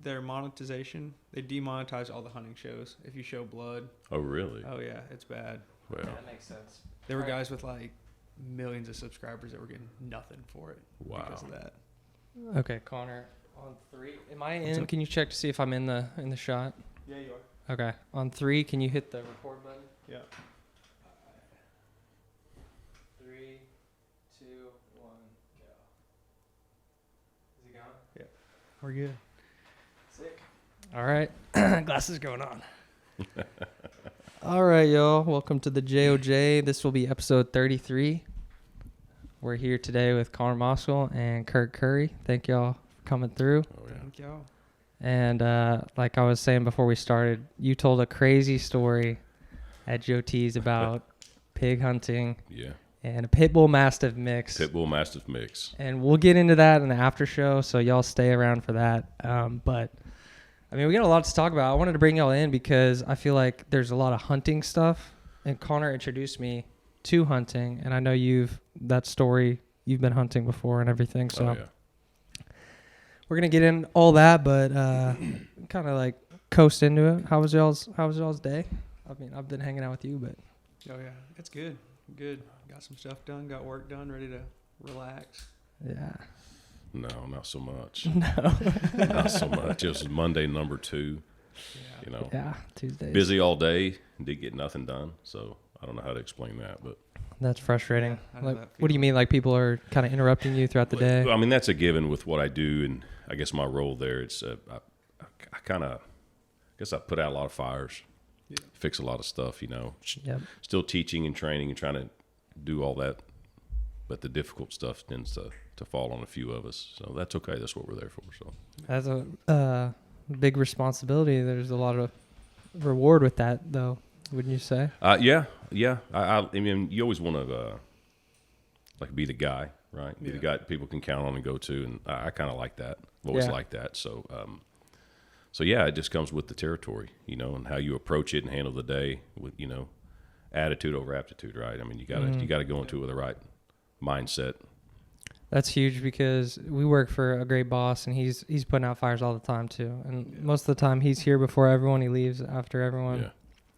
their monetization, they demonetize all the hunting shows if you show blood. Oh, really? Oh, yeah. It's bad. Well, Yeah, that makes sense. There were guys with like millions of subscribers that were getting nothing for it because of that. Okay, Connor, on 3. Am I in? Can you check to see if I'm in the shot? Yeah, you are. Okay. On 3, can you hit the record button? Yeah. 3, 2, 1, go. Is it going? Yeah. We're good. Sick. All right. Glasses going on. All right, y'all. Welcome to the JOJ. This will be episode 33. We're here today with Conner Moskal and Curt Curry. Thank y'all for coming through. Oh, yeah. Thank y'all. And like I was saying before we started, you told a crazy story at Joe T's about pig hunting. Yeah. And a pit bull mastiff mix. Pit bull mastiff mix. And we'll get into that in the after show, so y'all stay around for that. But I mean, we got a lot to talk about. I wanted to bring y'all in because I feel like there's a lot of hunting stuff, and Connor introduced me to hunting, and I know you've been hunting before and everything. So Oh, yeah. we're gonna get in all that, but kind of like coast into it. How was y'all's day? I mean, I've been hanging out with you, but Oh, yeah. It's good. Good. Got some stuff done. Got work done. Ready to relax. yeah. No, not so much. No. Not so much. It was Monday number 2. Yeah. You know, Yeah, Tuesdays. busy all day, did get nothing done. So I don't know how to explain that, but That's frustrating. Yeah, I know Like, that what do you mean? Like people are kind of interrupting you throughout the day? I mean, that's a given with what I do, and I guess my role there. It's I kind of guess I put out a lot of fires, Yeah. fix a lot of stuff. You know, Yep. still teaching and training and trying to do all that, but the difficult stuff tends to fall on a few of us. So that's okay. That's what we're there for. So That's a big responsibility. There's a lot of reward with that, though. Wouldn't you say? yeah. I mean, you always want to like be the guy, right? Be the Yeah. guy that people can count on and go to, and I kind of like that. I've always Yeah. liked that. So yeah, it just comes with the territory, you know, and how you approach it and handle the day with, you know, attitude over aptitude, right? I mean, you gotta go into it with the right mindset. That's huge because we work for a great boss, and he's putting out fires all the time too. And most of the time, he's here before everyone. He leaves after everyone. Yeah,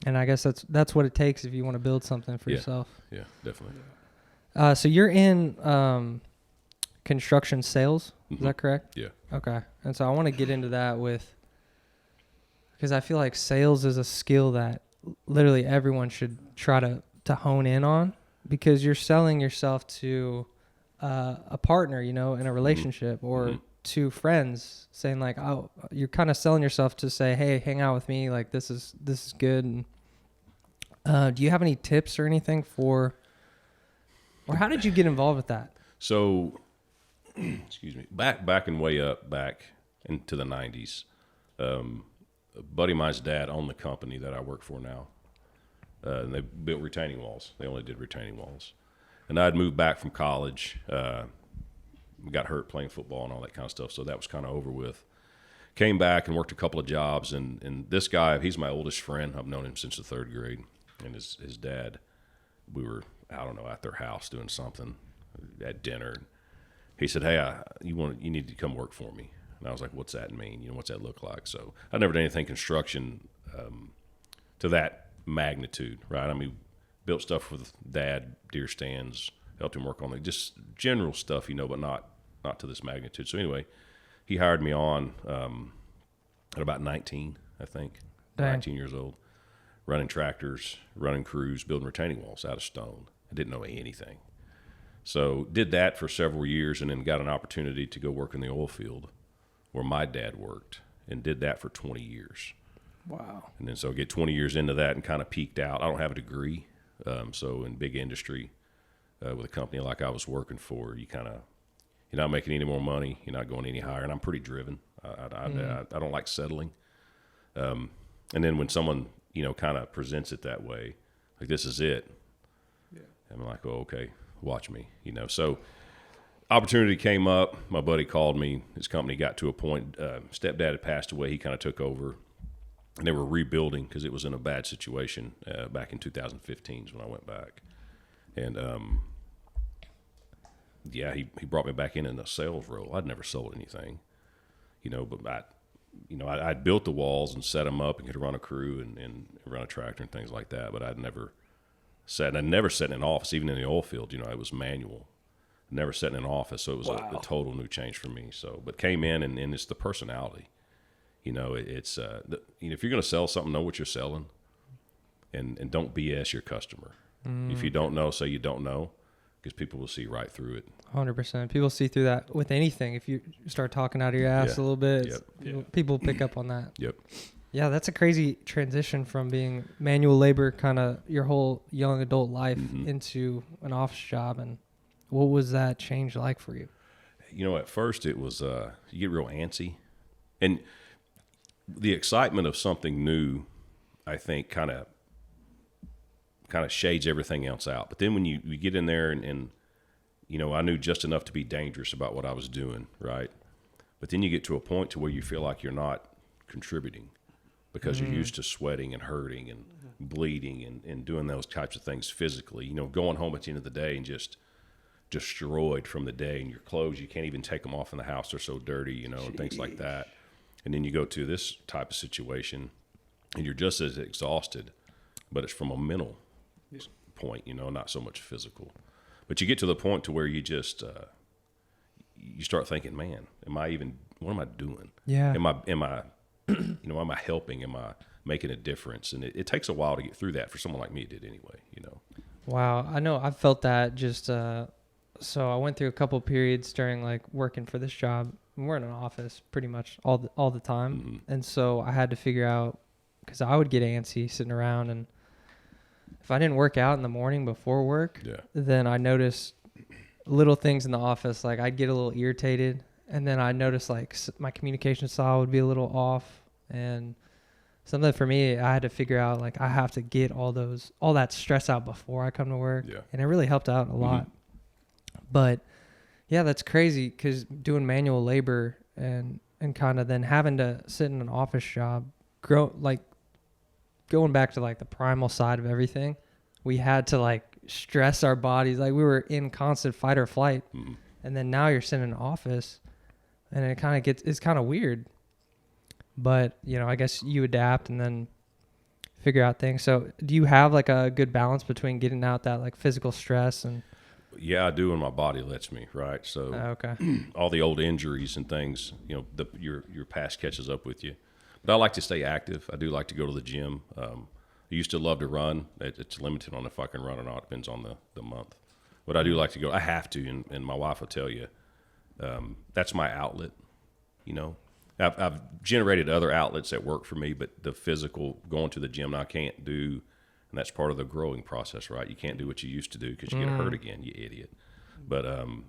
And I guess that's what it takes if you want to build something for Yeah. yourself. yeah, definitely. So you're in construction sales. Is Mhm. that correct? Yeah. Okay. And so I want to get into that because I feel like sales is a skill that literally everyone should try to hone in on, because you're selling yourself to a partner, you know, in a relationship, or Mhm. to friends, saying like, oh, you're kind of selling yourself to say, hey, hang out with me. Like this is good. And do you have any tips or anything or how did you get involved with that? So, excuse me, back and way up back into the 90s, a buddy of mine's dad owned the company that I work for now. And they built retaining walls. They only did retaining walls. And I'd moved back from college, got hurt playing football and all that kind of stuff, so that was kind of over with. Came back and worked a couple of jobs, and this guy, he's my oldest friend. I've known him since the 3rd grade. And his dad, we were, I don't know, at their house doing something at dinner. He said, hey, you need to come work for me. And I was like, what's that mean? You know, what's that look like? So I never did anything construction to that magnitude, right? I mean, built stuff with Dad, deer stands, helped him work on just general stuff, you know, but not to this magnitude. So anyway, he hired me on at about 19, I think, Dang. 19 years old, running tractors, running crews, building retaining walls out of stone. I didn't know anything. So did that for several years, and then got an opportunity to go work in the oil field where my dad worked, and did that for 20 years. Wow. And then so get 20 years into that and kind of peaked out. I don't have a degree. So in big industry with a company like I was working for, you're not making any more money. You're not going any higher. And I'm pretty driven. I don't like settling. And then when someone, you know, kind of presents it that way, like this is it. Yeah. I'm like, oh, okay, watch me, you know. So opportunity came up. My buddy called me. His company got to a point. Stepdad had passed away. He kind of took over. And they were rebuilding because it was in a bad situation back in 2015 is when I went back. And, yeah, he brought me back in a sales role. I'd never sold anything, you know, but I'd built the walls and set them up and could run a crew and run a tractor and things like that. But I'd never sat in an office, even in the oil field. It was manual. Never sat in an office, so it was a total new change for me. So, but came in and it's the personality. It's if you're going to sell something, know what you're selling, and don't BS your customer. If you don't know, say you don't know, because people will see right through it. 100%. People see through that with anything. If you start talking out of your ass a little bit, people pick up on that. Yep. Yeah, that's a crazy transition from being manual labor kind of your whole young adult life into an office job. And what was that change like for you? At first it was, you get real antsy. And the excitement of something new, I think, kind of shades everything else out. But then when you get in there and I knew just enough to be dangerous about what I was doing, right? But then you get to a point to where you feel like you're not contributing because you're used to sweating and hurting and bleeding and doing those types of things physically. Going home at the end of the day and just destroyed from the day, and your clothes, you can't even take them off in the house. They're so dirty, and things like that. And then you go to this type of situation and you're just as exhausted, but it's from a mental point, not so much physical. But you get to the point to where you just, you start thinking, man, what am I doing? Yeah. Am I, am I helping? Am I making a difference? And it takes a while to get through that. For someone like me, it did anyway, Wow. I know I've felt that just, so I went through a couple periods during like working for this job. We're in an office pretty much all the time. And so I had to figure out, because I would get antsy sitting around, and if I didn't work out in the morning before work, then I noticed little things in the office. Like I'd get a little irritated, and then I noticed like my communication style would be a little off, and something for me, I had to figure out like I have to get all that stress out before I come to work. And it really helped out a lot. But yeah, that's crazy, because doing manual labor and kind of then having to sit in an office job, going back to like the primal side of everything, we had to like stress our bodies. Like we were in constant fight or flight. And then now you're sitting in an office, and it's kind of weird. But, I guess you adapt and then figure out things. So do you have like a good balance between getting out that like physical stress and... Yeah, I do, and my body lets me, right? So all the old injuries and things, your past catches up with you. But I like to stay active. I do like to go to the gym. I used to love to run. It's limited on if I can run or not. It depends on the month. But I do like to go. I have to, and my wife will tell you, that's my outlet. I've generated other outlets that work for me, but the physical, going to the gym, I can't do. And that's part of the growing process, right? You can't do what you used to do because you get hurt again, you idiot. But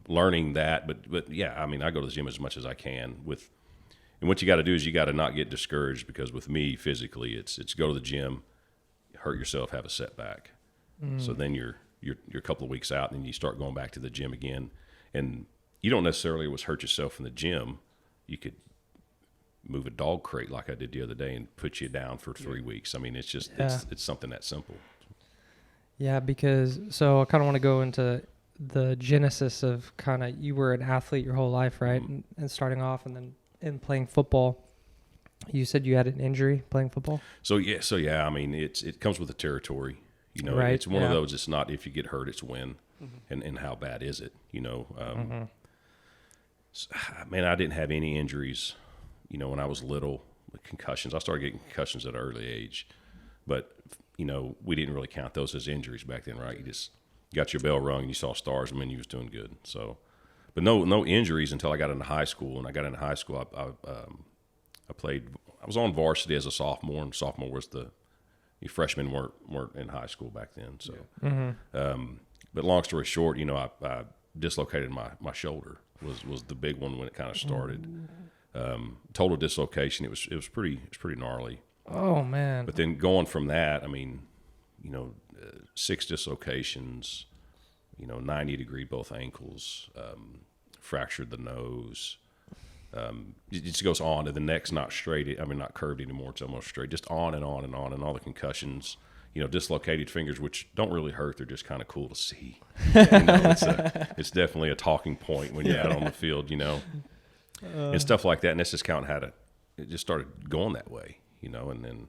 learning that, but yeah, I go to the gym as much as I can. And what you got to do is you got to not get discouraged, because with me physically, it's go to the gym, hurt yourself, have a setback. So then you're a couple of weeks out, and then you start going back to the gym again. And you don't necessarily always hurt yourself in the gym. You could move a dog crate like I did the other day and put you down for 3 weeks. It's just, it's something that simple. Yeah, because, so I kind of want to go into the genesis of kind of, you were an athlete your whole life, right? And starting off and then in playing football. You said you had an injury playing football? So yeah, it comes with the territory. Right, it's one of those, it's not if you get hurt, it's when. And how bad is it, Man, I didn't have any injuries when I was little. Concussions, I started getting concussions at an early age, but we didn't really count those as injuries back then, right? You just got your bell rung and you saw stars, and then you was doing good. So, but no injuries until I got into high school. And I got into high school, I played. I was on varsity as a sophomore, and sophomore was the freshmen weren't in high school back then. So, but long story short, I dislocated my shoulder was the big one when it kind of started. Total dislocation. It was pretty gnarly. Oh man! But then going from that, 6 dislocations, 90-degree both ankles, fractured the nose. It just goes on, and the neck's not straight. Not curved anymore. It's almost straight. Just on and on and on, and all the concussions. Dislocated fingers, which don't really hurt. They're just kind of cool to see. It's definitely a talking point when you're out on the field. And stuff like that. And that's just kind of it just started going that way, and then,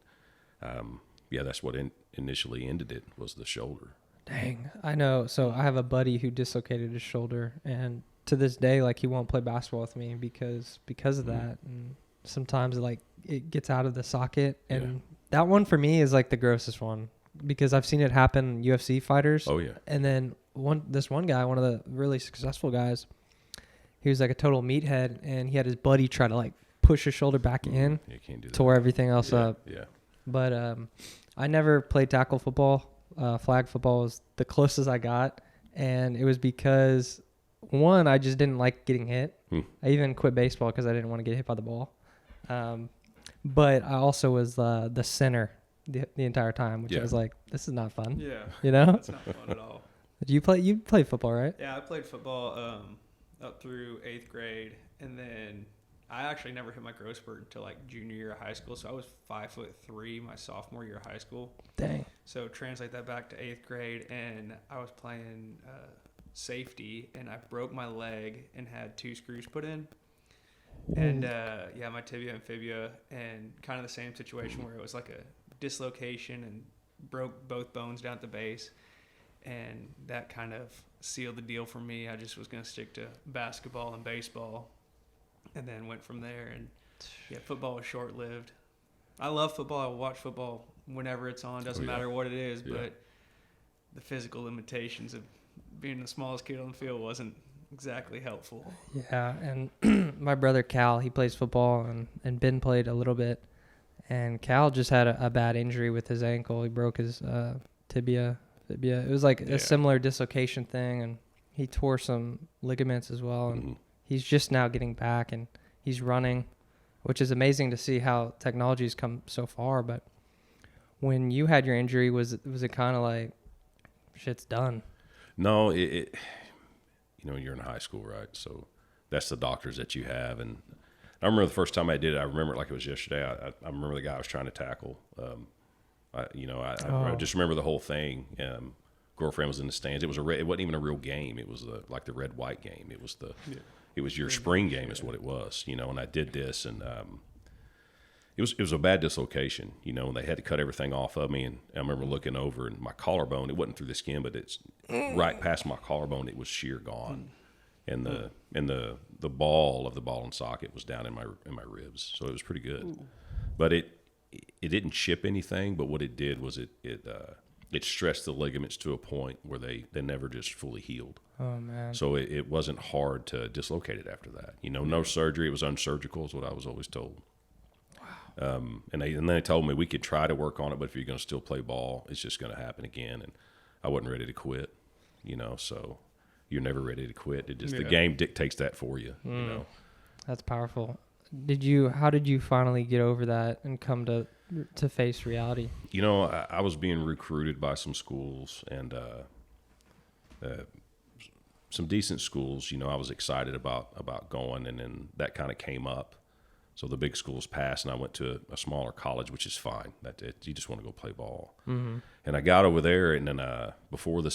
that's what initially ended it, was the shoulder. Dang, I know. So I have a buddy who dislocated his shoulder, and to this day, like, he won't play basketball with me because of that. And sometimes like it gets out of the socket, and that one for me is like the grossest one, because I've seen it happen UFC fighters. Oh yeah. And then this one guy, one of the really successful guys, he was like a total meathead, and he had his buddy try to like push his shoulder back in You can't do that. tore everything else up. Yeah. But I never played tackle football. Flag football was the closest I got, and it was because, one, I just didn't like getting hit. I even quit baseball because I didn't want to get hit by the ball. But I also was the center the entire time, which I was like, this is not fun. Yeah. You know? That's not fun at all. Did you play? You played football, right? Yeah, I played football up through 8th grade, and then I actually never hit my growth spurt until like junior year of high school. So I was 5'3" my sophomore year of high school. Dang. So translate that back to 8th grade, and I was playing safety, and I broke my leg and had 2 screws put in. And my tibia and fibula, and kind of the same situation where it was like a dislocation and broke both bones down at the base. And that kind of sealed the deal for me. I just was going to stick to basketball and baseball, and then went from there. And football was short-lived. I love football. I will watch football whenever it's on. Doesn't matter what it is, but the physical limitations of being the smallest kid on the field wasn't exactly helpful. Yeah, and my brother Cal, he plays football, and Ben played a little bit. And Cal just had a bad injury with his ankle. He broke his tibia. It was like a similar dislocation thing, and he tore some ligaments as well. And he's just now getting back, and he's running, which is amazing to see how technology's come so far. But when you had your injury, was it kind of like shit's done? No, it you're in high school, right? So that's the doctors that you have. And I remember the first time I did it, I remember it like it was yesterday. I remember the guy I was trying to tackle. I just remember the whole thing. Girlfriend was in the stands. It wasn't even a real game. It was like the red-white game. It was it was your spring game is what it was, and I did this, and it was a bad dislocation, and they had to cut everything off of me. And I remember looking over, and my collarbone, it wasn't through the skin, but it's right past my collarbone. It was sheer gone. And the ball of the ball and socket was down in my ribs. So it was pretty good. Ooh. But it didn't chip anything, but what it did was it stressed the ligaments to a point where they never just fully healed. Oh man. So it wasn't hard to dislocate it after that. No surgery. It was unsurgical is what I was always told. Wow. And then they told me we could try to work on it, but if you're going to still play ball, it's just going to happen again. And I wasn't ready to quit, so you're never ready to quit. It just the game dictates that for you, That's powerful. How did you finally get over that and come to face reality? I was being recruited by some schools, and some decent schools. I was excited about going, and then that kind of came up. So the big schools passed, and I went to a smaller college, which is fine. You just want to go play ball. Mm-hmm. And I got over there, and then before the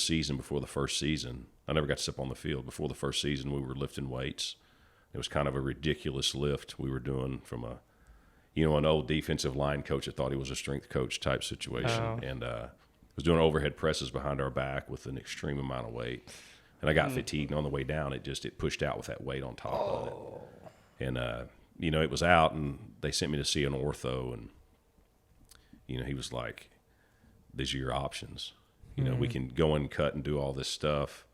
first season, I never got to step on the field. Before the first season, we were lifting weights. It was kind of a ridiculous lift we were doing from an old defensive line coach that thought he was a strength coach type situation. Oh. And was doing overhead presses behind our back with an extreme amount of weight. And I got fatigued, and on the way down, it pushed out with that weight on top of it. And, it was out, and they sent me to see an ortho, and, he was like, these are your options. We can go and cut and do all this stuff,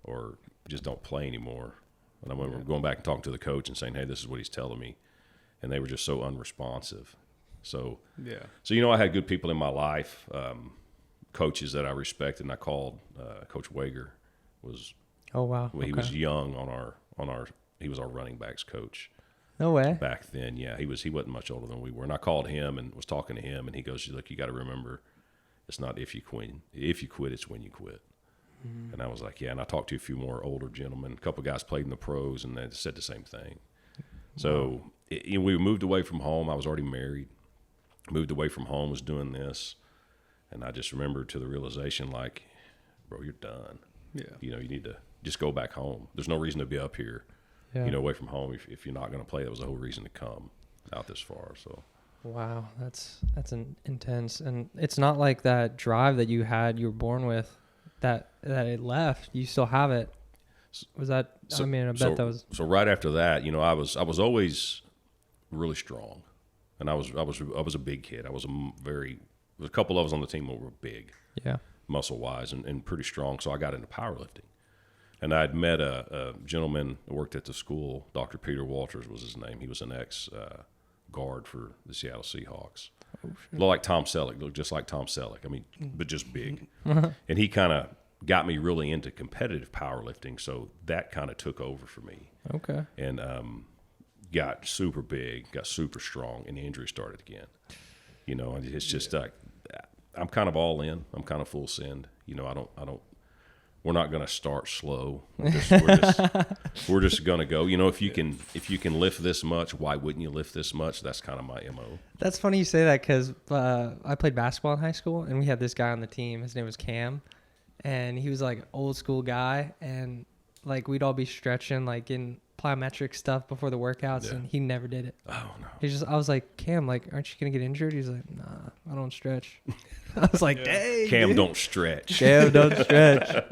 or just don't play anymore. And I remember going back and talking to the coach and saying, hey, this is what he's telling me. And they were just so unresponsive. So I had good people in my life, coaches that I respected, and I called Coach Wager. Oh, wow. He was young he was our running backs coach. No way. Back then, yeah. He wasn't much older than we were. And I called him and was talking to him, and he goes, look, you got to remember, it's not if you quit. If you quit, it's when you quit. Mm-hmm. And I was like, yeah. And I talked to a few more older gentlemen. A couple of guys played in the pros, and they said the same thing. So we moved away from home. I was already married. Moved away from home, was doing this. And I just remembered to the realization, like, bro, you're done. Yeah. You need to just go back home. There's no reason to be up here, away from home if you're not going to play. That was the whole reason to come. out this far. So Wow, that's intense, and it's not like that drive that you were born with, that it left. You still have it. Was that? So, I mean, I bet that was. So right after that, you know, I was always really strong, and I was a big kid. I was there's a couple of us on the team that were big, Yeah. muscle wise, and pretty strong. So I got into powerlifting, and I'd met a gentleman that worked at the school. Dr. Peter Walters was his name. He was an ex guard for the Seattle Seahawks. Oh, Looked like Tom Selleck, looked just like Tom Selleck. I mean, but just big. And he kind of got me really into competitive powerlifting, so that kind of took over for me. Okay. And got super big, got super strong, and the injury started again. You know, and it's just like I'm kind of all in. I'm kind of full send. You know, I don't. We're not going to start slow. We're just going to go. You know, if you can lift this much, why wouldn't you lift this much? That's kind of my MO. That's funny you say that, because I played basketball in high school, and we had this guy on the team. His name was Cam, and he was like old school guy, and like we'd all be stretching like in plyometric stuff before the workouts, Yeah. and he never did it. Oh no. I was like, Cam, like, aren't you gonna get injured? He's like, nah, I don't stretch. I was like, dang, Cam dude. don't stretch. Cam don't stretch.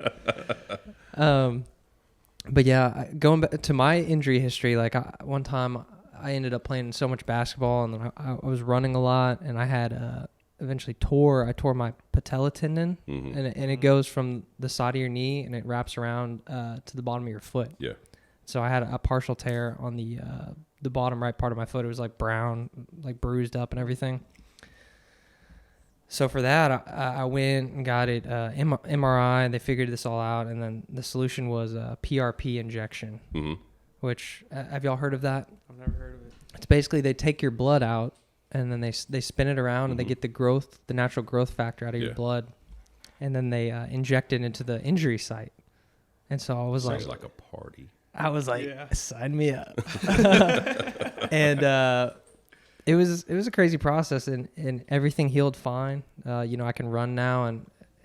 But yeah, going back to my injury history, like one time I ended up playing so much basketball, and then I was running a lot, and I had eventually tore my patella tendon, Mm-hmm. and it goes from the side of your knee and it wraps around to the bottom of your foot. Yeah. So I had a partial tear on the bottom right part of my foot. It was like brown, like bruised up and everything. So for that, I went and got it MRI. They figured this all out, and then the solution was a PRP injection, Mm-hmm. which have y'all heard of that? I've never heard of it. It's basically they take your blood out, and then they spin it around, and they get the natural growth factor out of your blood, and then they inject it into the injury site. And so I was Sounds like a party. I was like, Yeah. sign me up. And it was a crazy process, and everything healed fine. You know, I can run now,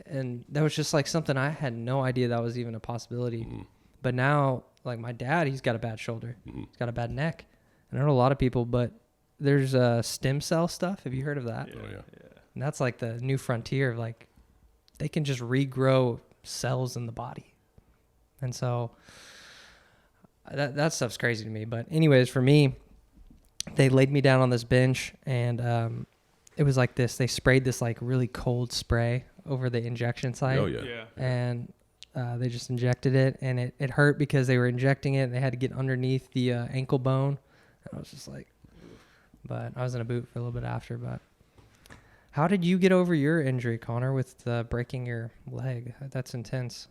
and that was just like something I had no idea that was even a possibility. Mm-hmm. But now, like my dad, he's got a bad shoulder. Mm-hmm. He's got a bad neck. And I know a lot of people, but there's stem cell stuff. Have you heard of that? Oh yeah. And that's like the new frontier of like, they can just regrow cells in the body. And so that stuff's crazy to me. But anyways, for me, they laid me down on this bench, and it was like this. They sprayed this like really cold spray over the injection site. Oh yeah. Yeah. And they just injected it, and it hurt because they were injecting it, and they had to get underneath the ankle bone. And I was just like, but I was in a boot for a little bit after. But how did you get over your injury, Connor, with breaking your leg? That's intense.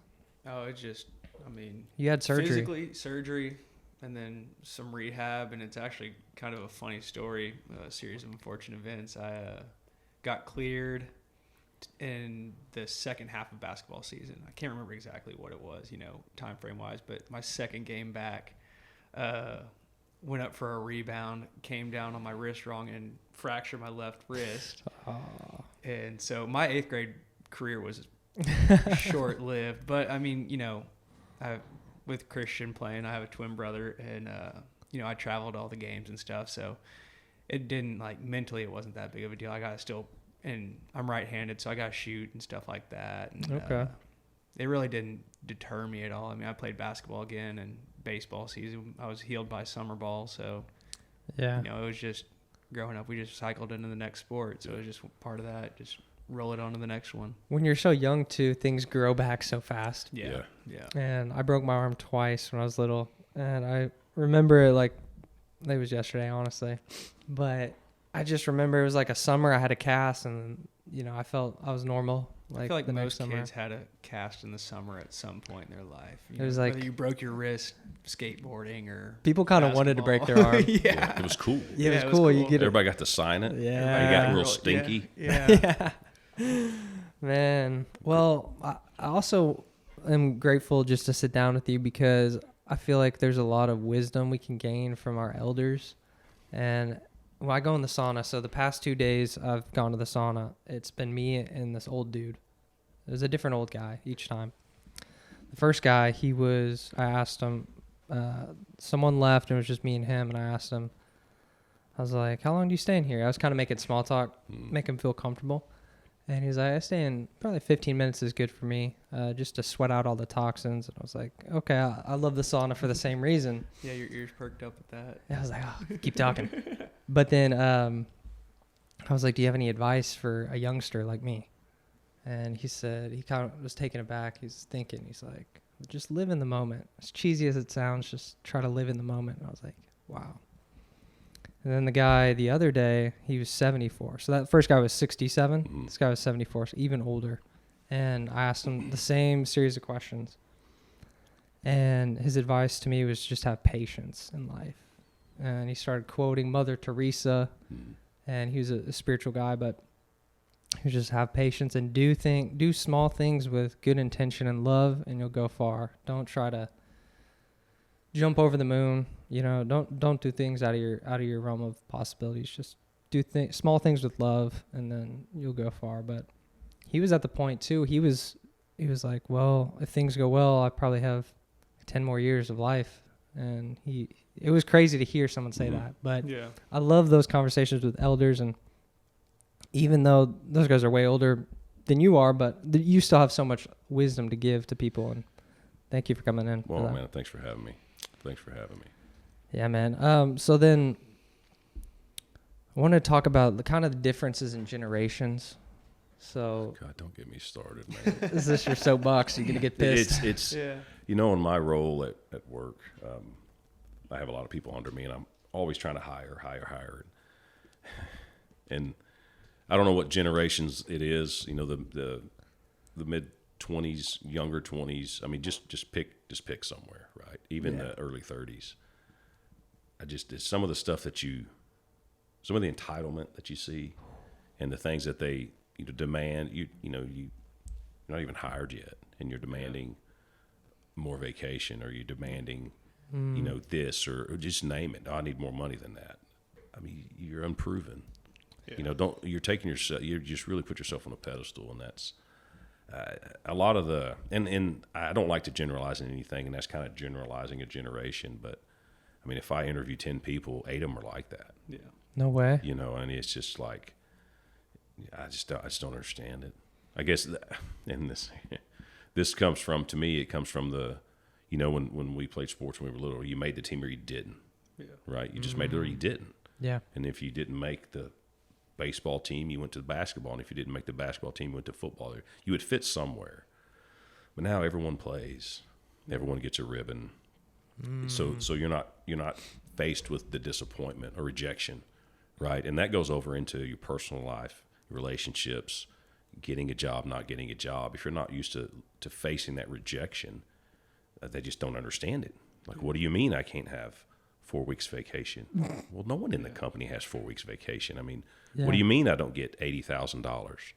Oh, it just, I mean, You had surgery. physically surgery, and then some rehab, and it's actually kind of a funny story, a series of unfortunate events. I got cleared in the second half of basketball season. I can't remember exactly what it was, you know, time frame wise, but my second game back, went up for a rebound, came down on my wrist wrong, and fractured my left wrist. And so my 8th grade career was short-lived, but I mean, you know, with Christian playing, I have a twin brother, and you know, I traveled all the games and stuff, so it didn't, like, mentally it wasn't that big of a deal. I got to still, and I'm right-handed, so I got to shoot and stuff like that. And, Okay. it really didn't deter me at all. I mean, I played basketball again, and baseball season, I was healed by summer ball, so Yeah. you know, it was just growing up, we just cycled into the next sport, so it was just part of that, just roll it on to the next one. When you're so young, too, things grow back so fast. Yeah. And I broke my arm twice when I was little, and I remember it like it was yesterday, honestly. But I just remember it was like a summer. I had a cast, and you know, I felt I was normal. I feel like the next most summer. kids had a cast in the summer at some point in their life. You It was know, like- whether you broke your wrist skateboarding or People kind of wanted to break their arm. yeah. It was cool. Yeah, Yeah, it was cool. You get it. Everybody got to sign it. Yeah. Everybody got real Yeah. stinky. Yeah. Yeah. Man. Well, I also am grateful just to sit down with you, because I feel like there's a lot of wisdom we can gain from our elders. And when I go in the sauna, so the past 2 days I've gone to the sauna, it's been me and this old dude. It was a different old guy each time. The first guy, I asked him, someone left and it was just me and him, and I asked him, I was like, how long do you stay in here? I was kind of making small talk, make him feel comfortable. And he's like, I stay in probably 15 minutes is good for me, just to sweat out all the toxins. And I was like, okay, I love the sauna for the same reason. Yeah, your ears perked up at that. And I was like, oh, keep talking. But then I was like, do you have any advice for a youngster like me? And he said, he kind of was taken aback. He's thinking, he's like, just live in the moment. As cheesy as it sounds, just try to live in the moment. And I was like, wow. And then the guy the other day, he was 74. So that first guy was 67. Mm-hmm. This guy was 74, so even older. And I asked him the same series of questions. And his advice to me was just have patience in life. And he started quoting Mother Teresa. And he was a spiritual guy, but he was just have patience and do small things with good intention and love, and you'll go far. Don't try to jump over the moon. You know, don't do things out of your realm of possibilities. Just do small things with love, and then you'll go far. But he was at the point too. He was like, well, if things go well, I probably have 10 more years of life. And it was crazy to hear someone say that. But yeah, I love those conversations with elders, and even though those guys are way older than you are, but you still have so much wisdom to give to people. And thank you for coming in. Well, man, thanks for having me. Yeah, man. So then I want to talk about the kind of the differences in generations. So God, don't get me started, man. is this your soapbox? You're going to get pissed? It's yeah, you know, in my role at work, I have a lot of people under me, and I'm always trying to hire. And I don't know what generations it is, you know, the mid 20s, younger 20s. I mean, just pick somewhere, right? Even the early 30s. It's some of the stuff some of the entitlement that you see, and the things that they demand. You're not even hired yet, and you're demanding more vacation, or you're demanding this, or just name it. Oh, I need more money than that. I mean, you're unproven. yeah. You just really put yourself on a pedestal, and that's a lot of and I don't like to generalize in anything, and that's kind of generalizing a generation. But I mean, if I interview 10 people, 8 of them are like that. Yeah. No way. And it's just like, I just don't understand it. I guess, and this comes from, to me, it comes from when we played sports when we were little, you made the team or you didn't, Yeah. right? You just made it or you didn't. Yeah. And if you didn't make the baseball team, you went to the basketball. And if you didn't make the basketball team, you went to football. You would fit somewhere. But now everyone plays. Everyone gets a ribbon. So you're not faced with the disappointment or rejection, right? And that goes over into your personal life, relationships, getting a job, not getting a job. If you're not used to facing that rejection, they just don't understand it. Like, what do you mean I can't have 4 weeks vacation? Well, no one in the company has 4 weeks vacation. I mean, what do you mean I don't get $80,000?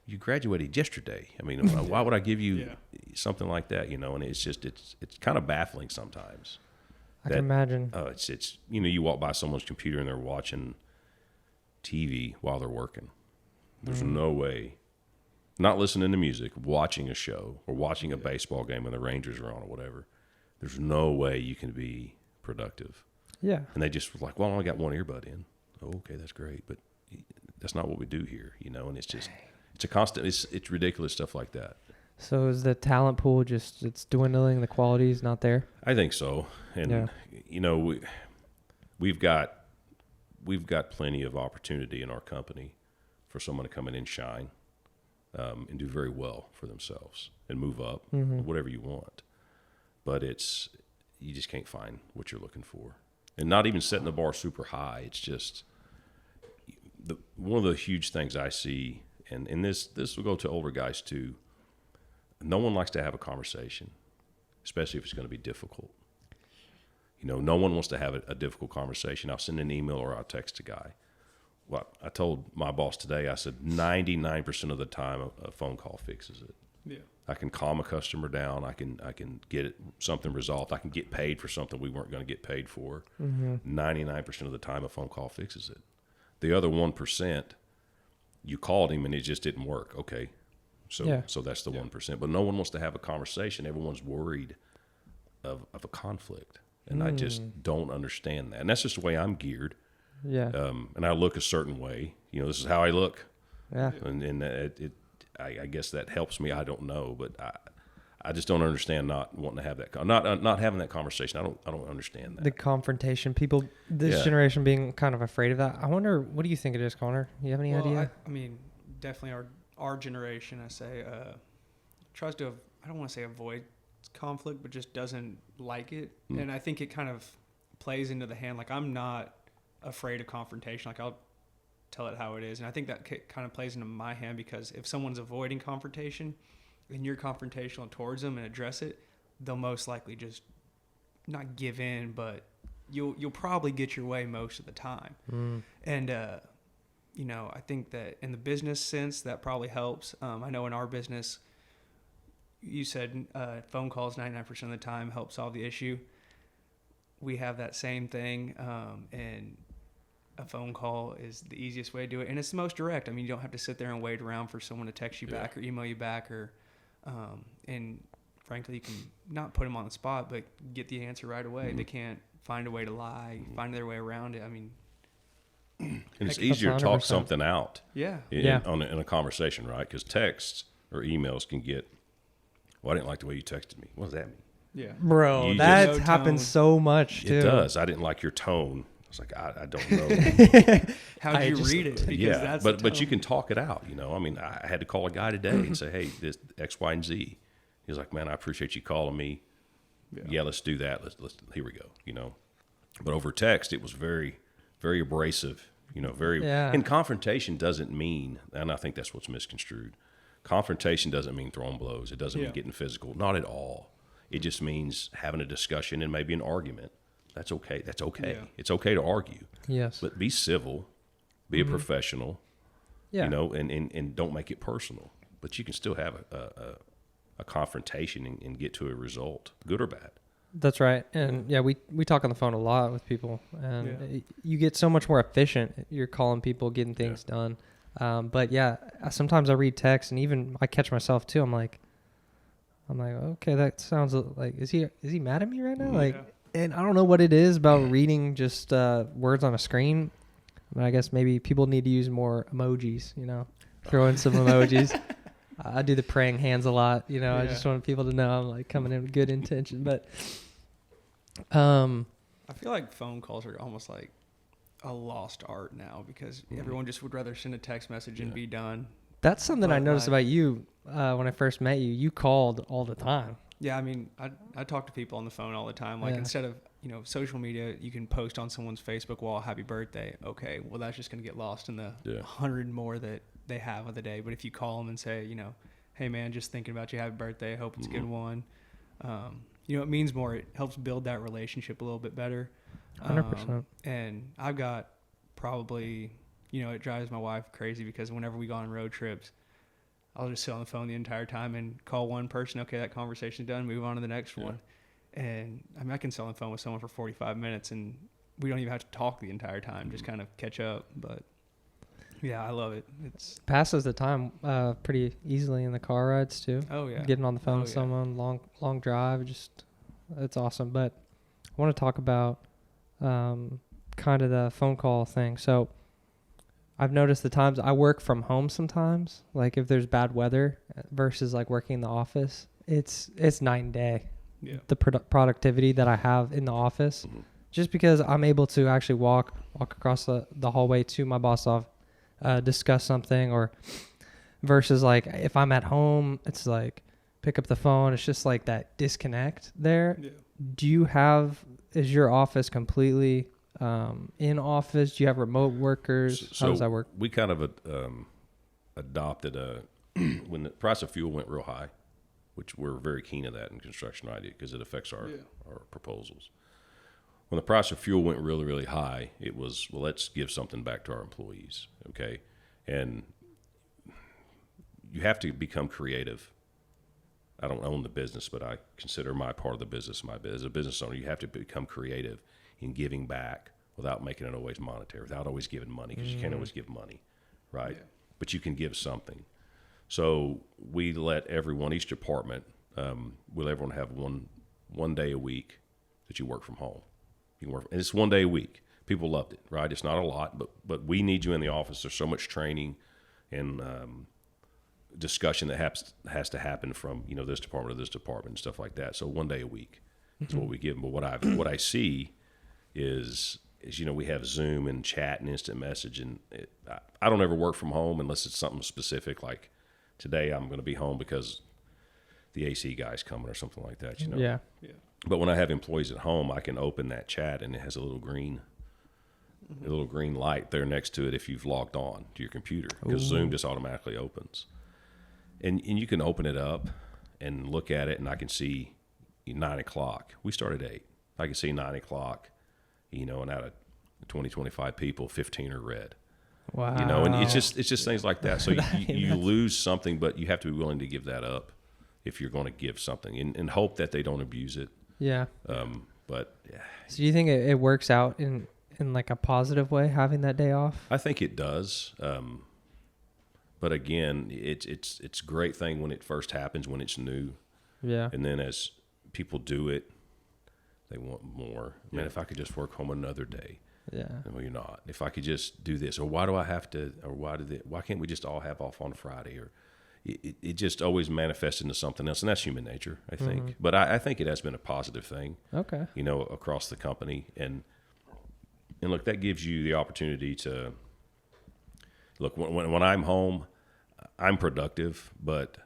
You graduated yesterday. I mean, why would I give you something like that? And it's just, it's kind of baffling sometimes. I can imagine. It's you walk by someone's computer and they're watching TV while they're working. There's no way, not listening to music, watching a show or watching a baseball game when the Rangers are on or whatever. There's no way you can be productive. Yeah. And they just were like, well, I only got one earbud in. Oh, okay, that's great. But that's not what we do here, and it's just, it's a constant, it's ridiculous stuff like that. So is the talent pool it's dwindling? The quality is not there? I think so. And, we've got plenty of opportunity in our company for someone to come in and shine and do very well for themselves and move up, whatever you want. But you just can't find what you're looking for. And not even setting the bar super high. It's just one of the huge things I see, and this will go to older guys too. No one likes to have a conversation, especially if it's going to be difficult. No one wants to have a difficult conversation. I'll send an email or I'll text a guy. Well, I told my boss today, I said 99% of the time a phone call fixes it. Yeah. I can calm a customer down. I can get something resolved. I can get paid for something we weren't going to get paid for. 99% of the time a phone call fixes it. The other 1%, you called him and it just didn't work. Okay. So that's the 1%. But no one wants to have a conversation. Everyone's worried of a conflict. And I just don't understand that. And that's just the way I'm geared. Yeah. And I look a certain way. This is how I look. Yeah. And I guess that helps me. I don't know, but I just don't understand not wanting to have that, not having that conversation. I don't understand that. The confrontation, people, this generation being kind of afraid of that. I wonder, what do you think it is, Connor? You have any idea? I mean, definitely our generation, I say, tries to, I don't want to say avoid conflict, but just doesn't like it. And I think it kind of plays into the hand. Like, I'm not afraid of confrontation. Like, I'll tell it how it is. And I think that kind of plays into my hand, because if someone's avoiding confrontation and you're confrontational towards them and address it, they'll most likely just not give in, but you'll probably get your way most of the time. And I think that in the business sense, that probably helps. I know in our business, you said phone calls 99% of the time help solve the issue. We have that same thing, and a phone call is the easiest way to do it, and it's the most direct. I mean, you don't have to sit there and wait around for someone to text you back or email you back, or and frankly, you can not put them on the spot, but get the answer right away. They can't find a way to lie, find their way around it. I mean, and it's easier to talk something out. In a conversation, right? Because texts or emails can get, well, I didn't like the way you texted me. What does that mean? Yeah, bro, that happens so much too. It does. I didn't like your tone. I was like, I don't know. How'd you read it? Because but you can talk it out. I mean, I had to call a guy today and say, hey, this X, Y, and Z. He was like, man, I appreciate you calling me. Yeah, let's do that. Let's here we go. But over text, it was very, very abrasive. And confrontation doesn't mean, and I think that's what's misconstrued. Confrontation doesn't mean throwing blows. It doesn't mean getting physical. Not at all. It just means having a discussion and maybe an argument. That's okay. Yeah. It's okay to argue. Yes. But be civil, be a professional, and don't make it personal. But you can still have a confrontation and get to a result, good or bad. That's right. And we talk on the phone a lot with people, and you get so much more efficient. You're calling people, getting things done. But sometimes I read text, and even I catch myself too. I'm like, okay, that sounds like, is he mad at me right now? And I don't know what it is about reading just words on a screen. I guess maybe people need to use more emojis, throw in some emojis. I do the praying hands a lot, I just want people to know I'm like coming in with good intention. But I feel like phone calls are almost like a lost art now, because everyone just would rather send a text message and be done. That's something I noticed about you when I first met you. You called all the time. Yeah, I mean, I talk to people on the phone all the time. Like, instead of, social media, you can post on someone's Facebook wall, happy birthday. Okay, well, that's just going to get lost in the 100 more that they have of the day. But if you call them and say, hey, man, just thinking about you, happy birthday, hope it's a good one. It means more. It helps build that relationship a little bit better. 100%. And I've got probably, it drives my wife crazy, because whenever we go on road trips, I'll just sit on the phone the entire time and call one person. Okay, that conversation's done. Move on to the next one. And I mean, I can sit on the phone with someone for 45 minutes, and we don't even have to talk the entire time. Just kind of catch up. But yeah, I love it. It's passes the time pretty easily in the car rides too. Oh yeah, getting on the phone with someone, long drive, it's awesome. But I want to talk about kind of the phone call thing. So I've noticed the times I work from home sometimes, like if there's bad weather versus like working in the office, it's night and day. Yeah. The productivity that I have in the office, just because I'm able to actually walk across the hallway to my boss off, discuss something, or versus like if I'm at home, it's like pick up the phone. It's just like that disconnect there. Yeah. Is your office completely in office? Do you have remote workers? So how does that work? We kind of adopted when the price of fuel went real high, which we're very keen of that in construction idea because it affects our proposals. When the price of fuel went really, really high, it was, well, let's give something back to our employees, okay? And you have to become creative. I don't own the business, but I consider my part of the business as a business owner. You have to become creative in giving back without making it always monetary, without always giving money, because you can't always give money, right? Yeah. But you can give something. So we let each department, we'll everyone have one day a week that you work from home. You can work, and it's 1 day a week. People loved it, right? It's not a lot, but we need you in the office. There's so much training and discussion that has to happen from, this department to this department and stuff like that. So 1 day a week is what we give them. But what I see is we have Zoom and chat and instant message, and I don't ever work from home unless it's something specific. Like today, I'm going to be home because the AC guy's coming or something like that. Yeah. But when I have employees at home, I can open that chat and it has a little green light there next to it if you've logged on to your computer, because Zoom just automatically opens. And you can open it up and look at it, and I can see 9 o'clock. We start at 8. I can see 9 o'clock, and out of 20, 25 people, 15 are red. Wow. And it's just things like that. So you lose something, but you have to be willing to give that up if you're going to give something, and hope that they don't abuse it. Yeah. But yeah. So do you think it works out in like a positive way, having that day off? I think it does. But again, it's a great thing when it first happens, when it's new. Yeah. And then as people do it, they want more. Man, if I could just work home another day. Yeah. Well, you're not. If I could just do this, or why do I have to, or why can't we just all have off on Friday? Or it just always manifests into something else, and that's human nature, I think. Mm-hmm. But I think it has been a positive thing. Okay. Across the company, and look, that gives you the opportunity to look when I'm home, I'm productive, but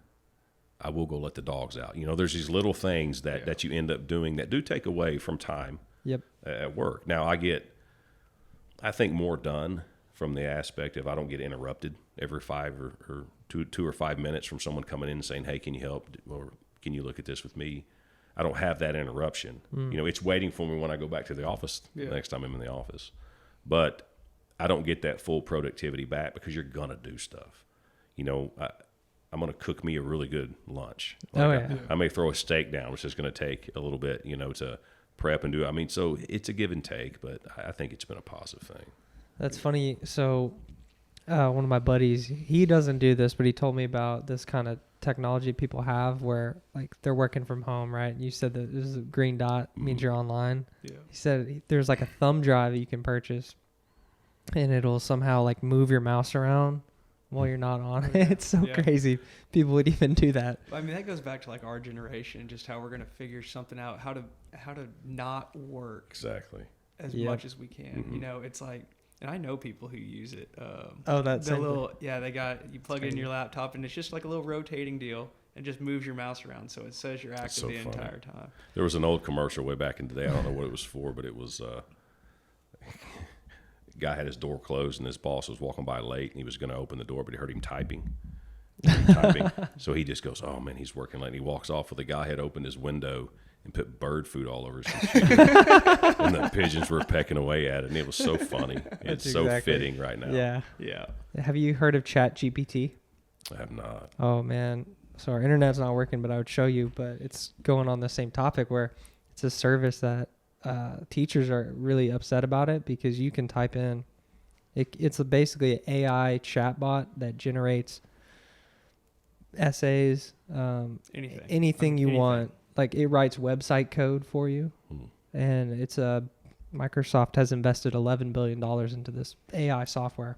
I will go let the dogs out. There's these little things that you end up doing that do take away from time. Yep. At work. Now I think more done from the aspect of I don't get interrupted every 5 or 2 or 5 minutes from someone coming in and saying, "Hey, can you help?" or "Can you look at this with me?" I don't have that interruption. It's waiting for me when I go back to the office the next time I'm in the office. But I don't get that full productivity back because you're going to do stuff. I'm going to cook me a really good lunch. I may throw a steak down, which is going to take a little bit, to prep and do. So it's a give and take, but I think it's been a positive thing. That's funny. So one of my buddies, he doesn't do this, but he told me about this kind of technology people have where like they're working from home, right? You said that this is a green dot means you're online. Yeah. He said there's like a thumb drive that you can purchase, and it'll somehow like move your mouse around while you're not on it. It's so crazy. People would even do that. I mean, that goes back to like our generation, just how we're going to figure something out, how to not work exactly as much as we can. It's like, and I know people who use it. That's the little, you plug it in your laptop, and it's just like a little rotating deal, and just moves your mouse around, so it says you're active the entire time. There was an old commercial way back in the day. I don't know what it was for, but it was guy had his door closed, and his boss was walking by late, and he was going to open the door, but he heard him typing. So he just goes, "Oh man, he's working late." And he walks off with the guy had opened his window and put bird food all over his computer. And the pigeons were pecking away at it, and it was so funny. It's so fitting right now. Yeah. Have you heard of ChatGPT? I have not. Oh man, so our internet's not working, but I would show you. But it's going on the same topic where it's a service that teachers are really upset about it because you can type in. It's basically an AI chatbot that generates essays, anything you want. Like it writes website code for you, and it's Microsoft has invested $11 billion into this AI software,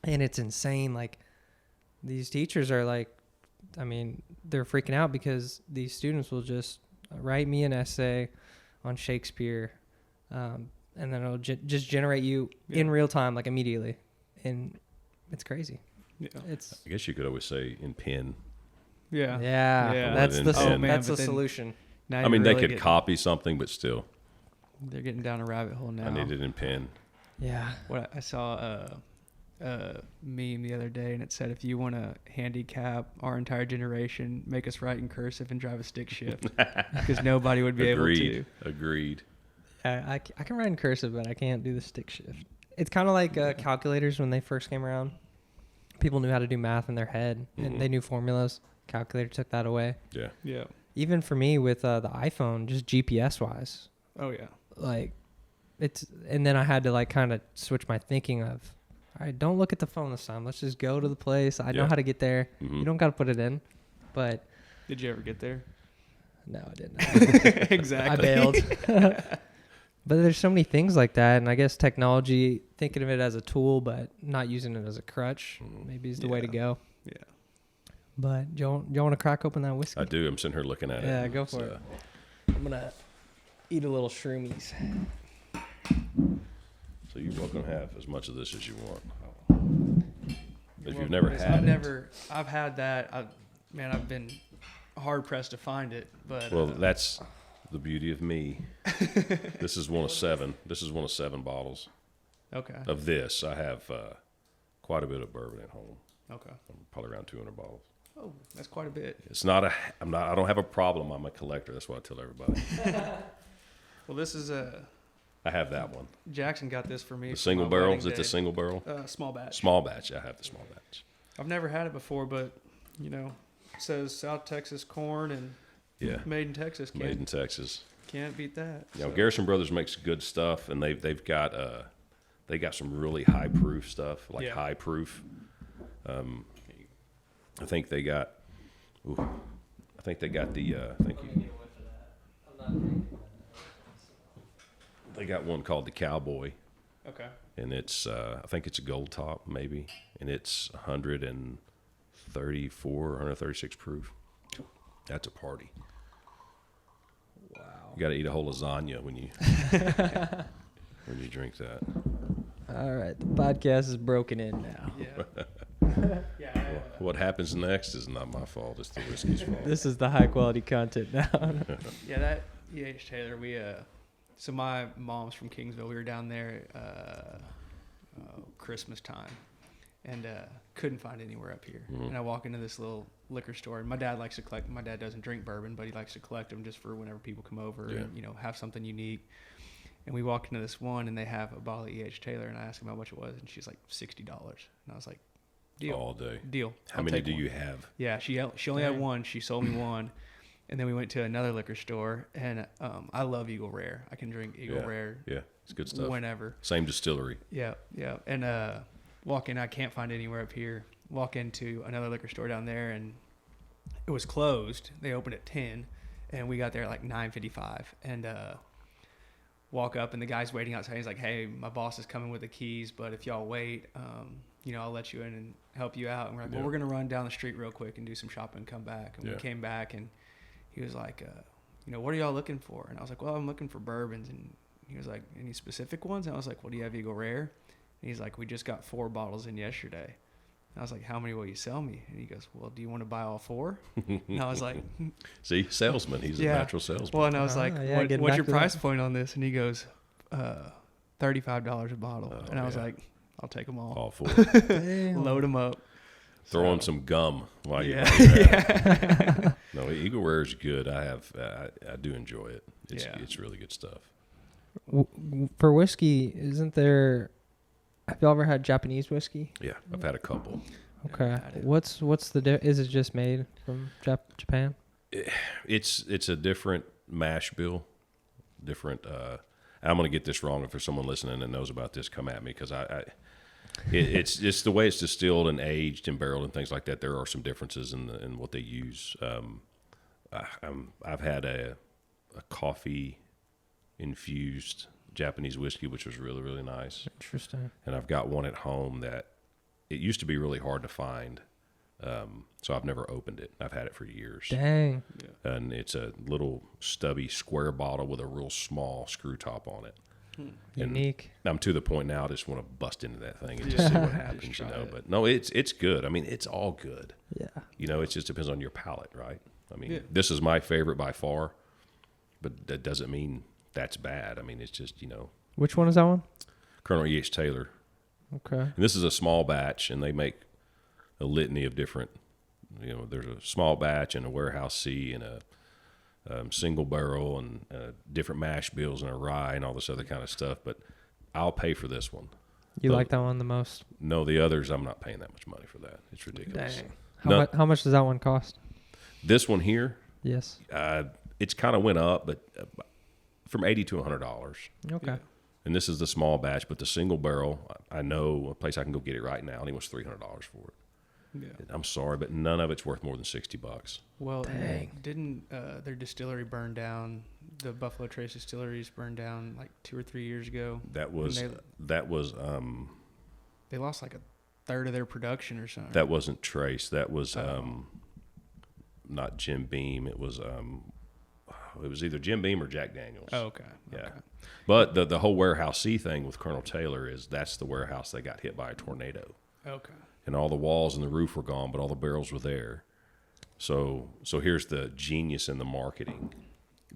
and it's insane. Like these teachers are like, they're freaking out because these students will just write me an essay on Shakespeare, and then it'll just generate you in real time, like immediately, and it's crazy. Yeah, I guess you could always say in pen. Yeah. That's the solution. Now they could copy something, but still, they're getting down a rabbit hole now. I need it in pen. Yeah. What I saw a meme the other day, and it said, "If you want to handicap our entire generation, make us write in cursive and drive a stick shift," because nobody would be able to. Agreed. I can write in cursive, but I can't do the stick shift. It's kind of like calculators when they first came around. People knew how to do math in their head, and they knew formulas. Calculator took that away. Yeah. Even for me with the iPhone, just GPS wise. Oh yeah. Like and then I had to like kind of switch my thinking of, all right, don't look at the phone this time. Let's just go to the place. I know how to get there. You don't got to put it in. But did you ever get there? No, I didn't. Exactly. I bailed. But there's so many things like that, and I guess technology, thinking of it as a tool, but not using it as a crutch, maybe is the way to go. Yeah. But do you want to crack open that whiskey? I do. I'm sitting here looking at it. Yeah, go for it. I'm gonna eat a little shroomies. So you're welcome to have as much of this as you want. If you've never had it. I've had that. I've been hard pressed to find it, but Well, that's the beauty of me. This is one of 7. This is one of 7 bottles okay. of this. I have quite a bit of bourbon at home. Okay. Probably around 200 bottles. Oh, that's quite a bit. It's not a. I don't have a problem. I'm a collector. That's what I tell everybody. Well, this is I have that one. Jackson got this for me. The for single my barrel. wedding Is it the day. single barrel? Small batch. Small batch. I have the small batch. I've never had it before, but it says South Texas corn and Yeah. made in Texas. Made in Texas. Can't beat that. You know, Garrison Brothers makes good stuff, and they've got they got some really high proof stuff, like Yeah. high proof. I think they got. Ooh, I think they got the. Thank you. They got one called the Cowboy, Okay. and it's I think it's a gold top maybe, and it's 134, 136 proof. That's a party. Wow. You got to eat a whole lasagna when you when you drink that. All right, the podcast is broken in now. Yeah. Yeah. What happens next is not my fault. It's the whiskey's fault. This is the high quality content now. Yeah, that E.H. Taylor, so my mom's from Kingsville. We were down there Christmas time and couldn't find anywhere up here. Mhm. And I walk into this little liquor store, and my dad likes to collect. My dad doesn't drink bourbon, but he likes to collect them just for whenever people come over and, have something unique. And we walk into this one, and they have a bottle of E.H. Taylor, and I asked him how much it was, and she's like $60. And I was like, deal. All day. Deal. How I'll many take do one. you have? Yeah, she only had one. She sold me one. And then we went to another liquor store, and I love Eagle Rare. I can drink Eagle Rare Yeah, it's good stuff. whenever. Same distillery. Yeah, yeah. And walk in, I can't find it anywhere up here. Walk into another liquor store down there, and it was closed. They opened at 10, and we got there at like 9:55. And walk up, and the guy's waiting outside. He's like, "Hey, my boss is coming with the keys, but if y'all wait, I'll let you in and help you out." And we're like, "Well, we're gonna run down the street real quick and do some shopping and come back." And we came back, and he was like, "What are y'all looking for?" And I was like, "Well, I'm looking for bourbons." And he was like, "Any specific ones?" And I was like, "Well, do you have Eagle Rare?" And he's like, "We just got 4 bottles in yesterday." And I was like, "How many will you sell me?" And he goes, "Well, do you want to buy all 4?" And I was like, See, salesman. He's a natural salesman. Well, and I was like, yeah, getting what's back your to price that. point on this? And he goes, $35 a bottle. Oh, And I was yeah. like, I'll take them all. All 4. Load them up. Throw in some gum while you're Yeah. No, Eagle Rare is good. I do enjoy it. Yeah. It's really good stuff. For whiskey, isn't there? Have you ever had Japanese whiskey? Yeah, I've had a couple. Okay. had it. What's the is it just made from Japan? It's a different mash bill, different. I'm going to get this wrong. If there's someone listening that knows about this, come at me because it's just the way it's distilled and aged and barreled and things like that. There are some differences in what they use. I've had a coffee infused Japanese whiskey, which was really, really nice. Interesting. And I've got one at home that it used to be really hard to find. So I've never opened it. I've had it for years. Dang. And it's a little stubby square bottle with a real small screw top on it. Unique. I'm to the point now I just want to bust into that thing and just see what happens, Just try it. But no, it's good. I mean, it's all good. Yeah. It just depends on your palate, right? I mean, Yeah. this is my favorite by far, but that doesn't mean that's bad. I mean, it's just, Which one is that one? Colonel E.H. Taylor. Okay. And this is a small batch, and they make a litany of different, there's a small batch and a warehouse C and a single barrel and different mash bills and a rye and all this other kind of stuff. But I'll pay for this one. You like that one the most? No, the others, I'm not paying that much money for that. It's ridiculous. Dang. No. How much does that one cost? This one here, Yes. it's kind of went up, but from $80 to $100. Okay. Yeah. And this is the small batch, but the single barrel, I know a place I can go get it right now, and it was $300 for it. Yeah. I'm sorry, but none of it's worth more than $60. Well, Dang. didn't their distillery burn down the Buffalo Trace distilleries burned down like 2 or 3 years ago. That was They lost like a third of their production or something. that wasn't Trace. That was not Jim Beam. It was either Jim Beam or Jack Daniels. Oh, okay. Yeah. Okay. But the whole Warehouse C thing with Colonel Taylor that's the warehouse that got hit by a tornado. Okay. And all the walls and the roof were gone, but all the barrels were there. So here's the genius in the marketing.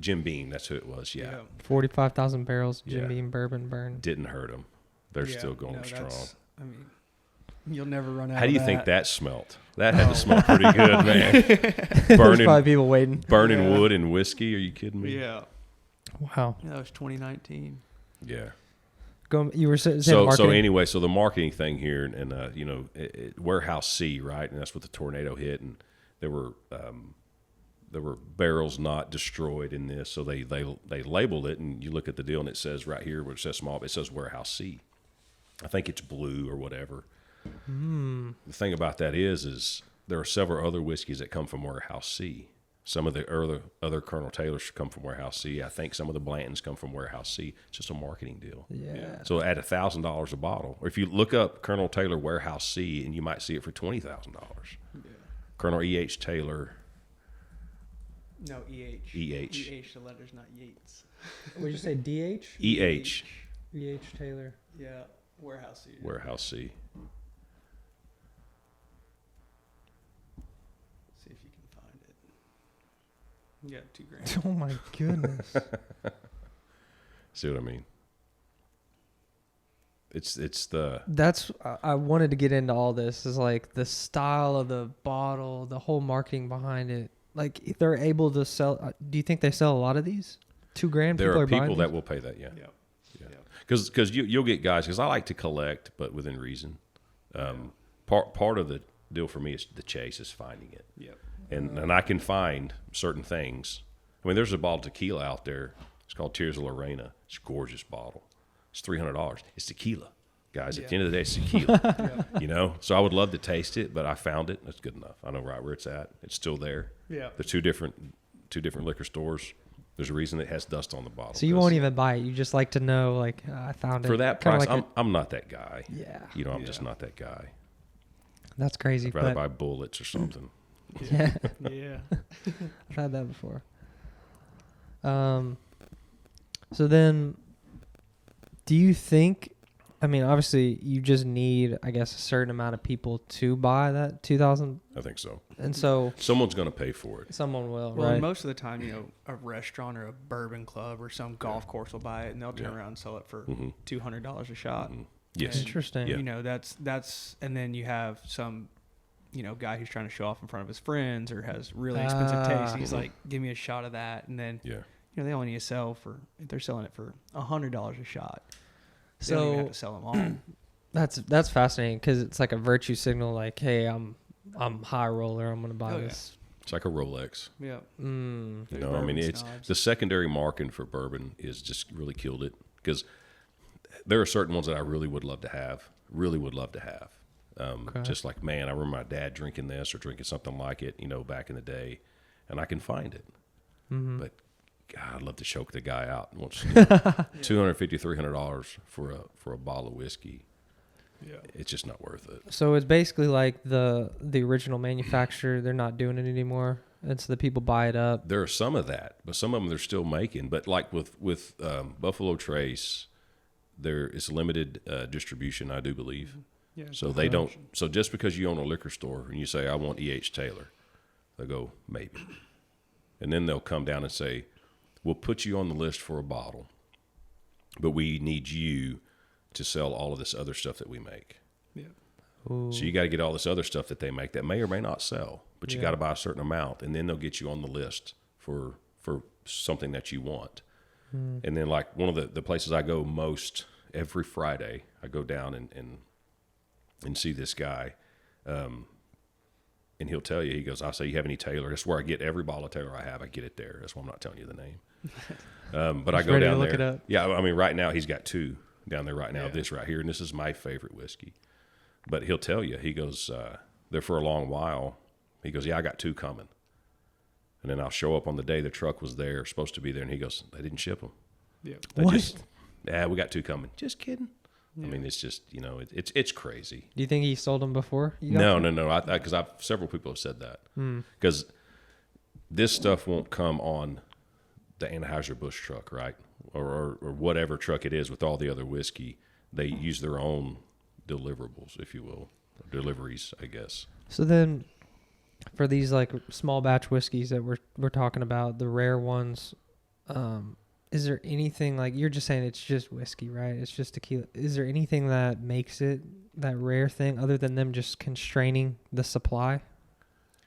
Jim Beam, that's who it was. Yeah. 45,000 barrels Jim Yeah. Beam bourbon burned. Didn't hurt them. They're Yeah, still going no, strong. I mean, you'll never run out. How do you of think that smelt? That had to smell pretty good, man. There's Burning, probably people waiting. burning Yeah. wood and whiskey. Are you kidding me? Yeah. Wow. Yeah, that was 2019. Yeah. You were saying So marketing? anyway, so the marketing thing here, and Warehouse C, right, and that's what the tornado hit, and there were barrels not destroyed in this, so they labeled it, and you look at the deal, and it says right here where it says small, it says Warehouse C. I think it's blue or whatever. The thing about that is there are several other whiskeys that come from Warehouse C. Some of the other Colonel Taylors come from Warehouse C. I think some of the Blantons come from Warehouse C. It's just a marketing deal. Yeah. So at $1,000 a bottle, or if you look up Colonel Taylor Warehouse C, and you might see it for $20,000. Yeah. Colonel E.H. Taylor. No, EH. EH. EH, the letter's not Yates. Would you say DH? E.H. EH Taylor. Yeah, Warehouse C. Warehouse C. See if you can find it. You got $2,000. Oh my goodness. See what I mean? It's the That's I wanted to get into all this. Is like the style of the bottle, the whole marketing behind it. Like if they're able to sell. Do you think they sell a lot of these? $2,000. there are people buying that these? will pay that. Yeah. Yeah. Because you'll get guys, because I like to collect, but within reason. Part of the deal for me is the chase is finding it. Yep. And I can find certain things. I mean, there's a bottle of tequila out there. It's called Tears of Lorena. It's a gorgeous bottle. It's $300. It's tequila, guys. At the end of the day, it's tequila. You know, so I would love to taste it, but I found it. That's good enough. I know right where it's at. It's still there. Yeah. They're two different liquor stores. There's a reason it has dust on the bottle. So you won't even buy it. You just like to know, like I found it for that Kinda price. like I'm not that guy. yeah, You know, I'm Yeah. just not that guy. that's crazy. I'd rather But buy bullets or something. yeah, Yeah. I've had that before. So then, do you think? I mean, obviously, you just need, I guess, a certain amount of people to buy that 2,000, I think so. and so Someone's going to pay for it. someone will, Well, right? most of the time, a restaurant or a bourbon club or some golf course will buy it, and they'll turn around and sell it for $200 a shot. Yes. And, Interesting. Yeah. That's, and then you have some, guy who's trying to show off in front of his friends or has really expensive taste. He's like, give me a shot of that, and then Yeah. they only need to sell if they're selling it for $100 a shot. They don't So even have to sell them all. that's fascinating because it's like a virtue signal. Like, hey, I'm high roller. I'm gonna buy Oh, yeah. this. It's like a Rolex. Yeah. Mm. You know, I mean, Bourbon it's snobs. the secondary market for bourbon is just really killed it because there are certain ones that I really would love to have. Okay. Just like, man, I remember my dad drinking this or drinking something like it, back in the day, and I can find it. Mm-hmm. But God, I'd love to choke the guy out. And wants $250, $300 for a bottle of whiskey. Yeah. It's just not worth it. So it's basically like the original manufacturer. They're not doing it anymore, and so the people buy it up. There are some of that, but some of them they're still making. But like with Buffalo Trace, there is limited distribution, I do believe. Yeah. So they don't. So just because you own a liquor store and you say I want E.H. Taylor, they'll go maybe, and then they'll come down and say, we'll put you on the list for a bottle, but we need you to sell all of this other stuff that we make. Yeah. Ooh. So you got to get all this other stuff that they make that may or may not sell, but you Yeah. got to buy a certain amount, and then they'll get you on the list for something that you want. And then like one of the places I go most every Friday, I go down and see this guy, and he'll tell you, he goes, I say, you have any Taylor? That's where I get every bottle of Taylor I have. I get it there. That's why I'm not telling you the name. But I Just go ready to down look there. it up. Yeah, I mean, right now he's got two down there right now. Yeah. This right here, and this is my favorite whiskey. But he'll tell you, he goes, there for a long while. He goes, yeah, I got two coming. And then I'll show up on the day the truck was there, supposed to be there, and he goes, "They didn't ship them." Yeah. Yeah, we got 2 coming. Just kidding. Yeah. I mean, it's just, it's crazy. Do you think he sold them before? No. Because several people have said that. Because this stuff won't come on the Anheuser-Busch truck, right? Or whatever truck it is with all the other whiskey. They use their own deliverables, if you will. Deliveries, I guess. So then, for these like small batch whiskeys that we're talking about, the rare ones, is there anything like you're just saying it's just whiskey, right? It's just tequila. Is there anything that makes it that rare thing other than them just constraining the supply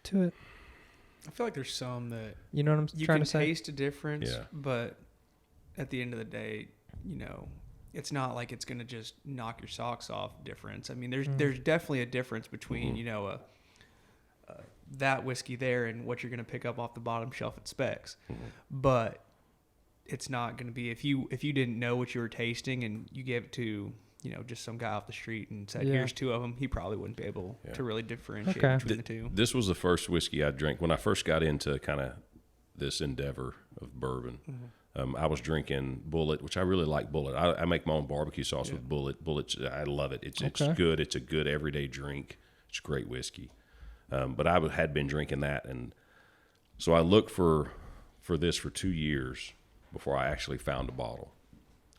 to it? I feel like there's some that You know what I'm you trying can to say? taste a difference, Yeah. but at the end of the day, it's not like it's gonna just knock your socks off difference. I mean, there's definitely a difference between that whiskey there and what you're gonna pick up off the bottom shelf at Specs, but it's not gonna be if you didn't know what you were tasting and you gave it to just some guy off the street and said here's 2 of them, he probably wouldn't be able to really differentiate between the two. This was the first whiskey I drank when I first got into kind of this endeavor of bourbon. I was drinking Bullet, which I really like Bullet. I make my own barbecue sauce with Bullet. Bullet, I love it. It's good. It's a good everyday drink. It's great whiskey. But I had been drinking that, and so I looked for this for 2 years before I actually found a bottle.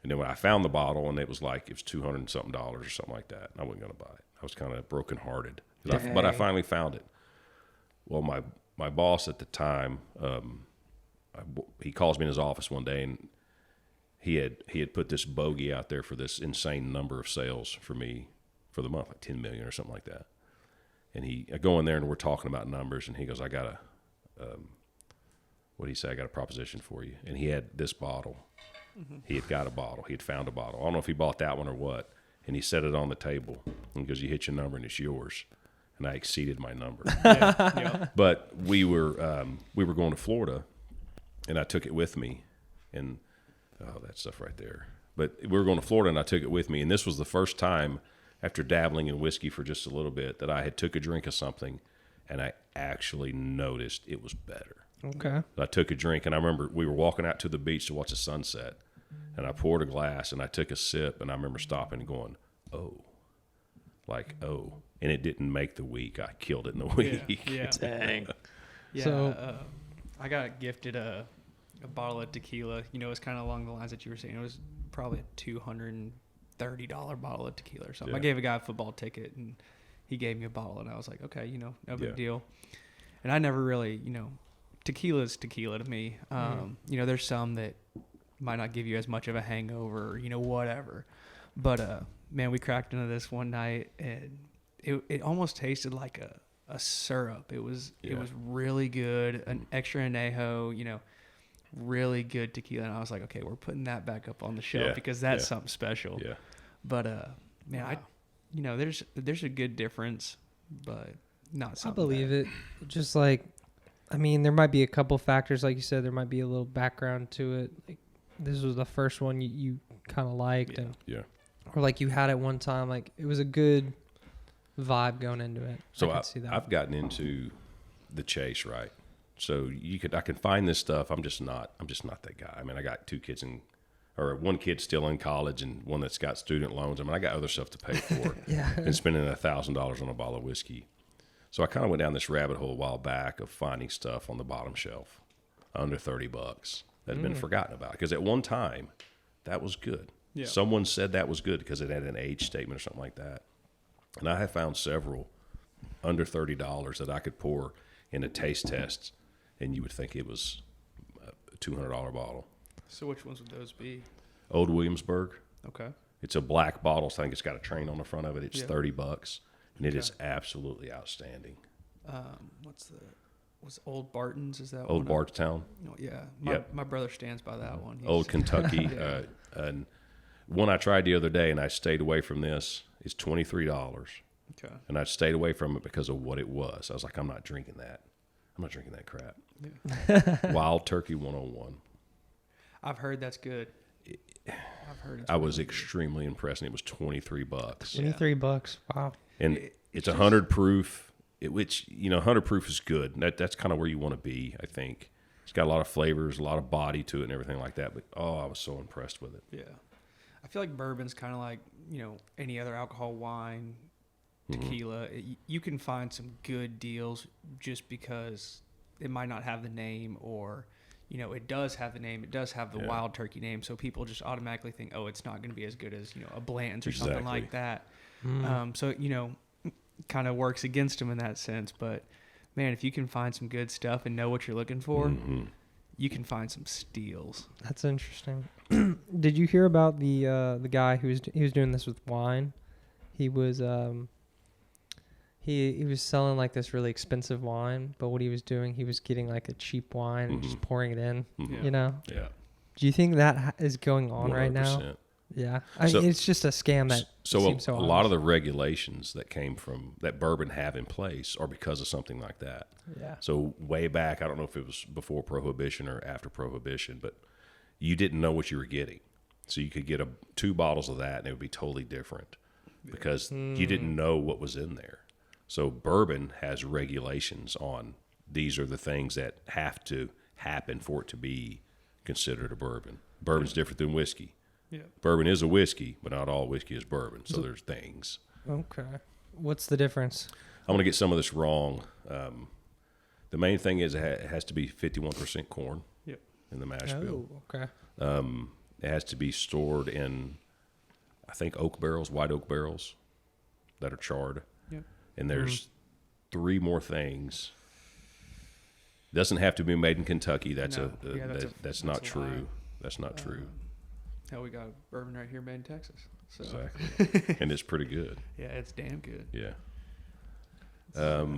And then when I found the bottle, and it was $200 and something or something like that, I wasn't going to buy it. I was kind of brokenhearted, but I finally found it. Well, my boss at the time, he calls me in his office one day, and he had put this bogey out there for this insane number of sales for me for the month, like 10 million or something like that. And I go in there and we're talking about numbers, and he goes, "I got what did he say? I got a proposition for you." And he had this bottle. He had got a bottle. He had found a bottle. I don't know if he bought that one or what. And he set it on the table. And he goes, "You hit your number and it's yours." And I exceeded my number. But we were going to Florida, and I took it with me. And that stuff right there. But we were going to Florida, and I took it with me. And this was the first time after dabbling in whiskey for just a little bit that I had took a drink of something, and I actually noticed it was better. Okay. So I took a drink, and I remember we were walking out to the beach to watch the sunset, and I poured a glass, and I took a sip, and I remember stopping and going, "Oh," and it didn't make the week. I killed it in the week. Yeah. Dang. Yeah. So- I got gifted a bottle of tequila. It's kind of along the lines that you were saying. It was probably a $230 bottle of tequila or something. I gave a guy a football ticket, and he gave me a bottle, and I was like, okay, no big deal. And I never really, tequila is tequila to me. There's some that might not give you as much of a hangover, whatever. But man, we cracked into this one night, and it almost tasted like a syrup. It was really good, an extra añejo, really good tequila. And I was like, okay, we're putting that back up on the shelf because that's something special. Yeah. But man, Wow. there's a good difference, but not I something. believe it. Just like, there might be a couple factors, like you said. There might be a little background to it. Like, this was the first one you kind of liked, or like you had it one time. Like, it was a good vibe going into it. So I can see that. I've gotten into the chase, right? So I can find this stuff. I'm just not that guy. I got 2 kids one kid still in college and one that's got student loans. I got other stuff to pay for and spending $1,000 on a bottle of whiskey. So I kind of went down this rabbit hole a while back of finding stuff on the bottom shelf under $30 that had been forgotten about. Because at one time, that was good. Yeah. Someone said that was good because it had an age statement or something like that. And I have found several under $30 that I could pour into taste tests, and you would think it was a $200 bottle. So which ones would those be? Old Williamsburg. Okay. It's a black bottle, so I think it's got a train on the front of it. It's Yeah. $30, and it is absolutely outstanding. Was Old Barton's? Is that Old one? Bardstown, Oh, yeah. Yep. My brother stands by that one. Old He's- Kentucky. And one I tried the other day, and I stayed away from this, is $23. Okay. And I stayed away from it because of what it was. I was like, I'm not drinking that. I'm not drinking that crap. Yeah. Wild Turkey 101. I've heard that's good. I've heard it's I was really good. extremely impressed, and it was $23. $23. Wow. And It's it's just- 100 proof. which 100 proof is good. That's kind of where you want to be, I think. It's got a lot of flavors, a lot of body to it, and everything like that. But I was so impressed with it. Yeah, I feel like bourbon's kind of like any other alcohol, wine, tequila. You can find some good deals just because it might not have the name, or it does have the name. It does have the Wild Turkey name, so people just automatically think, oh, it's not going to be as good as a Blanton's or something like that. So kind of works against them in that sense. But man, if you can find some good stuff and know what you're looking for, you can find some steals. That's interesting. Did you hear about the guy who was doing this with wine? He was he was selling like this really expensive wine, but what he was doing, he was getting like a cheap wine and just pouring it in. Yeah. Do you think that is going on 100%. Right now? Yeah, it's just a scam that seems so a lot of the regulations that came from that bourbon have in place are because of something like that. Yeah. So way back, I don't know if it was before Prohibition or after Prohibition, but you didn't know what you were getting. So you could get 2 bottles of that and it would be totally different because you didn't know what was in there. So bourbon has regulations on these are the things that have to happen for it to be considered a bourbon. Bourbon's different than whiskey. Yeah. Bourbon is a whiskey, but not all whiskey is bourbon. So there's things. Okay. What's the difference? I'm going to get some of this wrong. The main thing is it has to be 51% corn in the mash bill. Okay. It has to be stored in, I think, white oak barrels that are charred. Yep. And there's 3 more things. Doesn't have to be made in Kentucky. That's not true. That's not true. Hell, we got bourbon right here made in Texas. So. Exactly. And it's pretty good. Yeah, it's damn good. Yeah.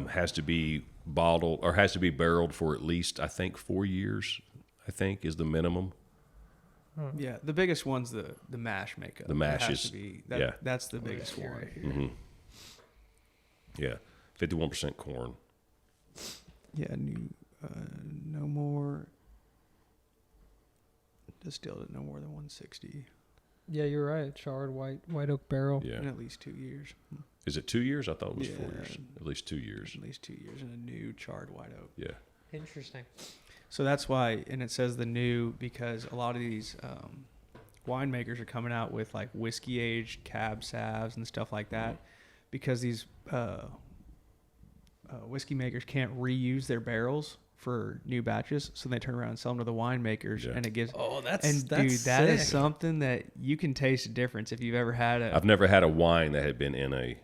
Has to be bottled or has to be barreled for at least, I think, 4 years, I think, is the minimum. Yeah, the biggest one's the mash makeup. The mash is, that's the biggest one. Right here. Mm-hmm. Yeah, 51% corn. Yeah, no more. Distilled at no more than 160. Yeah, you're right. Charred white oak barrel. Yeah. In at least 2 years. Is it 2 years? I thought it was 4 years. At least 2 years. At least 2 years in a new charred white oak. Yeah. Interesting. So that's why, and it says the new because a lot of these winemakers are coming out with like whiskey aged cab sauvs and stuff like that because these whiskey makers can't reuse their barrels for new batches, so they turn around and sell them to the winemakers, and it gives. Oh, that's dude, that sick. is something that you can taste a difference if you've ever had I've never had a wine that had been in a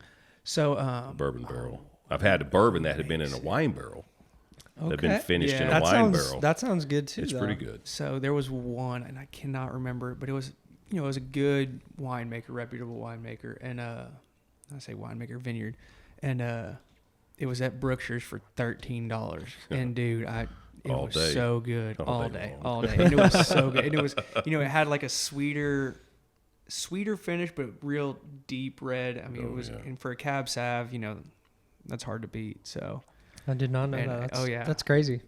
bourbon barrel. I've had a bourbon that had been in a wine barrel. Okay. That had been finished in a wine barrel. That sounds good too. It's pretty good. So there was one, and I cannot remember, but it was it was a good winemaker, reputable winemaker, and I say winemaker, vineyard, and it was at Brookshire's for $13, and dude, it was so good all day, and it was so good, and it was it had like a sweeter finish, but real deep red. I mean, it was, and for a cab sauv, that's hard to beat. So I did not know that. That's crazy.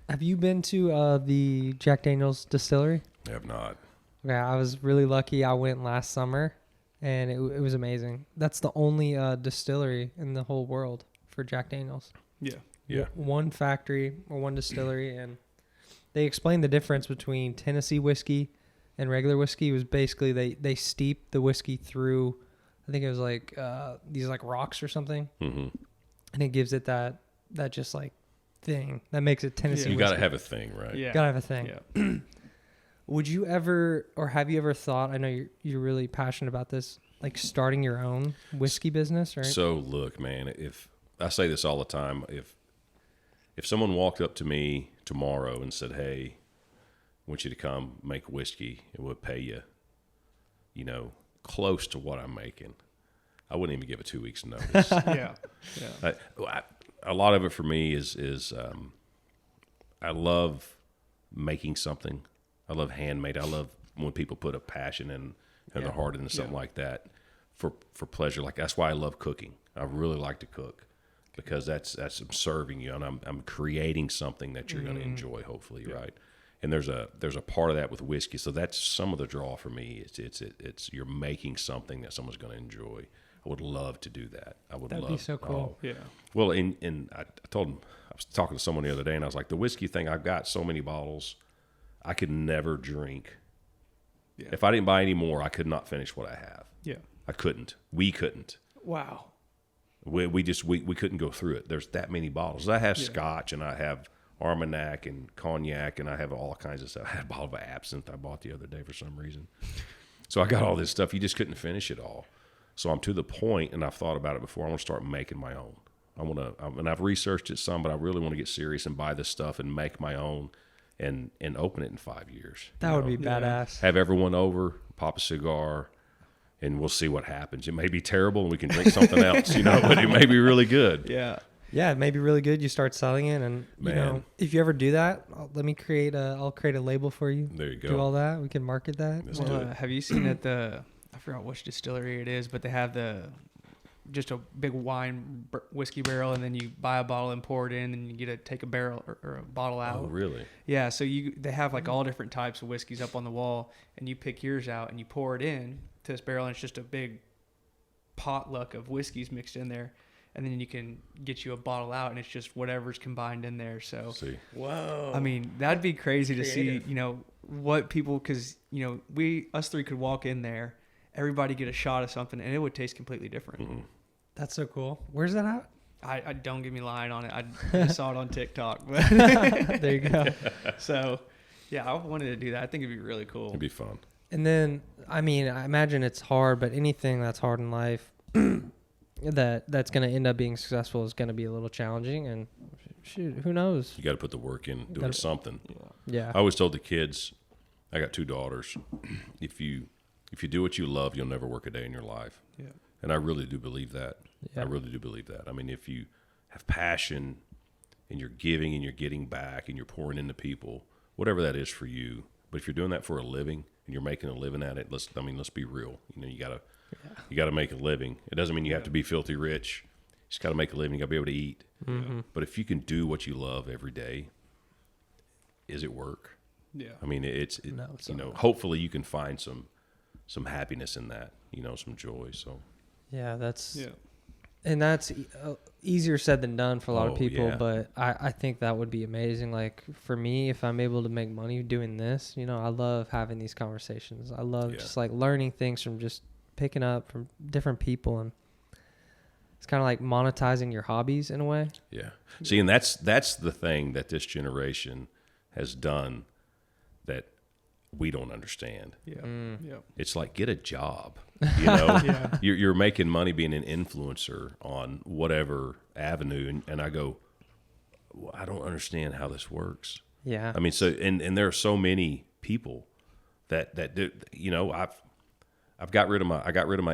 Have you been to the Jack Daniel's distillery? I have not. Yeah, I was really lucky. I went last summer, and it was amazing. That's the only distillery in the whole world for Jack Daniel's. Yeah. One factory or one distillery, and they explained the difference between Tennessee whiskey and regular whiskey. It was basically they steep the whiskey through, I think it was like these like rocks or something, and it gives it that just like thing that makes it Tennessee. You whiskey. got to have a thing, right? Yeah, gotta have a thing. Yeah. Would you ever, or have you ever thought? I know you're really passionate about this, like starting your own whiskey business, right? So look, man, if I say this all the time, if someone walked up to me tomorrow and said, "Hey, I want you to come make whiskey, and we'll pay you, close to what I'm making," I wouldn't even give it 2 weeks' notice. Yeah. A lot of it for me is I love making something. I love handmade. I love when people put a passion and their heart into something like that for pleasure. Like that's why I love cooking. I really like to cook because that's I'm serving you and I'm creating something that you're going to enjoy, hopefully, right? And there's a part of that with whiskey. So that's some of the draw for me. It's you're making something that someone's going to enjoy. I would love to do that. I would That'd love. be so cool. Yeah. Well, and I told him, I was talking to someone the other day, and I was like, the whiskey thing, I've got so many bottles, I could never drink. Yeah. If I didn't buy any more, I could not finish what I have. Yeah. I couldn't. We couldn't. Wow. We couldn't go through it. There's that many bottles. I have scotch, and I have Armagnac and cognac, and I have all kinds of stuff. I had a bottle of absinthe I bought the other day for some reason. So I got all this stuff. You just couldn't finish it all. So I'm to the point, and I've thought about it before, I want to start making my own. And I've researched it some, but I really want to get serious and buy this stuff and make my own and open it in 5 years. That would be badass. Have everyone over, pop a cigar, and we'll see what happens. It may be terrible and we can drink something else, but it may be really good. Yeah. Yeah, it may be really good. You start selling it, and if you ever do that, I'll create a label for you. There you go. Do all that. We can market that. Let's do it. Have you seen at I forgot which distillery it is, but they have just a big whiskey barrel, and then you buy a bottle and pour it in, and you get to take a barrel or a bottle out. Oh, really? Yeah, so they have like all different types of whiskeys up on the wall, and you pick yours out and you pour it in to this barrel, and it's just a big potluck of whiskeys mixed in there, and then you can get you a bottle out, and it's just whatever's combined in there. So, Whoa. I mean, that'd be crazy to Creative. see, what people, because us three could walk in there, everybody get a shot of something, and it would taste completely different. Mm-mm. That's so cool. Where's that at? I don't get me lying on it. I just saw it on TikTok. But There you go. So, yeah, I wanted to do that. I think it'd be really cool. It'd be fun. And then, I mean, I imagine it's hard, but anything that's hard in life that's going to end up being successful is going to be a little challenging. And shoot, who knows? You got to put the work in doing something. Yeah. I always told the kids, I got 2 daughters, if you do what you love, you'll never work a day in your life. Yeah. And I really do believe that. Yeah. I really do believe that. I mean, if you have passion and you're giving and you're getting back and you're pouring into people, whatever that is for you, but if you're doing that for a living and you're making a living at it, let's be real. You gotta make a living. It doesn't mean you have to be filthy rich. You just gotta make a living. You gotta be able to eat. Mm-hmm. But if you can do what you love every day, is it work? Yeah. I mean, it's not. hopefully you can find some happiness in that, some joy. So Yeah, that's Yeah. and that's easier said than done for a lot of people. Yeah. But I think that would be amazing. Like for me, if I'm able to make money doing this, I love having these conversations. I love just like learning things from just picking up from different people, and it's kind of like monetizing your hobbies in a way. yeah. See, and that's the thing that this generation has done that we don't understand. Yeah. Yeah. It's like, get a job. Yeah. You're making money being an influencer on whatever avenue, and I go, well, I don't understand how this works. Yeah. I mean, so and there are so many people that do. I got rid of my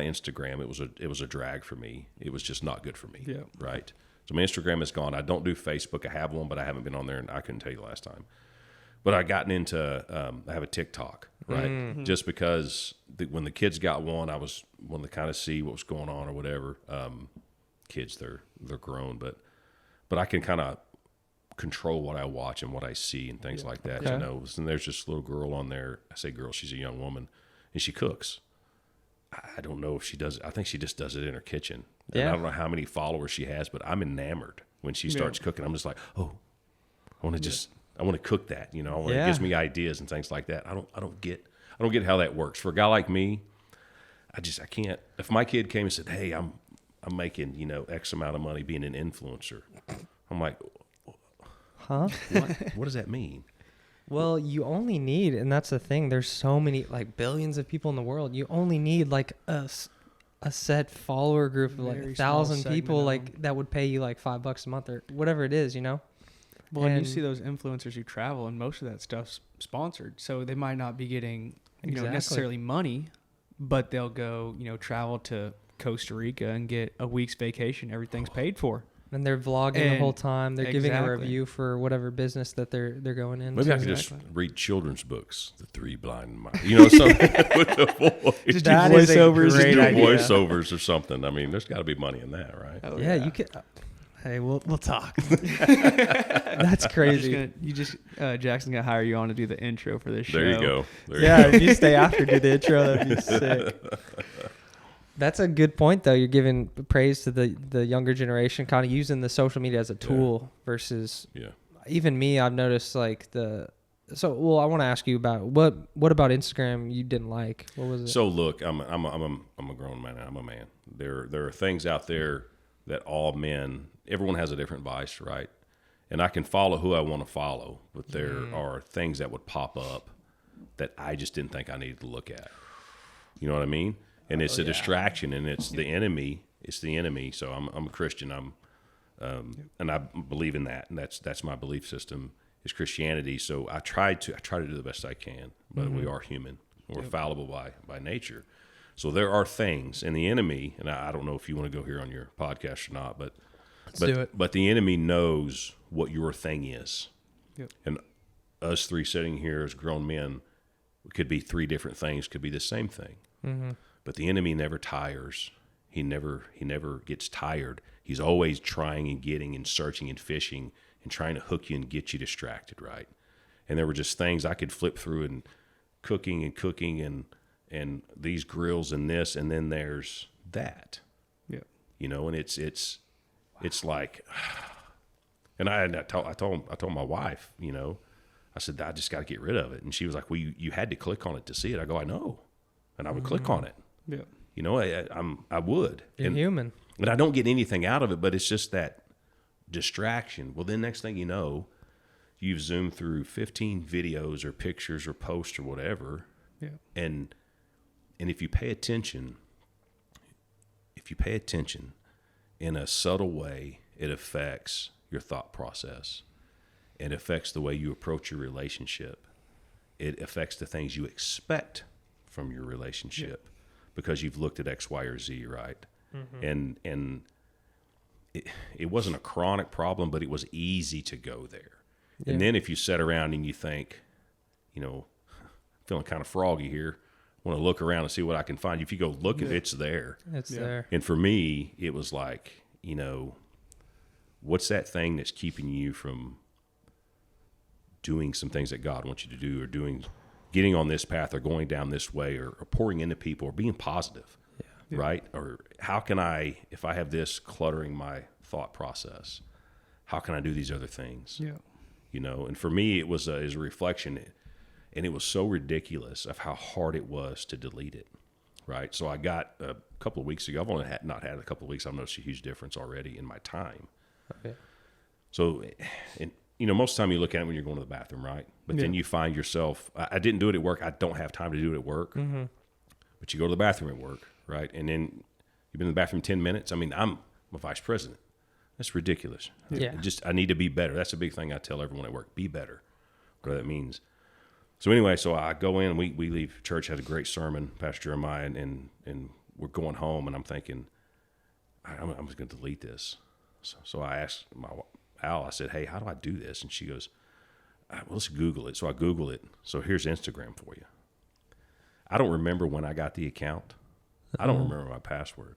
Instagram. It was a drag for me. It was just not good for me. Yeah. Right. So my Instagram is gone. I don't do Facebook. I have one, but I haven't been on there, and I couldn't tell you last time. But I gotten into I have a TikTok, right? Mm-hmm. Just because when the kids got one, I was wanting to kind of see what was going on or whatever. Kids, they're grown, but I can kind of control what I watch and what I see and things like that. Okay. And there's this little girl on there. I say girl, she's a young woman, and she cooks. I don't know if she does. I think she just does it in her kitchen. And Yeah. I don't know how many followers she has, but I'm enamored when she starts cooking. I'm just like, oh, I want to cook that. It gives me ideas and things like that. I don't get how that works. For a guy like me, I can't. If my kid came and said, hey, I'm making, X amount of money being an influencer, I'm like, Huh? what does that mean? Well, you only need, and that's the thing, there's so many, like billions of people in the world. You only need like a set follower group of like Very 1,000 small people, segment of like that would pay you like $5 a month or whatever it is, Well, and you And- see those influencers who travel, and most of that stuff's sponsored, so they might not be getting Exactly. necessarily money, but they'll go travel to Costa Rica and get a week's vacation. Everything's paid for. And they're vlogging the And- whole time. They're giving a exactly. review for whatever business that they're going into. Maybe I could Exactly. just read children's books, The Three Blind Mice, something with the voice. Just do That is a voiceovers. great Do idea. voiceovers or something. I mean, there's got to be money in that, right? Oh, yeah, you could. Hey, we'll talk. That's crazy. Jackson's gonna hire you on to do the intro for this show. There you go. There Yeah, you go. if you stay after, do the intro. That'd be sick. That's a good point, though. You're giving praise to the younger generation, kind of using the social media as a tool versus even me. I've noticed like well, I want to ask you about what about Instagram you didn't like? What was it? So look, I'm a grown man. I'm a man. There are things out there that all men, everyone has a different vice, right? And I can follow who I want to follow, but there are things that would pop up that I just didn't think I needed to look at. You know what I mean? And it's a distraction, and it's the enemy. It's the enemy. So I'm a Christian. And I believe in that, and that's my belief system is Christianity. So I try to do the best I can, but we are human. We're fallible by nature. So there are things, and the enemy, and I don't know if you want to go here on your podcast or not, but Let's do it. But the enemy knows what your thing is. Yep. And us three sitting here as grown men could be three different things, could be the same thing. Mm-hmm. But the enemy never tires. He never gets tired. He's always trying and getting and searching and fishing and trying to hook you and get you distracted, right? And there were just things I could flip through and cooking and these grills and this, and then there's that. Yeah. You know, and it's like, and I told my wife, you know, I said, I just got to get rid of it. And she was like, well, you had to click on it to see it. I go, I know. And I would click on it. Yeah. You know, I would. You're human. And I don't get anything out of it, but it's just that distraction. Well, then next thing you know, you've zoomed through 15 videos or pictures or posts or whatever. Yeah. And if you pay attention, in a subtle way, it affects your thought process. It affects the way you approach your relationship. It affects the things you expect from your relationship because you've looked at X, Y, or Z, right? Mm-hmm. And it wasn't a chronic problem, but it was easy to go there. Yeah. And then if you sit around and you think, you know, feeling kind of froggy here, want to look around and see what I can find. If you go look at it's there. It's there. And for me, it was like, you know, what's that thing that's keeping you from doing some things that God wants you to do, or getting on this path, or going down this way, or pouring into people, or being positive, right? Or how can I, if I have this cluttering my thought process, how can I do these other things? Yeah. You know, and for me, it was a reflection. And it was so ridiculous of how hard it was to delete it, right? So I got a couple of weeks ago. I've only not had a couple of weeks. I've noticed a huge difference already in my time. Okay. So, and you know, most of the time you look at it when you're going to the bathroom, right? But then you find yourself. I didn't do it at work. I don't have time to do it at work. Mm-hmm. But you go to the bathroom at work, right? And then you've been in the bathroom 10 minutes. I mean, I'm a vice president. That's ridiculous. Yeah. I need to be better. That's a big thing I tell everyone at work. Be better. Whatever that means. So anyway, so I go in, we leave church, had a great sermon, Pastor Jeremiah, and we're going home, and I'm thinking, I'm just going to delete this. So I asked Al, I said, hey, how do I do this? And she goes, well, let's Google it. So I Google it. So here's Instagram for you. I don't remember when I got the account. I don't remember my password.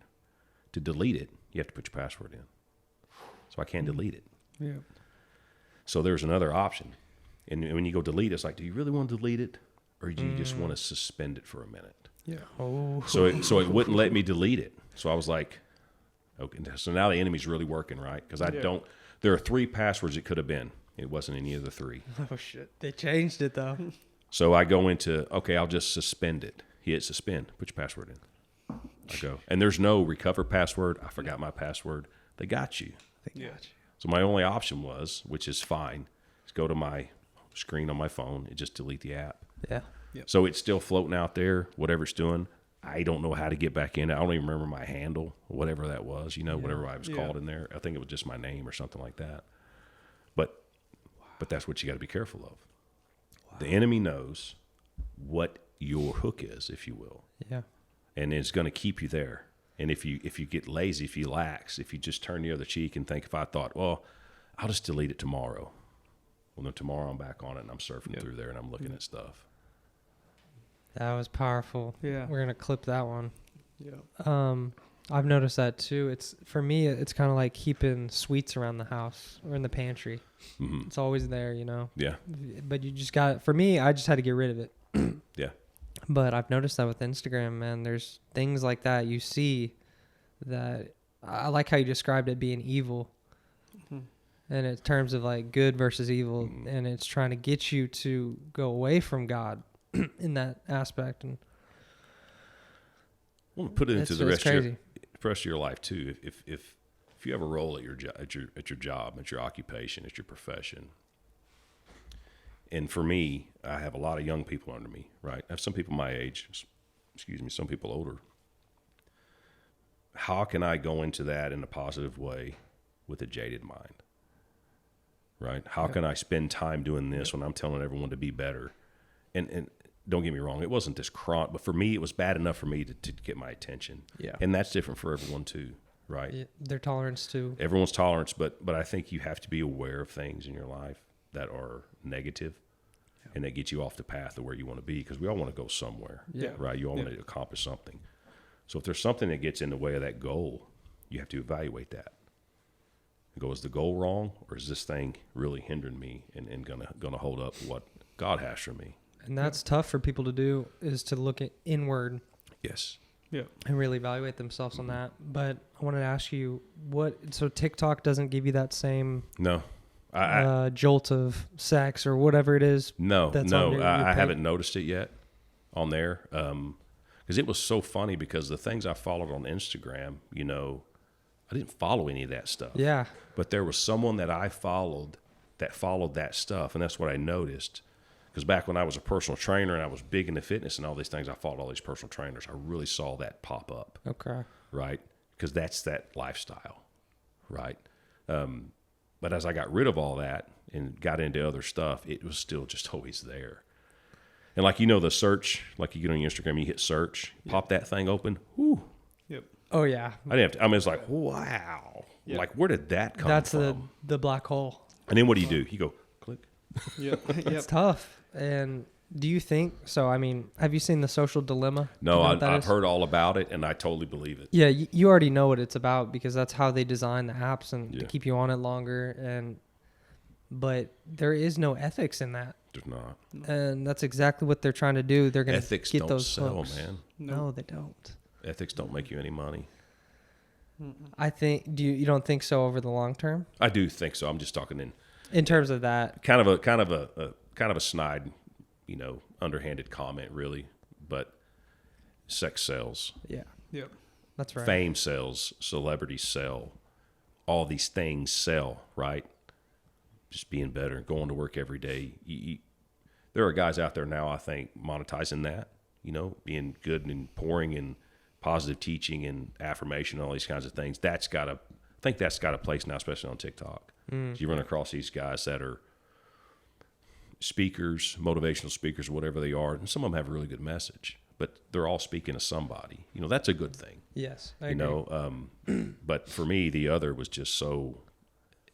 To delete it, you have to put your password in. So I can't delete it. Yeah. So there's another option. And when you go delete, it's like, do you really want to delete it, or do you just want to suspend it for a minute? Yeah. Oh. So it wouldn't let me delete it. So I was like, okay. So now the enemy's really working, right? Because there are 3 passwords it could have been. It wasn't any of the 3. Oh shit! They changed it though. So I go into, okay, I'll just suspend it. He hit suspend. Put your password in. I go, and there's no recover password. I forgot my password. They got you. They got you. So my only option was, which is fine, is go to my screen on my phone and just delete the app. Yeah. Yep. So it's still floating out there, whatever it's doing. I don't know how to get back in. I don't even remember my handle, whatever that was, whatever I was called in there. I think it was just my name or something like that. But that's what you got to be careful of. Wow. The enemy knows what your hook is, if you will. Yeah. And it's going to keep you there. And if you get lazy, if you lax, if you just turn the other cheek and think, if I thought, well, I'll just delete it tomorrow. Well, then tomorrow I'm back on it and I'm surfing through there and I'm looking at stuff. That was powerful. Yeah. We're gonna clip that one. Yeah. I've noticed that too. For me, it's kind of like keeping sweets around the house or in the pantry. Mm-hmm. It's always there, Yeah. But you just got. For me, I just had to get rid of it. Yeah. But I've noticed that with Instagram, man, there's things like that you see that I like how you described it being evil. Mhm. And in terms of like good versus evil, Mm. and it's trying to get you to go away from God in that aspect. And I want to put it into it's the rest of, crazy. rest of your life too. If you have a role at your job, at your occupation, at your profession, and for me, I have a lot of young people under me, right? I have some people my age, some people older. How can I go into that in a positive way with a jaded mind? Right? How can I spend time doing this when I'm telling everyone to be better? And don't get me wrong, it wasn't this chronic, but for me, it was bad enough for me to get my attention. Yeah. And that's different for everyone too, right? Yeah, their tolerance to. Everyone's tolerance, but I think you have to be aware of things in your life that are negative and that get you off the path of where you want to be, because we all want to go somewhere, Yeah. right? You all want to accomplish something. So if there's something that gets in the way of that goal, you have to evaluate that. Go, is the goal wrong, or is this thing really hindering me and gonna hold up what God has for me? And that's tough for people to do, is to look at inward Yes. Yeah. and really evaluate themselves on that. But I wanted to ask you, so TikTok doesn't give you that same No. jolt of sex or whatever it is? No, that's on your I page? haven't noticed it yet on there. Because it was so funny, because the things I followed on Instagram, I didn't follow any of that stuff. Yeah. But there was someone that I followed that stuff, and that's what I noticed. Because back when I was a personal trainer and I was big into fitness and all these things, I followed all these personal trainers. I really saw that pop up, Okay. right? Because that's that lifestyle, right? But as I got rid of all that and got into other stuff, it was still just always there. And like, the search, like you get on your Instagram, you hit search, pop that thing open. Whoo. Yep. Oh yeah. I didn't have to, it's like, wow. Yeah. Like, where did that come That's from? the black hole. And then what do? You go, click. Yep. It's Yep. tough. And do you think so? I mean, have you seen The Social Dilemma? Do No, you know what that I've is? heard all about it, and I totally believe it. Yeah, you already know what it's about, because that's how they design the apps and to Yeah. keep you on it longer. But there is no ethics in that, There's not. and that's exactly what they're trying to do. They're going to Ethics get don't those sell, folks. man. No, they don't. Ethics don't make you any money. I think. Do you don't think so over the long term? I do think so. I'm just talking in terms of that. kind of a snide, underhanded comment, really. But sex sells, Yeah, Yep. that's right. fame sells, celebrities sell, all these things sell, right? Just being better, going to work every day. There are guys out there now, I think, monetizing that, being good and pouring in positive teaching and affirmation, all these kinds of things. I think that's got a place now, especially on TikTok. So you run across these guys that are speakers, motivational speakers, whatever they are, and some of them have a really good message, but they're all speaking to somebody. That's a good thing. Yes, I agree. But for me, the other was it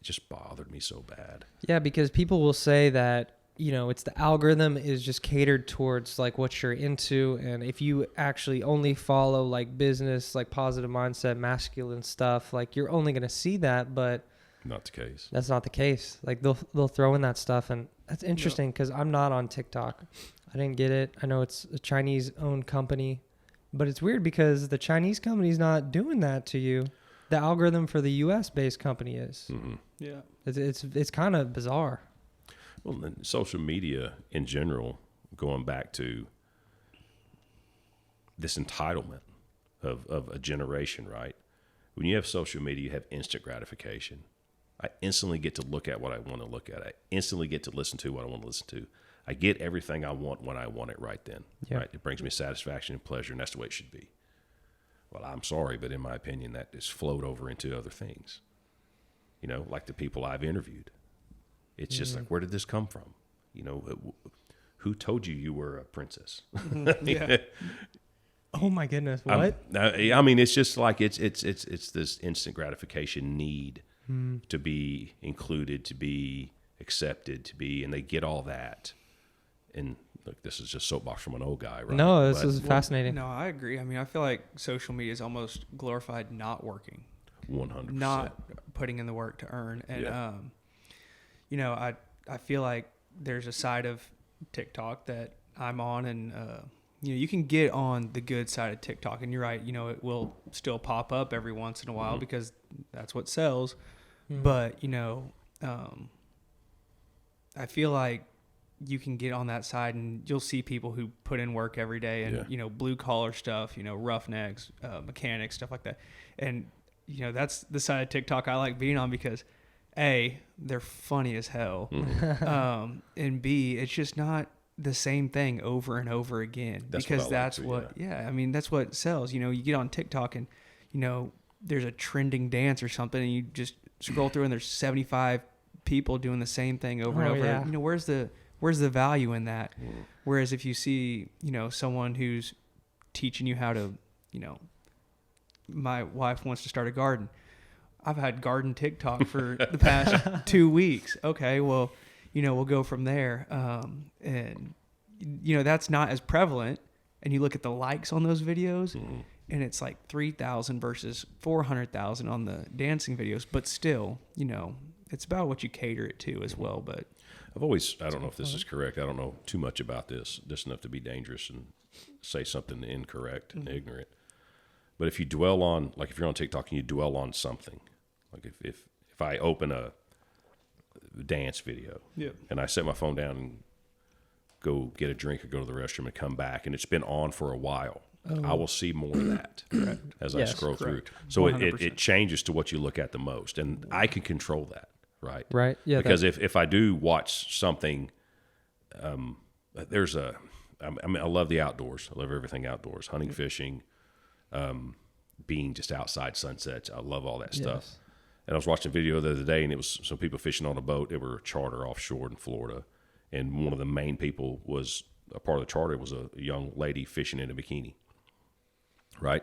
just bothered me so bad. Yeah, because people will say that, it's the algorithm is just catered towards like what you're into. And if you actually only follow like business, like positive mindset, masculine stuff, like you're only going to see that. But Not the case. that's not the case. Like they'll throw in that stuff. And that's interesting, because I'm not on TikTok. I didn't get it. I know it's a Chinese owned company, but it's weird because the Chinese company's not doing that to you. The algorithm for the US based company is. Mm-mm. Yeah. It's kind of bizarre. Well, then social media in general, going back to this entitlement of a generation, right? When you have social media, you have instant gratification. I instantly get to look at what I want to look at. I instantly get to listen to what I want to listen to. I get everything I want when I want it right then. Yep. Right? It brings me satisfaction and pleasure, and that's the way it should be. Well, I'm sorry, but in my opinion, that has flowed over into other things. Like the people I've interviewed. It's just like, where did this come from? Who told you were a princess? Yeah. Oh my goodness! What? I mean, it's just like it's this instant gratification need to be included, to be accepted, and they get all that. And look, this is just soapbox from an old guy, right? No, this is fascinating. No, I agree. I mean, I feel like social media is almost glorified not working, 100%. not putting in the work to earn. And, I feel like there's a side of TikTok that I'm on and, you can get on the good side of TikTok, and you're right. It will still pop up every once in a while because that's what sells. But I feel like you can get on that side and you'll see people who put in work every day and, blue collar stuff, roughnecks, mechanics, stuff like that. And, that's the side of TikTok I like being on because A, they're funny as hell. And B, it's just not the same thing over and over again that's what sells. You get on TikTok and, there's a trending dance or something and you just scroll through and there's 75 people doing the same thing over and over. Yeah. Where's the value in that? Whereas if you see, someone who's teaching you how to, my wife wants to start a garden. I've had garden TikTok for the past 2 weeks. Okay, well, we'll go from there. And that's not as prevalent. And you look at the likes on those videos and it's like 3,000 versus 400,000 on the dancing videos. But still, it's about what you cater it to as well. But I don't know if this is correct. I don't know too much about this, just enough to be dangerous and say something incorrect and ignorant. But if you dwell on, like if you're on TikTok and you dwell on something, like if I open a dance video and I set my phone down and go get a drink or go to the restroom and come back and it's been on for a while, I will see more of that as I scroll through. So it changes to what you look at the most. And I can control that. Right. Yeah. Because if I do watch something, I love the outdoors. I love everything outdoors, hunting, fishing, being just outside sunsets. I love all that stuff. And I was watching a video the other day and it was some people fishing on a boat. They were a charter offshore in Florida. And one of the main people was a part of the charter was a young lady fishing in a bikini. Right.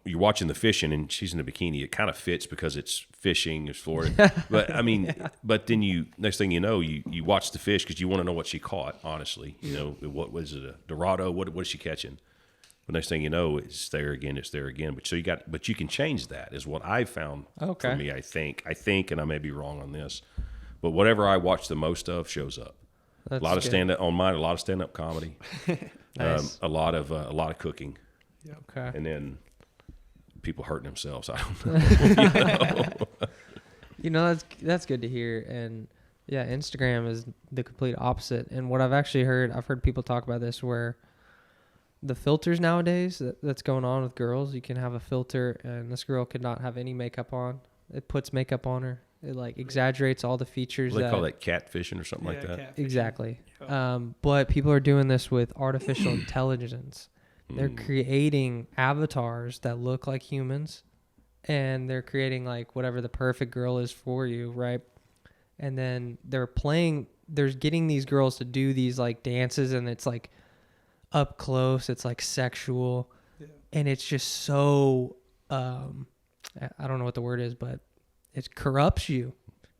You're watching the fishing and she's in a bikini. It kind of fits because it's fishing, it's Florida. But I mean, but then next thing you know, you watch the fish because you want to know what she caught, honestly. What was it, a Dorado? What is she catching? But next thing you know, it's there again. But you can change that is what I found for me, I think, and I may be wrong on this, but whatever I watch the most of shows up. That's a lot of good. stand-up on mine, a lot of stand-up comedy, Nice. a lot of cooking. Yeah. Okay. And then people hurting themselves. I don't know. That's good to hear. And yeah, Instagram is the complete opposite. And what I've heard people talk about this where the filters nowadays that's going on with girls, you can have a filter and this girl could not have any makeup on. It puts makeup on her. It like exaggerates all the features. They call that catfishing or something like that. Catfishing. Exactly. Yeah. But people are doing this with artificial intelligence. They're creating avatars that look like humans, and they're creating like whatever the perfect girl is for you, right? And then they're getting these girls to do these like dances, and it's like up close, it's like sexual, and it's just so I don't know what the word is, but it corrupts you,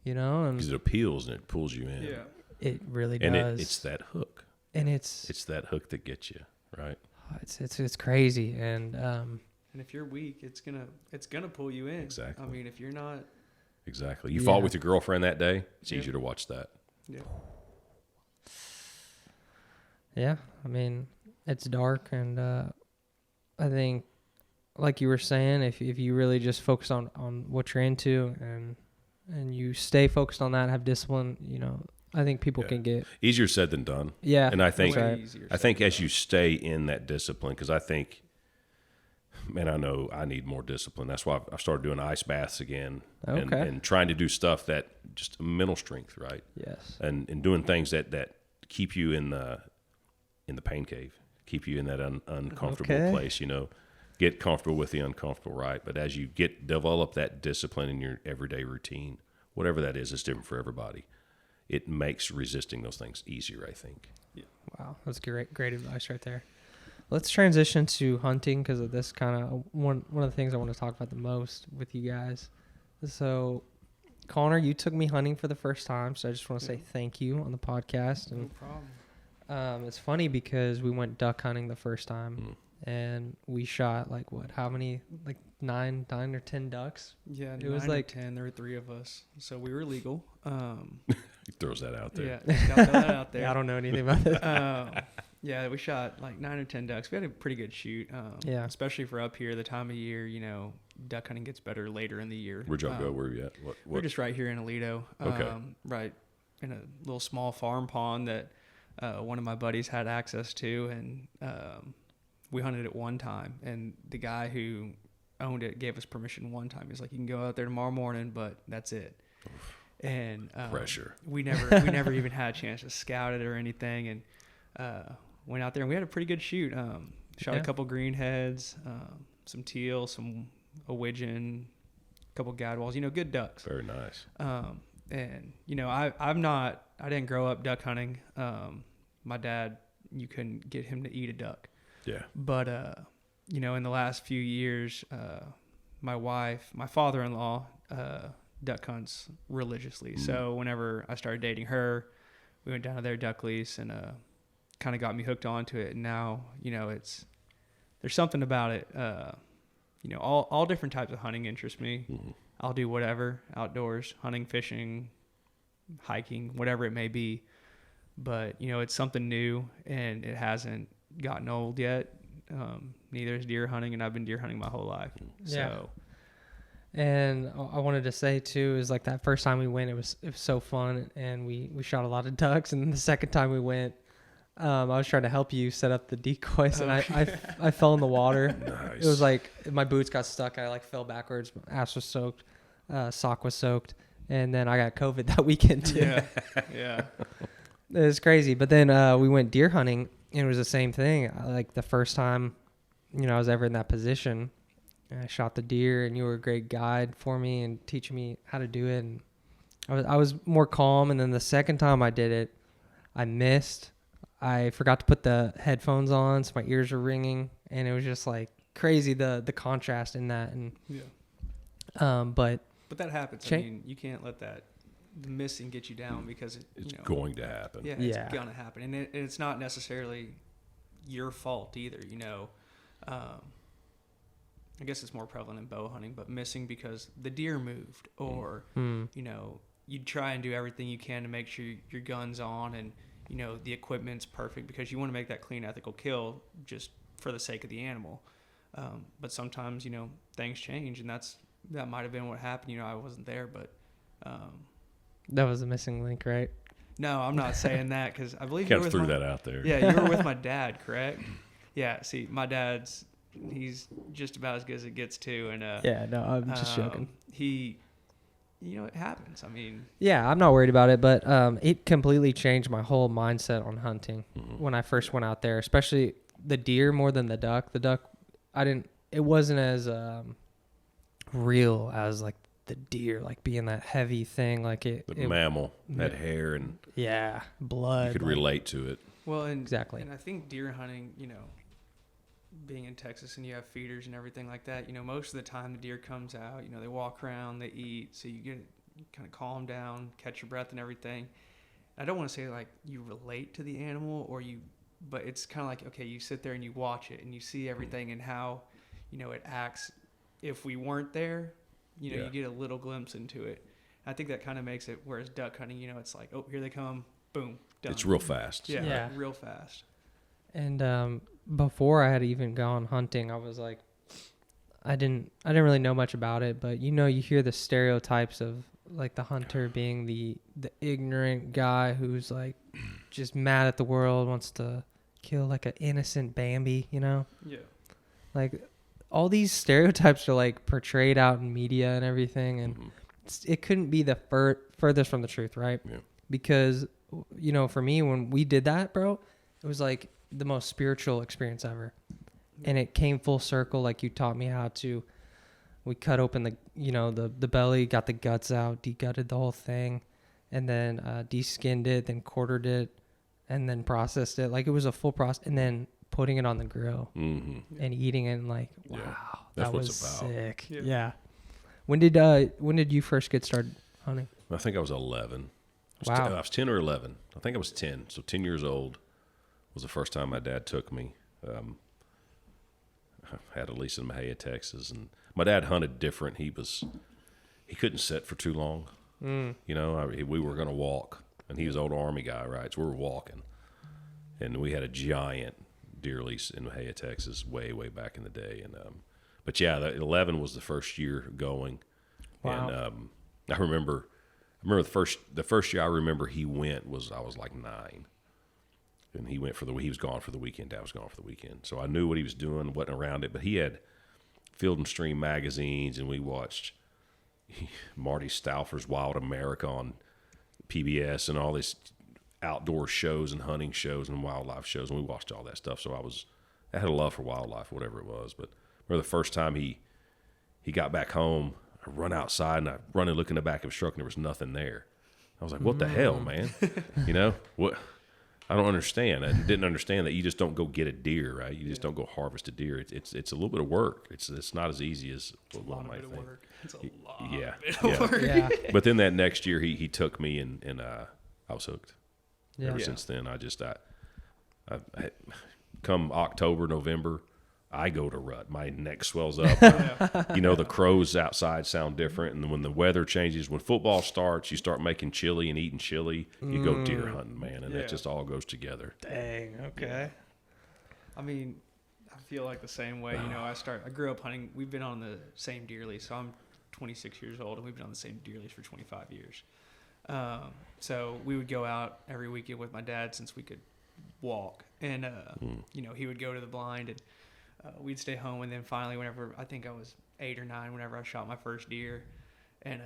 and because it appeals and it pulls you in. Yeah. it really does. And it's that hook. And it's that hook that gets you, right? It's crazy. And if you're weak, it's gonna pull you in. Exactly. I mean, if you're not. Exactly. You fought with your girlfriend that day. It's easier to watch that. Yeah. Yeah. I mean, it's dark, and I think, like you were saying, if you really just focus on what you're into and you stay focused on that, have discipline, I think people can get easier said than done. Yeah. And I think right. As you stay in that discipline, because I think, man, I know I need more discipline. That's why I started doing ice baths again and trying to do stuff that just mental strength, right? Yes. And doing things that keep you in the pain cave, keep you in that uncomfortable place, get comfortable with the uncomfortable, right? But as you develop that discipline in your everyday routine, whatever that is, it's different for everybody. It makes resisting those things easier, I think. Yeah. Wow, that's great advice right there. Let's transition to hunting, because of this kind of one of the things I want to talk about the most with you guys. So, Connor, you took me hunting for the first time, so I just want to say thank you on the podcast. And, no problem. It's funny because we went duck hunting the first time, and we shot how many, 9 or 10 ducks? Yeah, it was 10. There were 3 of us, so we were legal. He throws that out there. Yeah, got that out there. Yeah, I don't know anything about it. Yeah, we shot like 9 or 10 ducks. We had a pretty good shoot. Yeah. Especially for up here, the time of year, you know, duck hunting gets better later in the year. Where'd y'all go? Where are you at? We're just right here in Aledo. Okay. Right in a little small farm pond that one of my buddies had access to, and we hunted it one time. And the guy who owned it gave us permission one time. He's like, "You can go out there tomorrow morning, but that's it." And Pressure. we never even had a chance to scout it or anything, and went out there and we had a pretty good shoot. Shot a couple greenheads, some teal, a widgeon, a couple gadwalls, you know, good ducks. Very nice. And you know, I didn't grow up duck hunting. My dad, you couldn't get him to eat a duck. Yeah. But you know, in the last few years, my father-in-law, duck hunts religiously. So whenever I started dating her, we went down to their duck lease and kind of got me hooked onto it. And now, you know, there's something about it. You know, all different types of hunting interest me. Mm-hmm. I'll do whatever, outdoors, hunting, fishing, hiking, whatever it may be. But, you know, it's something new and it hasn't gotten old yet. Neither is deer hunting, and I've been deer hunting my whole life. Yeah. So, and I wanted to say too is like that first time we went, it was so fun, and we shot a lot of ducks. And the second time we went, I was trying to help you set up the decoys, and I fell in the water. Nice. It was like my boots got stuck. I like fell backwards. My ass was soaked. Sock was soaked, and then I got COVID that weekend too. yeah. It was crazy. But then we went deer hunting, and it was the same thing. Like the first time, you know, I was ever in that position. I shot the deer, and you were a great guide for me and teaching me how to do it. And I was more calm. And then the second time I did it, I missed. I forgot to put the headphones on, so my ears were ringing, and it was just like crazy the contrast in that. And but that happens. I mean, you can't let the missing get you down, because it's going to happen. Yeah, it's gonna happen, and it's not necessarily your fault either. You know, I guess it's more prevalent in bow hunting, but missing because the deer moved, or you know, you try and do everything you can to make sure your gun's on, and you know the equipment's perfect because you want to make that clean, ethical kill just for the sake of the animal. But sometimes, you know, things change, and that might have been what happened. You know, I wasn't there, but that was the missing link, right? no, I'm not saying that, because I believe Kind of threw that out there. Yeah, you were with my dad, correct? Yeah. See, my dad's he's just about as good as it gets too, and Yeah, no, I'm just joking. You know, it happens. I mean, Yeah, I'm not worried about it, but it completely changed my whole mindset on hunting when I first went out there, especially the deer more than the duck. The duck, it wasn't as real as like the deer, like being that heavy thing, like The mammal had hair, and blood. you could relate to it. well, and Exactly. And I think deer hunting, you know, being in Texas and you have feeders and everything like that, you know, most of the time the deer comes out, you know, they walk around, they eat, so you kind of calm down, catch your breath and everything. I don't want to say like you relate to the animal but it's kind of like, okay, you sit there and you watch it and you see everything and how, you know, it acts. If we weren't there, you know, you get a little glimpse into it. I think that kind of makes it, whereas duck hunting, you know, it's like, oh, here they come, boom, done. It's real fast. Yeah. Real fast. And before I had even gone hunting, I was like, I didn't really know much about it, but you know, you hear the stereotypes of like the hunter being the ignorant guy who's like just mad at the world, wants to kill like an innocent Bambi, you know? Yeah. Like all these stereotypes are like portrayed out in media and everything, and it couldn't be the furthest from the truth, right? Yeah. Because, you know, for me, when we did that, bro, it was like the most spiritual experience ever. And it came full circle. Like you taught me how to, we cut open the belly, got the guts out, de-gutted the whole thing, and then de-skinned it, then quartered it, and then processed it. Like it was a full process, and then putting it on the grill and eating it, and like, wow, that's that what was it's about. sick. Yeah. When did you first get started hunting? I think I was 11. Wow. I was 10 or 11. I think I was 10. So 10 years old was the first time my dad took me. I had a lease in Mahia, Texas, and my dad hunted different. He couldn't sit for too long. You know, we were going to walk, and he was an old Army guy, right? So we were walking, and we had a giant deer lease in Bahia, Texas, way back in the day. And but yeah, 11 was the first year going. Wow. And I remember the first year I remember he went I was like 9. And he went he was gone for the weekend. Dad was gone for the weekend. So I knew what he was doing, wasn't around it. But he had Field and Stream magazines, and we watched Marty Stauffer's Wild America on PBS and all these outdoor shows and hunting shows and wildlife shows. And we watched all that stuff. So I had a love for wildlife, whatever it was. But I remember the first time he got back home, I run outside and I run and look in the back of his truck and there was nothing there. I was like, what the hell, man? You know, what? I don't understand. I didn't understand that you just don't go get a deer, right? You just don't go harvest a deer. It's a little bit of work. It's not as easy as one might think. It's a lot Yeah, of work. Yeah. But then that next year he took me and I was hooked. Yeah. Ever since then, I come October, November, I go to rut. My neck swells up. You know, the crows outside sound different. And when the weather changes, when football starts, you start making chili and eating chili. You go deer hunting, man. And that just all goes together. Dang. Okay. I mean, I feel like the same way. You know, I grew up hunting. We've been on the same deer lease. So I'm 26 years old, and we've been on the same deer lease for 25 years. So we would go out every weekend with my dad since we could walk. And, you know, he would go to the blind and we'd stay home. And then finally, whenever I think I was 8 or 9, whenever I shot my first deer, and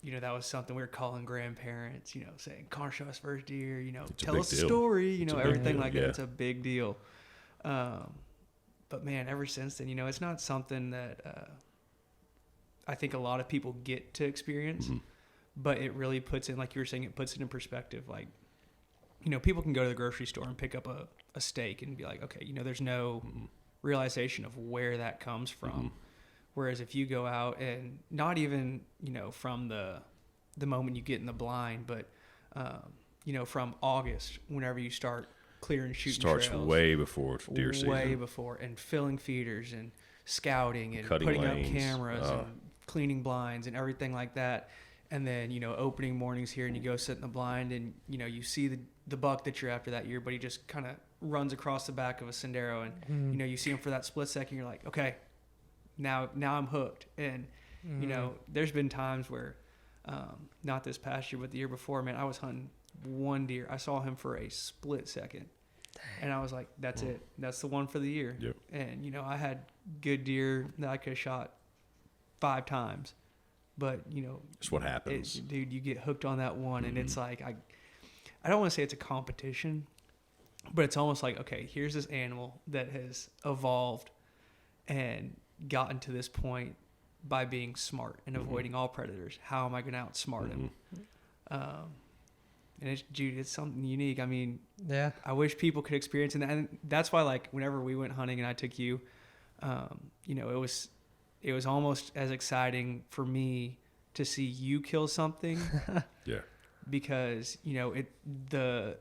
you know, that was something we were calling grandparents, you know, saying, Connor shot his first deer, you know, tell us the story, you know, everything like that. It's a big deal. But man, ever since then, you know, it's not something that I think a lot of people get to experience, but it really puts in, like you were saying, it puts it in perspective. Like, you know, people can go to the grocery store and pick up a steak and be like, okay, you know, there's no realization of where that comes from. Whereas if you go out and not even, you know, from the moment you get in the blind, but, you know, from August, whenever you start clearing shooting Starts trails, way before deer season. way before, and filling feeders and scouting and Cutting putting lanes. up cameras and cleaning blinds and everything like that. And then, you know, opening mornings here and you go sit in the blind and, you know, you see the buck that you're after that year, but he just kind of runs across the back of a Sendero and, you know, you see him for that split second. You're like, okay, now I'm hooked. And, you know, there's been times where, not this past year, but the year before, man, I was hunting one deer. I saw him for a split second. And I was like, that's it. That's the one for the year. Yep. And, you know, I had good deer that I could have shot 5 times. But, you know, That's what happens. Dude, you get hooked on that one. And it's like, I don't want to say it's a competition, but it's almost like, okay, here's this animal that has evolved and gotten to this point by being smart and avoiding all predators. How am I going to outsmart him? And it's something unique. I mean, Yeah. I wish people could experience it. And that's why, like, whenever we went hunting and I took you, you know, it was almost as exciting for me to see you kill something. Yeah. Because, you know, the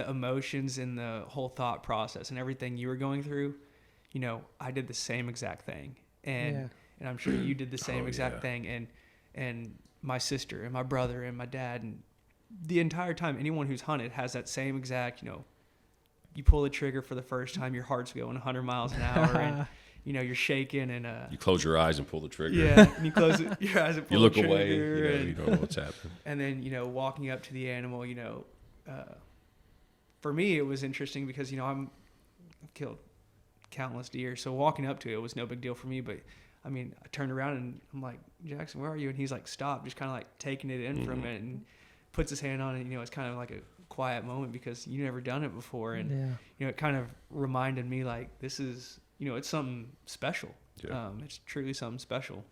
emotions and the whole thought process and everything you were going through, you know, I did the same exact thing. And I'm sure you did the same exact thing. And my sister and my brother and my dad, and the entire time, anyone who's hunted has that same exact, you know, you pull the trigger for the first time, your heart's going 100 miles an hour and, you know, you're shaking and, You close your eyes and pull the trigger. yeah, and you close your eyes and pull You look the trigger. away. And, You don't know what's happening. and then, you know, walking up to the animal, you know, for me, it was interesting because, you know, I've killed countless deer. So walking up to it was no big deal for me. But I mean, I turned around and I'm like, Jackson, where are you? And he's like, stop, just kind of like taking it in for a minute and puts his hand on it. You know, it's kind of like a quiet moment because you never done it before. And, you know, it kind of reminded me like, this is, you know, it's something special. Yeah. It's truly something special.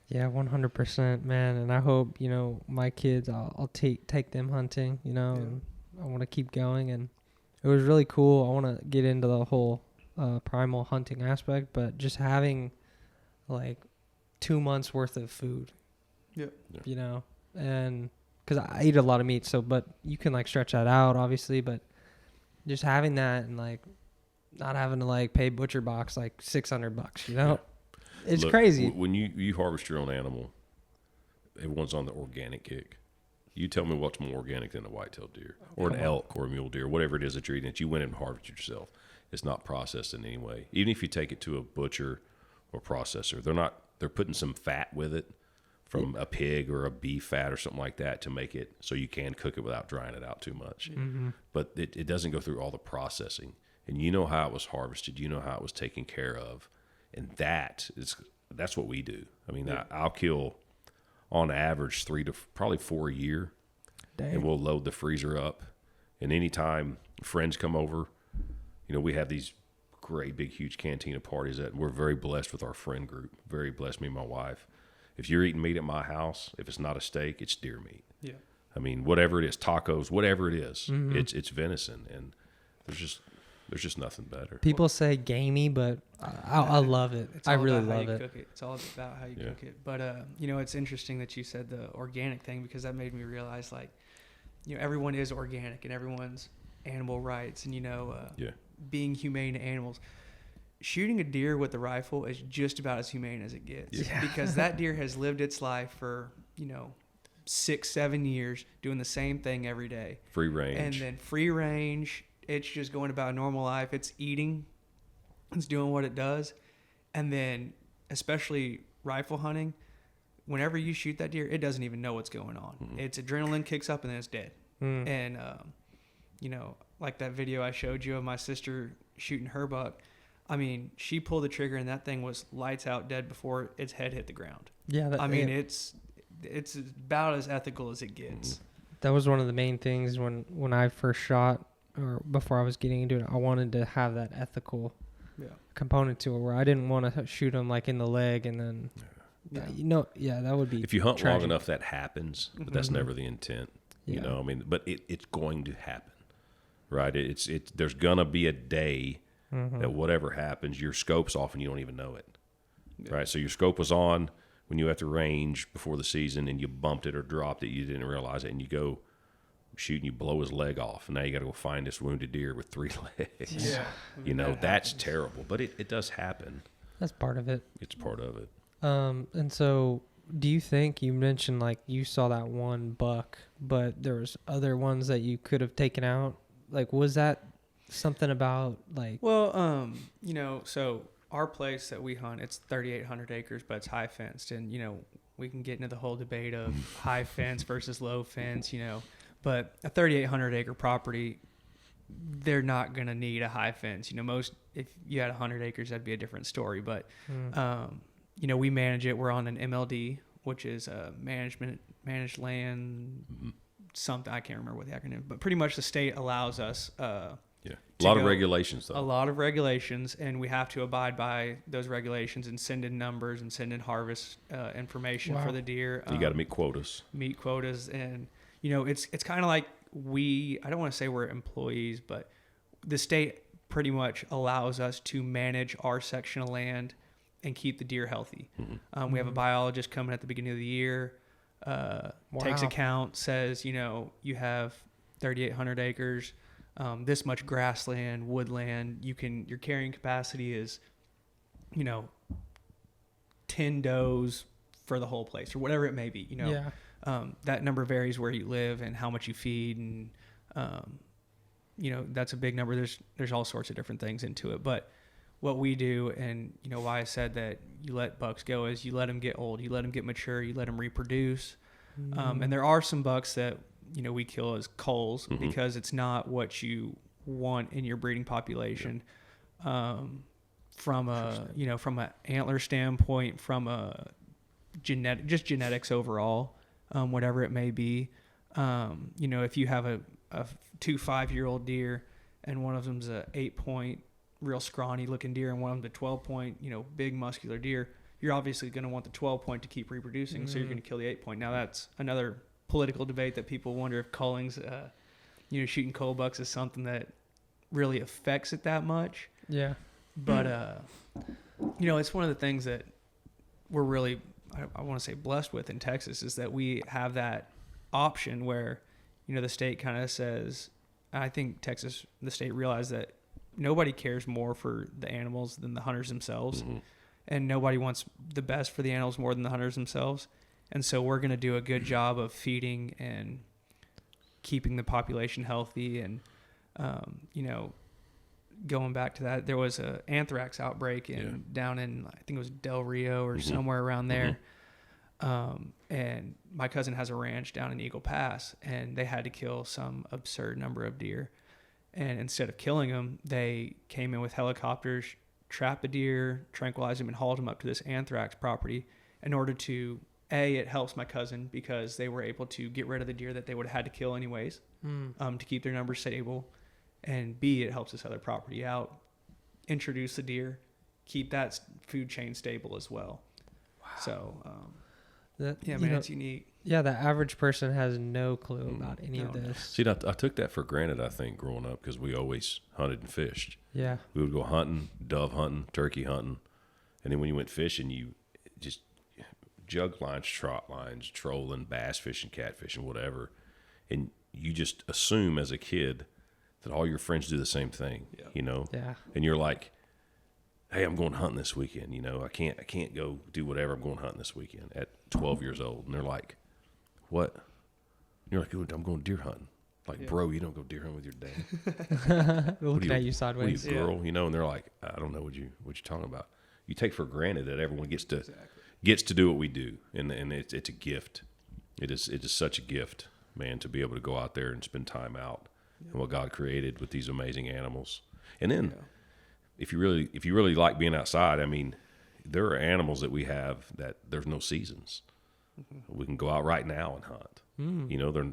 Yeah, 100%, man. And I hope, you know, my kids, I'll take them hunting, you know, and I want to keep going. And it was really cool. I want to get into the whole primal hunting aspect, but just having like 2 months worth of food, you know, and because I eat a lot of meat, so, but you can like stretch that out obviously, but just having that and like not having to like pay butcher box like $600, you know, it's crazy. When you harvest your own animal, everyone's on the organic kick. You tell me what's more organic than a white-tailed deer or an elk or a mule deer, whatever it is that you're eating that you went and harvested yourself. It's not processed in any way. Even if you take it to a butcher or processor, they're putting some fat with it from a pig or a beef fat or something like that to make it so you can cook it without drying it out too much. Mm-hmm. But it doesn't go through all the processing. And you know how it was harvested. You know how it was taken care of. And that's what we do. I mean, I'll kill on average 3 to probably 4 a year. Dang. And we'll load the freezer up. And anytime friends come over, we have these great big huge cantina parties that we're very blessed with our friend group. Very blessed, me and my wife. If you're eating meat at my house, if it's not a steak, it's deer meat. Yeah. I mean, whatever it is, tacos, whatever it is, Mm-hmm. it's venison, and there's just nothing better. People say gamey, but I love it. It's I all really about how love you it. cook it. It's all about how you Yeah. cook it. But it's interesting that you said the organic thing, because that made me realize, like, everyone is organic and everyone's animal rights and being humane to animals. Shooting a deer with the rifle is just about as humane as it gets, because that deer has lived its life for 6-7 years doing the same thing every day. Free range. And then free range, it's just going about a normal life. It's eating, it's doing what it does. And then, especially rifle hunting, whenever you shoot that deer, it doesn't even know what's going on. Mm-hmm. Its adrenaline kicks up and then it's dead. Mm. And, like that video I showed you of my sister shooting her buck. I mean, she pulled the trigger and that thing was lights out dead before its head hit the ground. Yeah. It's about as ethical as it gets. That was one of the main things when I first shot, or before I was getting into it. I wanted to have that ethical component to it, where I didn't want to shoot them like in the leg and then, that would be. If you hunt tragic. long enough, that happens, but that's never the intent. Yeah. But it's going to happen, right? There's gonna be a day that whatever happens, your scope's off and you don't even know it, right? So your scope was on when you were at the range before the season and you bumped it or dropped it, you didn't realize it, and you go shoot and you blow his leg off, and now you got to go find this wounded deer with 3 legs. Yeah, that's terrible, but it does happen. That's part of it. It's part of it. And so, do you think, you mentioned like you saw that one buck, but there was other ones that you could have taken out? Like, was that something about like? Well, so our place that we hunt, it's 3,800 acres, but it's high fenced, and we can get into the whole debate of high fence versus low fence, but a 3,800 acre property, they're not gonna need a high fence. If you had 100 acres, that'd be a different story. But we manage it. We're on an MLD, which is a managed land, something, I can't remember what the acronym, but pretty much the state allows us. A lot of regulations, though. A lot of regulations, and we have to abide by those regulations and send in numbers and send in harvest information for the deer. You got to meet quotas. And it's kind of like I don't want to say we're employees, but the state pretty much allows us to manage our section of land and keep the deer healthy. Mm-hmm. We have a biologist coming at the beginning of the year, takes account, says, you have 3,800 acres, this much grassland, woodland, your carrying capacity is, 10 does for the whole place, or whatever it may be, that number varies where you live and how much you feed, and that's a big number. There's all sorts of different things into it, but what we do, and why I said that you let bucks go, is you let them get old, you let them get mature, you let them reproduce. And there are some bucks that we kill as culls, because it's not what you want in your breeding population. From an antler standpoint, from a genetics overall, whatever it may be. If you have a 2 5-year-old deer and one of them's a 8-point, real scrawny looking deer, and one of them a 12-point, big muscular deer, you're obviously going to want the 12-point to keep reproducing. So you're going to kill the 8-point. Now that's another political debate that people wonder if culling's, shooting cull bucks is something that really affects it that much. Yeah. But, it's one of the things that we're really, I want to say, blessed with in Texas, is that we have that option where, the state kind of says, I think Texas, the state realized that nobody cares more for the animals than the hunters themselves. And nobody wants the best for the animals more than the hunters themselves. And so we're going to do a good job of feeding and keeping the population healthy. And, going back to that, there was a anthrax outbreak down in, I think it was Del Rio or somewhere around there. And my cousin has a ranch down in Eagle Pass, and they had to kill some absurd number of deer. And instead of killing them, they came in with helicopters, trapped the deer, tranquilized them, and hauled them up to this anthrax property in order to, it helps my cousin because they were able to get rid of the deer that they would have had to kill anyways, to keep their numbers stable. And B, it helps this other property out, introduce the deer, keep that food chain stable as well. Wow. So, it's unique. Yeah, the average person has no clue about any of this. See, I took that for granted, I think, growing up, because we always hunted and fished. Yeah. We would go hunting, dove hunting, turkey hunting. And then when you went fishing, you just jug lines, trot lines, trolling, bass fishing, catfishing, whatever. And you just assume as a kid that all your friends do the same thing, Yeah. And you're like, hey, I'm going hunting this weekend. I can't go do whatever. I'm going hunting this weekend at 12 years old. And they're like, what? And you're like, I'm going deer hunting. Like, bro, you don't go deer hunting with your dad. Looking at you sideways. What are you, girl? And they're like, I don't know what you're talking about. You take for granted that everyone gets to do what we do. And it's a gift. It is such a gift, man, to be able to go out there and spend time out and what God created with these amazing animals. And then if you really like being outside, I mean, there are animals that we have that there's no seasons. We can go out right now and hunt.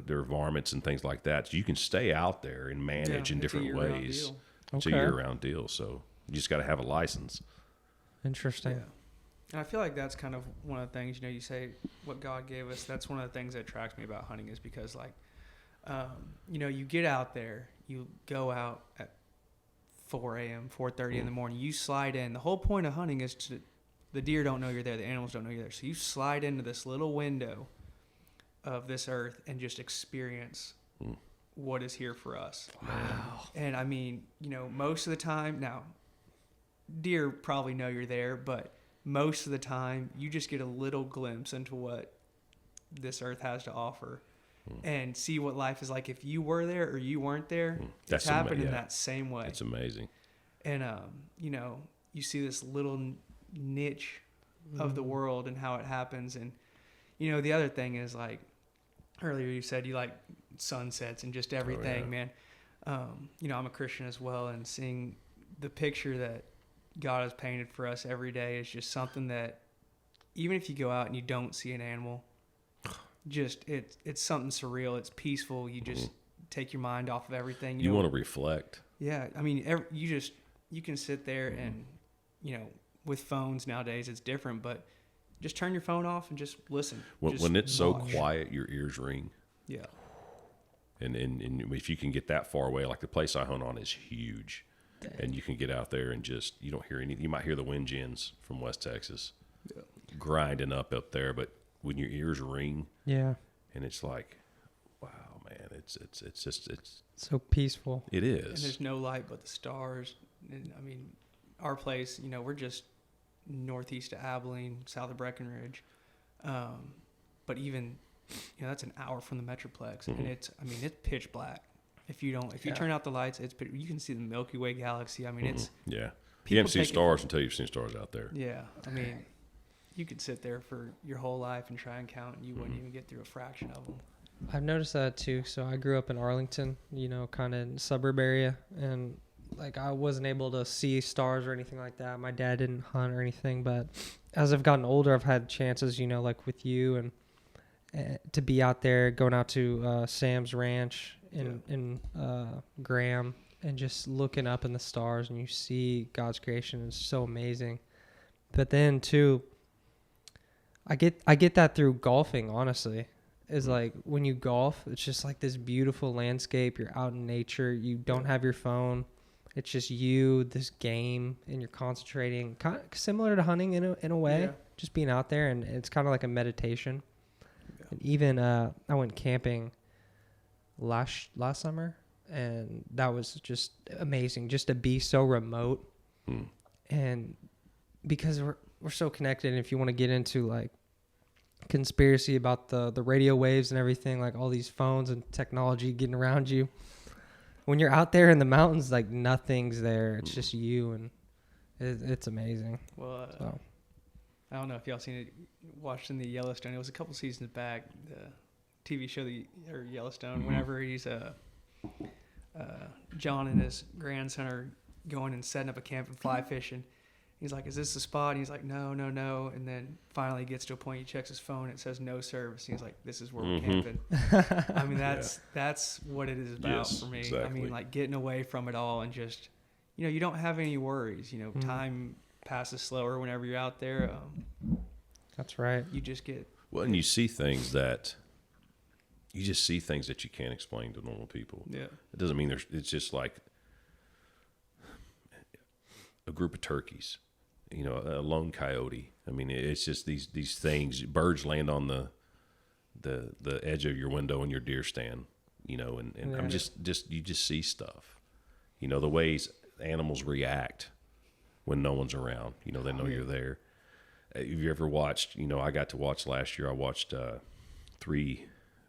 There are varmints and things like that. So you can stay out there and manage in different ways. It's a year-round deal. So you just got to have a license. Interesting. Yeah. And I feel like that's kind of one of the things, you say what God gave us. That's one of the things that attracts me about hunting is because, you get out there, you go out at 4 a.m., 4:30 in the morning. You slide in. The whole point of hunting is the deer don't know you're there. The animals don't know you're there. So you slide into this little window of this earth and just experience what is here for us. Wow. And I mean, most of the time, now, deer probably know you're there, but most of the time you just get a little glimpse into what this earth has to offer and see what life is like if you were there or you weren't there. It's happened in that same way. It's amazing. And, you see this little niche of the world and how it happens. And, the other thing is, like, earlier you said you like sunsets and just everything, man. I'm a Christian as well, and seeing the picture that God has painted for us every day is just something that even if you go out and you don't see an animal, just it's something surreal. It's peaceful. You just take your mind off of everything. You want to reflect. Yeah. I mean, you can sit there and, with phones nowadays, it's different, but just turn your phone off and just listen. When it's so quiet, your ears ring. Yeah. And if you can get that far away, like the place I hunt on is huge. Dang. And you can get out there and you don't hear anything. You might hear the wind gens from West Texas grinding up there, but when your ears ring, and it's like, wow, man, it's so peaceful. It is. And there's no light but the stars. And I mean, our place, we're just northeast of Abilene, south of Breckenridge, but even that's an hour from the Metroplex, and it's pitch black. If you turn out the lights, you can see the Milky Way galaxy. I mean, it's you haven't seen stars until you've seen stars out there. Yeah, I mean, you could sit there for your whole life and try and count, and you wouldn't even get through a fraction of them. I've noticed that too. So I grew up in Arlington, kind of in suburb area, and like I wasn't able to see stars or anything like that. My dad didn't hunt or anything, but as I've gotten older, I've had chances, like with you and to be out there, going out to Sam's Ranch in Graham, and just looking up in the stars, and you see God's creation is so amazing. But then too, I get that through golfing, honestly. Is like when you golf, it's just like this beautiful landscape. You're out in nature. You don't have your phone. It's just you, this game, and you're concentrating. Kind of similar to hunting in a way, just being out there, and it's kind of like a meditation. Yeah. And even I went camping last summer, and that was just amazing, just to be so remote, and because we're so connected. And if you want to get into like conspiracy about the radio waves and everything, like all these phones and technology getting around you. When you're out there in the mountains, like nothing's there. It's just you, and it's amazing. Well, So. I don't know if y'all seen it, watching the Yellowstone. It was a couple seasons back, the TV show, or Yellowstone, whenever he's John and his grandson are going and setting up a camp and fly fishing. He's like, is this the spot? And he's like, no. And then finally he gets to a point, he checks his phone, it says no service. And he's like, this is where we're camping. I mean, that's what it is about for me. Exactly. I mean, like getting away from it all and just, you don't have any worries. Time passes slower whenever you're out there. That's right. You just get. Well, and you see things that you can't explain to normal people. Yeah. It doesn't mean it's just like a group of turkeys, a lone coyote. I mean, it's just these things. Birds land on the edge of your window in your deer stand, and Yeah. I'm just you just see stuff, the ways animals react when no one's around. They know you're there. Have you ever watched, I got to watch last year, I watched 3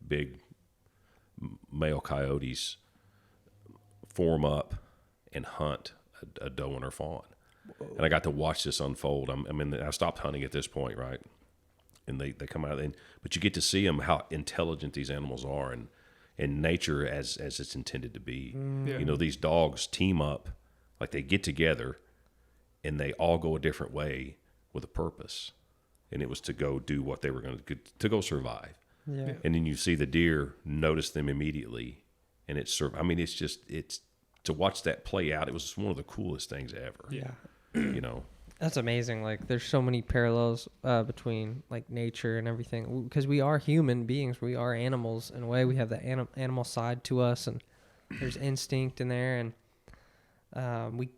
big male coyotes form up and hunt a doe and her fawn. Whoa. And I got to watch this unfold. I stopped hunting at this point, right? And they come out, but you get to see them, how intelligent these animals are, and nature as it's intended to be. Yeah. These dogs team up, like they get together, and they all go a different way with a purpose. And it was to go do what they were going to go survive. Yeah. And then you see the deer notice them immediately, and it's to watch that play out. It was one of the coolest things ever. Yeah. That's amazing. Like, there's so many parallels between like nature and everything, because we are human beings. We are animals in a way. We have the animal side to us, and there's instinct in there, and we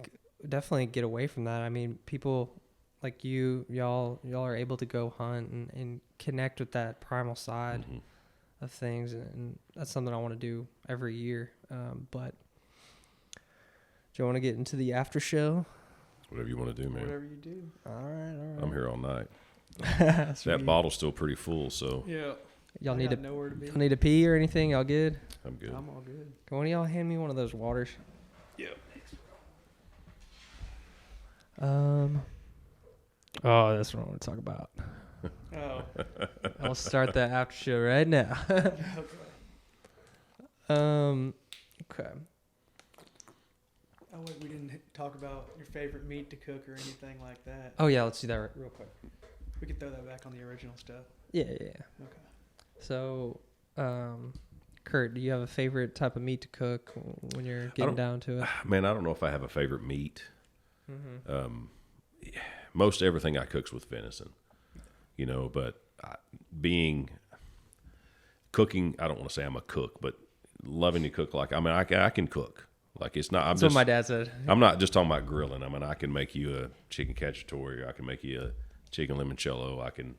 definitely get away from that. I mean, people like y'all are able to go hunt and connect with that primal side of things, and that's something I want to do every year. But do you want to get into the after show? Whatever you want to do, man. Whatever you do. All right. I'm here all night. That That bottle's still pretty full, so Yeah. Y'all I need got nowhere to be. y'all need to pee or anything? Y'all good? I'm good. I'm all good. Can one of y'all hand me one of those waters? Yeah. Oh, that's what I want to talk about. Oh. I'll start the after show right now. Okay. Oh, wait, we didn't talk about your favorite meat to cook or anything like that. Oh yeah, let's do that real quick. We could throw that back on the original stuff. Yeah. Okay. So, Kurt, do you have a favorite type of meat to cook when you're getting down to it? Man, I don't know if I have a favorite meat. Mm-hmm. Most everything I cook's with venison, but cooking, I don't want to say I'm a cook, but loving to cook, I can cook. Like, it's not, That's what my dad said. I'm not just talking about grilling. I can make you a chicken cacciatore. I can make you a chicken limoncello. I can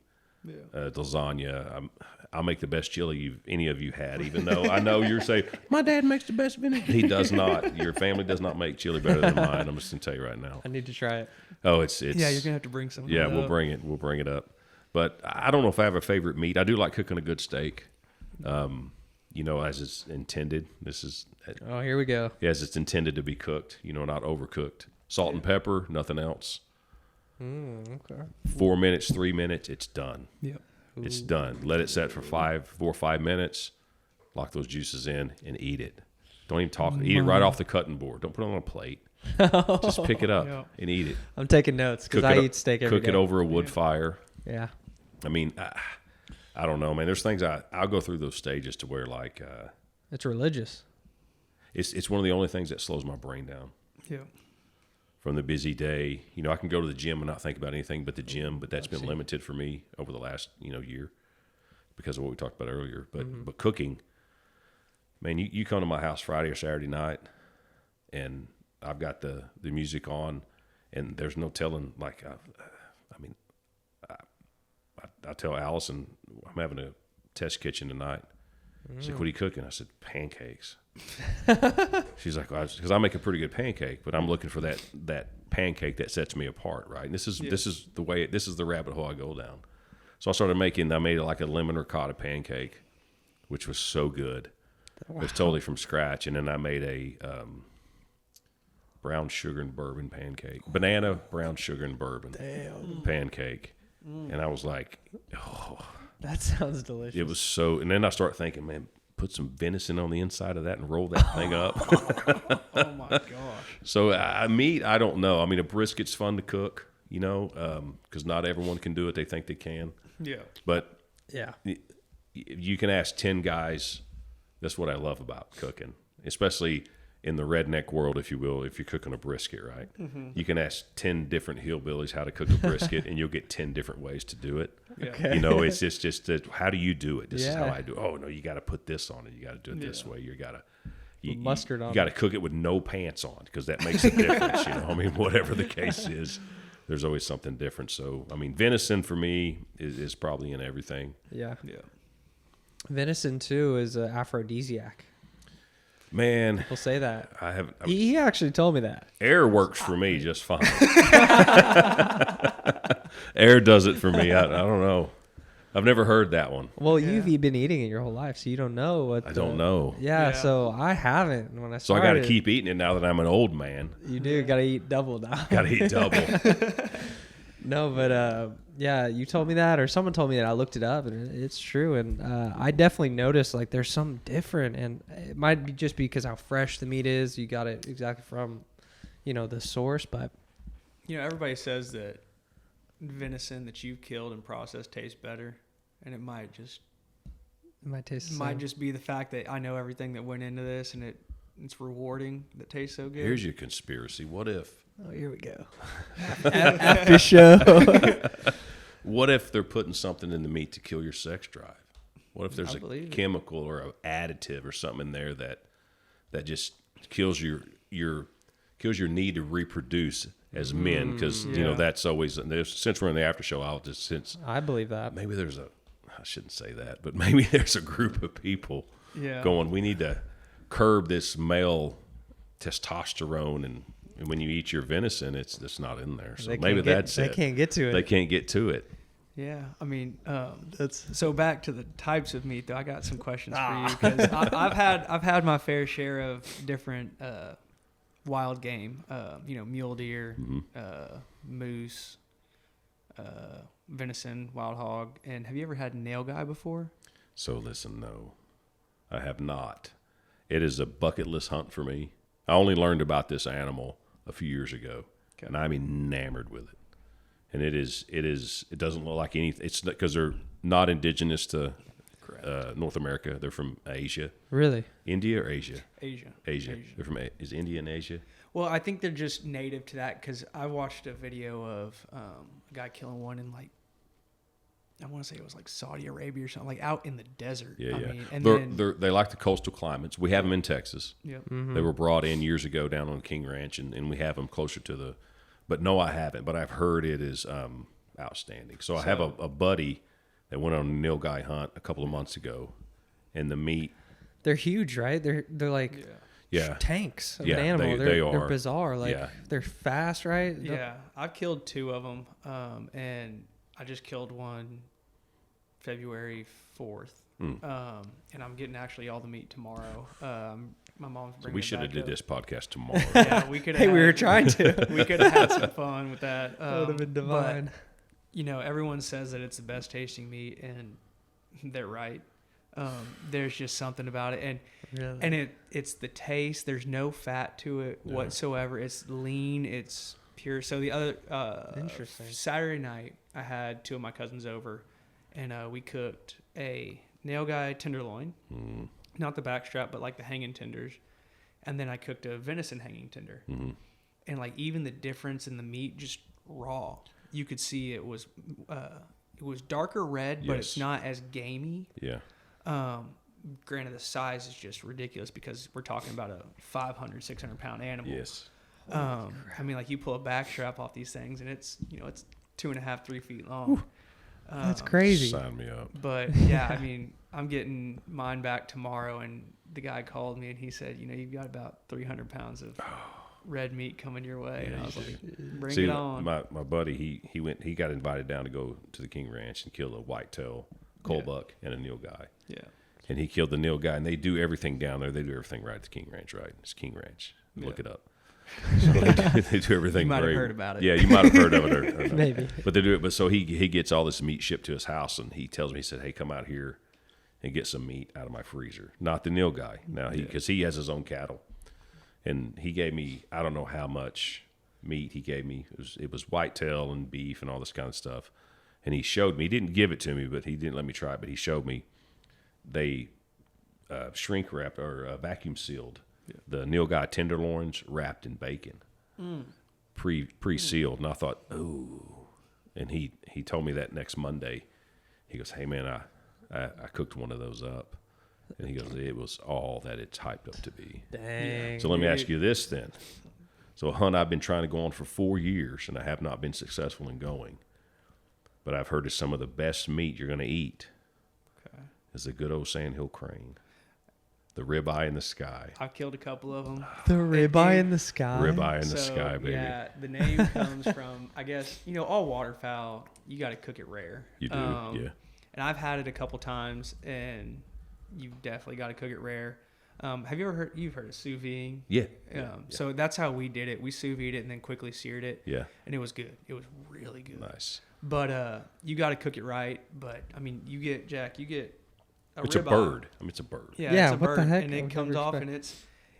lasagna. I'll make the best chili any of you had, even though I know you're saying, my dad makes the best vinegar. He does not. Your family does not make chili better than mine. I'm just going to tell you right now. I need to try it. Oh, it's Yeah, you're gonna have to bring some. yeah, we'll bring it. We'll bring it up. But I don't know if I have a favorite meat. I do like cooking a good steak. As it's intended. This is Oh, here we go. as it's intended to be cooked. Not overcooked. Salt and pepper, nothing else. Okay. 4 minutes, 3 minutes, it's done. Yep. It's done. Let it set for 4 or 5 minutes. Lock those juices in and eat it. Don't even talk. Eat it right off the cutting board. Don't put it on a plate. Just pick it up Yeah. and eat it. I'm taking notes because I eat steak every day. Cook it over a wood fire. Yeah. I mean, I don't know, man. There's things I'll go through those stages to where It's religious. it's one of the only things that slows my brain down. Yeah. From the busy day, I can go to the gym and not think about anything but the gym, but that's been limited for me over the last, year because of what we talked about earlier. But cooking, man, you come to my house Friday or Saturday night and I've got the music on and there's no telling, I tell Allison, I'm having a test kitchen tonight. She's like, what are you cooking? I said, pancakes. She's like, because I make a pretty good pancake, but I'm looking for that pancake that sets me apart, right? And this is the rabbit hole I go down. So I made it like a lemon ricotta pancake, which was so good. Wow. It was totally from scratch. And then I made a brown sugar and bourbon pancake, banana, brown sugar and bourbon pancake. And I was like, oh. That sounds delicious. It was so, and then I start thinking, man, put some venison on the inside of that and roll that thing up. Oh my gosh. So meat, I don't know. I mean, a brisket's fun to cook, because not everyone can do it. They think they can. Yeah. But yeah, you can ask 10 guys. That's what I love about cooking, especially in the redneck world, if you will, if you're cooking a brisket, right? Mm-hmm. You can ask 10 different hillbillies how to cook a brisket, and you'll get 10 different ways to do it. Yeah. Okay. It's just that, how do you do it? This is how I do it. Oh, no, you got to put this on it. You got to do it this way. Mustard on You got to cook it with no pants on, because that makes a difference. I mean, whatever the case is, there's always something different. So, I mean, venison for me is probably in everything. Yeah. Yeah. Venison too is an aphrodisiac. Man, People say that. He actually told me that. Air works for me just fine. Air does it for me. I don't know. I've never heard that one. Well, you've been eating it your whole life, so you don't know what. I don't know. Yeah, so I haven't. When I So started, I got to keep eating it now that I'm an old man. You do got to eat double now. Got to eat double. No, but you told me that, or someone told me that. I looked it up, and it's true. And I definitely noticed like there's something different, and it might be just because how fresh the meat is. You got it exactly from, the source. But everybody says that venison that you've killed and processed tastes better, and it might just be the fact that I know everything that went into this, and it's rewarding that tastes so good. Here's your conspiracy. What if? Oh, here we go. After show. What if they're putting something in the meat to kill your sex drive? What if there's a chemical or an additive or something in there that just kills your need to reproduce as men? Because that's always, since we're in the after show, I believe that maybe I shouldn't say that, but maybe there's a group of people going, we need to curb this male testosterone, and when you eat your venison, it's not in there. So maybe that's it. They can't get to it. They can't get to it. Yeah, I mean, so back to the types of meat, though. I got some questions for you, because I've had my fair share of different wild game. Mule deer, moose, venison, wild hog. And have you ever had Nilgai before? So listen, no, I have not. It is a bucket list hunt for me. I only learned about this animal a few years ago, and I'm enamored with it. And it doesn't look like anything. It's because they're not indigenous to North America. They're from Asia. Really? India or Asia? Asia. They're is India in Asia? Well, I think they're just native to that, because I watched a video of a guy killing one in I want to say it was like Saudi Arabia or something, like out in the desert. Yeah, I mean, and they like the coastal climates. We have them in Texas. Yep. Mm-hmm. They were brought in years ago down on King Ranch, and we have them closer to the. But no, I haven't. But I've heard it is outstanding. So I have a buddy that went on a Nilgai hunt a couple of months ago, and the meat. They're huge, right? They're like tanks of an animal. They're bizarre. They're fast, right? Yeah, I've killed 2 of them, and I just killed one February 4th. And I'm getting actually all the meat tomorrow. My mom's bringing we should have did this podcast tomorrow. Yeah, we could. We were trying to. We could have had some fun with that. That would have been divine. But, everyone says that it's the best tasting meat, and they're right. There's just something about it, and it's the taste. There's no fat to it whatsoever. It's lean. It's pure. So the other interesting Saturday night, I had 2 of my cousins over, and we cooked a Nilgai tenderloin, not the backstrap, but like the hanging tenders, and then I cooked a venison hanging tender, and like even the difference in the meat, just raw, you could see it was darker red, but it's not as gamey. Yeah. Granted, the size is just ridiculous, because we're talking about a 500, 600 pound animal. Yes. I mean, like, you pull a backstrap off these things, and it's 2.5, 3 feet long. That's crazy. Sign me up. But yeah, I mean, I'm getting mine back tomorrow, and the guy called me and he said, you've got about 300 pounds of red meat coming your way. Yeah, And I was you like, bring See, it on. my buddy, he got invited down to go to the King Ranch and kill a whitetail, coal buck, and a Nilgai. Yeah. And he killed the Nilgai, and they do everything down there. They do everything right at the King Ranch, right? It's King Ranch. Look it up. So they do everything. You might have very, heard about it. Yeah, you might have heard of it, or not. Maybe. But they do it. But so he gets all this meat shipped to his house, and he tells me, he said, "Hey, come out here and get some meat out of my freezer." Not the Nilgai. Now because he has his own cattle, and he gave me, I don't know how much meat he gave me. It was whitetail and beef and all this kind of stuff. And he showed me. He didn't give it to me, but he didn't let me try it. But he showed me they shrink wrapped or vacuum sealed the Nilgai tenderloins wrapped in bacon, pre-sealed. And I thought, oh. And he told me that next Monday. He goes, "Hey man, I cooked one of those up," and he goes, "It was all that it's hyped up to be." Dang. So let me ask you this then. So a hunt I've been trying to go on for 4 years, and I have not been successful in going. But I've heard it's some of the best meat you're going to eat is the good old Sandhill crane. The ribeye in the sky. I've killed a couple of them. The ribeye in the sky. Ribeye in the sky, baby. Yeah, the name comes from, I guess, all waterfowl, you got to cook it rare. You do, yeah. And I've had it a couple times, and you've definitely got to cook it rare. Have you ever heard? You've heard of sous vide? Yeah. So that's how we did it. We sous vide it and then quickly seared it. Yeah. And it was good. It was really good. Nice. But you got to cook it right. But I mean, you get It's a bird. I mean, it's a bird. Yeah, Yeah, it's a what bird, the heck? and I it would comes never off, expect- and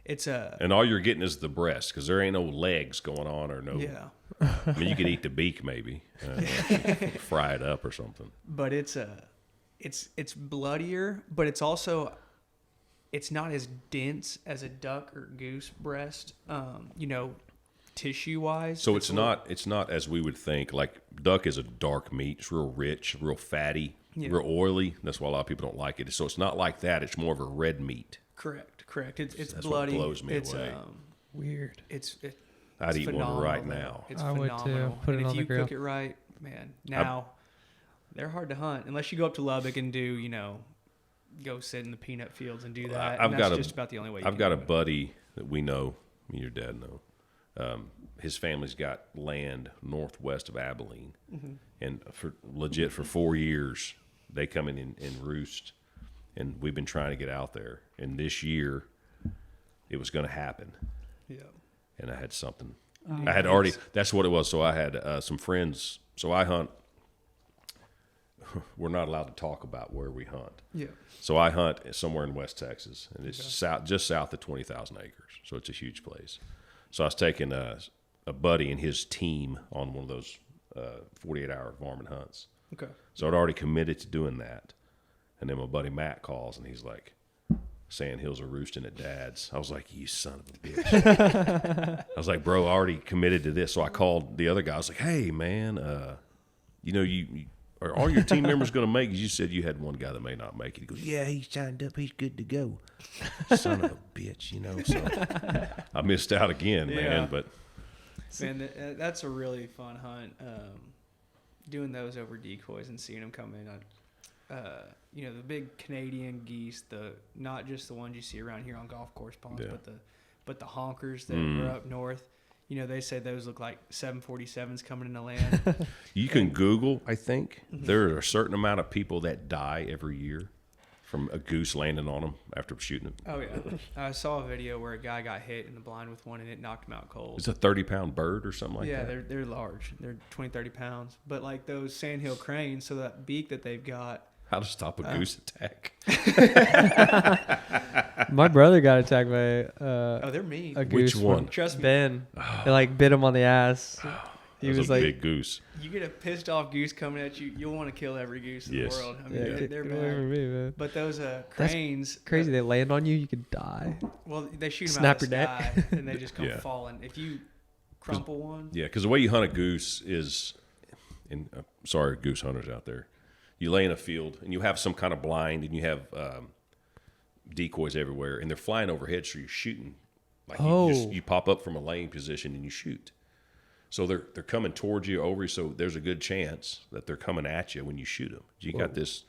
it's a And all you're getting is the breast because there ain't no legs going on or no. yeah. I mean, you could eat the beak maybe, fry it up or something. But it's bloodier, but it's also not as dense as a duck or goose breast. Tissue wise. So it's not as we would think. Like duck is a dark meat. It's real rich, real fatty, real oily. That's why a lot of people don't like it. So it's not like that. It's more of a red meat. Correct. It's That's bloody. what blows me it's away. Weird. I'd eat phenomenal, one right man. now. It's I would phenomenal. too. Put it and on if the you grill. cook it right, man. Now they're hard to hunt unless you go up to Lubbock and do go sit in the peanut fields and do that. I've and got that's a- just about the only way. I've got a buddy that we know. Me and your dad know. His family's got land northwest of Abilene, and for 4 years they come in and roost, and we've been trying to get out there. And this year, it was going to happen. Yeah. And I had something. I had already. That's what it was. So I had some friends. So I hunt. We're not allowed to talk about where we hunt. Yeah. So I hunt somewhere in West Texas, and it's just south of 20,000 acres. So it's a huge place. So I was taking a buddy and his team on one of those 48-hour varmint hunts. Okay. So I'd already committed to doing that. And then my buddy Matt calls, and he's like, "Sandhills are roosting at Dad's." I was like, "You son of a bitch." I was like, "Bro, I already committed to this." So I called the other guy. I was like, "Hey, man, you are all your team members going to make it? You said you had one guy that may not make it." He goes, "Yeah, he's signed up. He's good to go." Son of a bitch, So I missed out again, man. But Man, that's a really fun hunt. Doing those over decoys and seeing them come in. The big Canadian geese, not just the ones you see around here on golf course ponds, but the honkers that are up north. They say those look like 747s coming into land. you can Google, I think. There are a certain amount of people that die every year from a goose landing on them after shooting it. Oh, yeah. I saw a video where a guy got hit in the blind with one, and it knocked him out cold. It's a 30-pound bird or something like that. Yeah, they're large. They're 20, 30 pounds. But like those Sandhill cranes, so that beak that they've got. How to stop a goose attack. My brother got attacked by They're mean. a goose. Which one? Trust me. Ben. It bit him on the ass. He That was a like, big goose. You get a pissed off goose coming at you, you'll want to kill every goose in Yes. the world. I mean, yeah, they're get away from bad. me, man. But those cranes. Crazy. They land on you, you could die. Well, they shoot them Snap out of the your sky, neck. and they just come Yeah. falling. If you crumple one. Yeah, because the way you hunt a goose is, sorry, goose hunters out there, you lay in a field and you have some kind of blind and you have decoys everywhere and they're flying overhead, so you're shooting. Like you pop up from a laying position and you shoot. So they're coming towards you over you, so there's a good chance that they're coming at you when you shoot them. You got this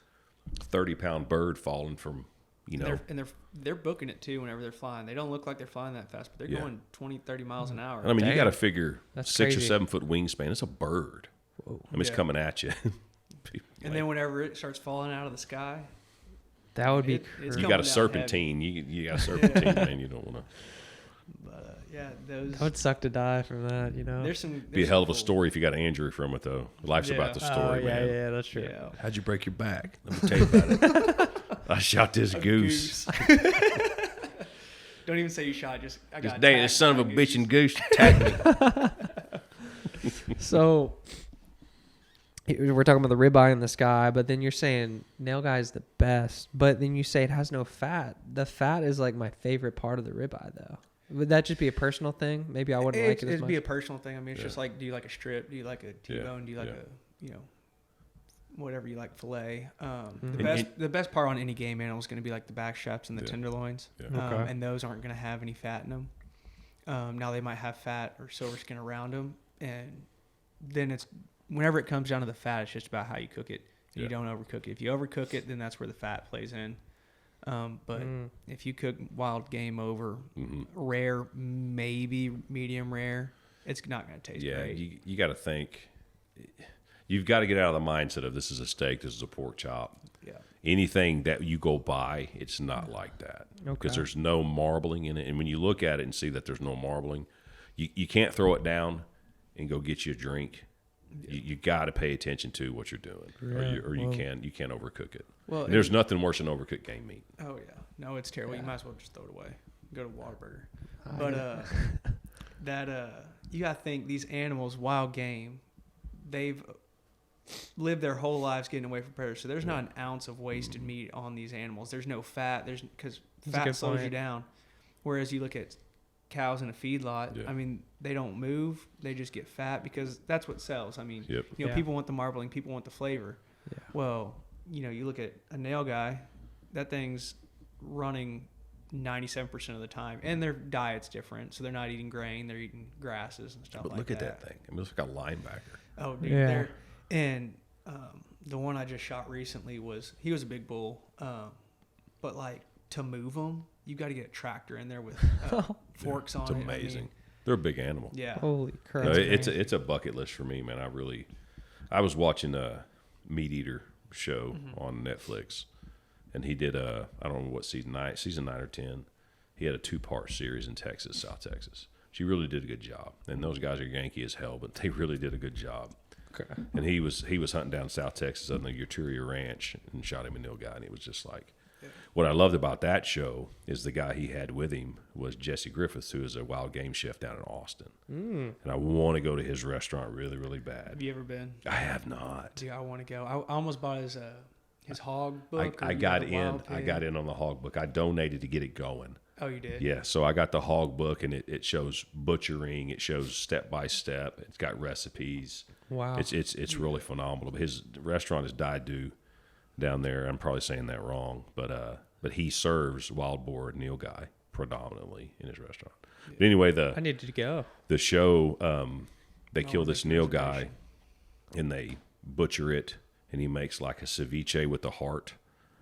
30-pound bird falling from you know. They're booking it too whenever they're flying. They don't look like they're flying that fast, but they're going 20, 30 miles an hour. I mean, you Dang. got to figure That's 6 or crazy. 7 foot wingspan. It's a bird. I mean, it's coming at you. And then whenever it starts falling out of the sky, That would be it's you coming got a down serpentine. You got a serpentine, man. You don't want to. But yeah, those. That would suck to die from that, you know. There's some. Be a there's hell of some a cool- story if you got an injury from it, though. Life's about the story, yeah, man. yeah, that's true. Yeah. How'd you break your back? Let me tell you about it. I shot this goose. Don't even say you shot. Just I got. Dang, this son of a attacked by bitch and goose attacked me. So we're talking about the ribeye in the sky, but then you're saying Nilgai is the best, but then you say it has no fat. The fat is like my favorite part of the ribeye, though. Would that just be a personal thing? Maybe I wouldn't like it as It'd much. be a personal thing. I mean, it's Yeah. just like, do you like a strip? Do you like a T-bone? Do you like yeah. a, whatever you like, fillet? Mhm. The best part on any game animal is going to be like the back straps and the Yeah. tenderloins. Yeah. Okay. And those aren't going to have any fat in them. Now they might have fat or silver skin around them, and then it's whenever it comes down to the fat, it's just about how you cook it. You Yeah. don't overcook it. If you overcook it, then that's where the fat plays in. But if you cook wild game over rare, maybe medium rare, it's not going to taste Yeah, great. you got to think. You've got to get out of the mindset of this is a steak, this is a pork chop. Yeah. Anything that you go buy, it's not like that because Okay. there's no marbling in it. And when you look at it and see that there's no marbling, you can't throw it down and go get you a drink. You got to pay attention to what you're doing, or you can't overcook it. Well, And there's nothing worse than overcooked game meat. Oh yeah, no, it's terrible. You might as well just throw it away. Go to Whataburger. I But know. you gotta think these animals, wild game, they've lived their whole lives getting away from predators. So there's not an ounce of wasted meat on these animals. There's no fat. Because That's a fat good slows you point. down. Whereas you look at cows in a feedlot. Yeah. I mean, they don't move. They just get fat because that's what sells. I mean, Yep. you know, Yeah. people want the marbling. People want the flavor. Yeah. Well, you look at a Nilgai, that thing's running 97% of the time, and their diet's different. So they're not eating grain; they're eating grasses and stuff But like look that. at that thing. I mean, it's like a linebacker. Oh, dude, Yeah. and the one I just shot recently he was a big bull, but like to move him, you got to get a tractor in there with forks on It's it. amazing. I mean, They're a big animal. yeah. Holy crap. No, That's crazy. it's a bucket list for me, man. I was watching a Meat Eater show on Netflix, and he did I don't know what season 9 or 10. He had a 2-part series in Texas, South Texas. She really did a good job, and those guys are Yankee as hell, but they really did a good job. Okay. And he was hunting down South Texas on the Yturria Ranch and shot him a Nilgai, and he was just like. What I loved about that show is the guy he had with him was Jesse Griffiths, who is a wild game chef down in Austin. And I want to go to his restaurant really, really bad. Have you ever been? I have not. Dude, I want to go. I almost bought his hog book. I or, got the in. Wild I Pig. got in on the hog book. I donated to get it going. Oh, you did? Yeah, so I got the hog book, and it shows butchering. It shows step by step. It's got recipes. Wow. It's really phenomenal. His restaurant is Daidu down there. I'm probably saying that wrong, but he serves wild boar Nilgai predominantly in his restaurant. But anyway, I need to go. the show they kill I'll this make a Nilgai, reservation. and they butcher it, and he makes like a ceviche with the heart.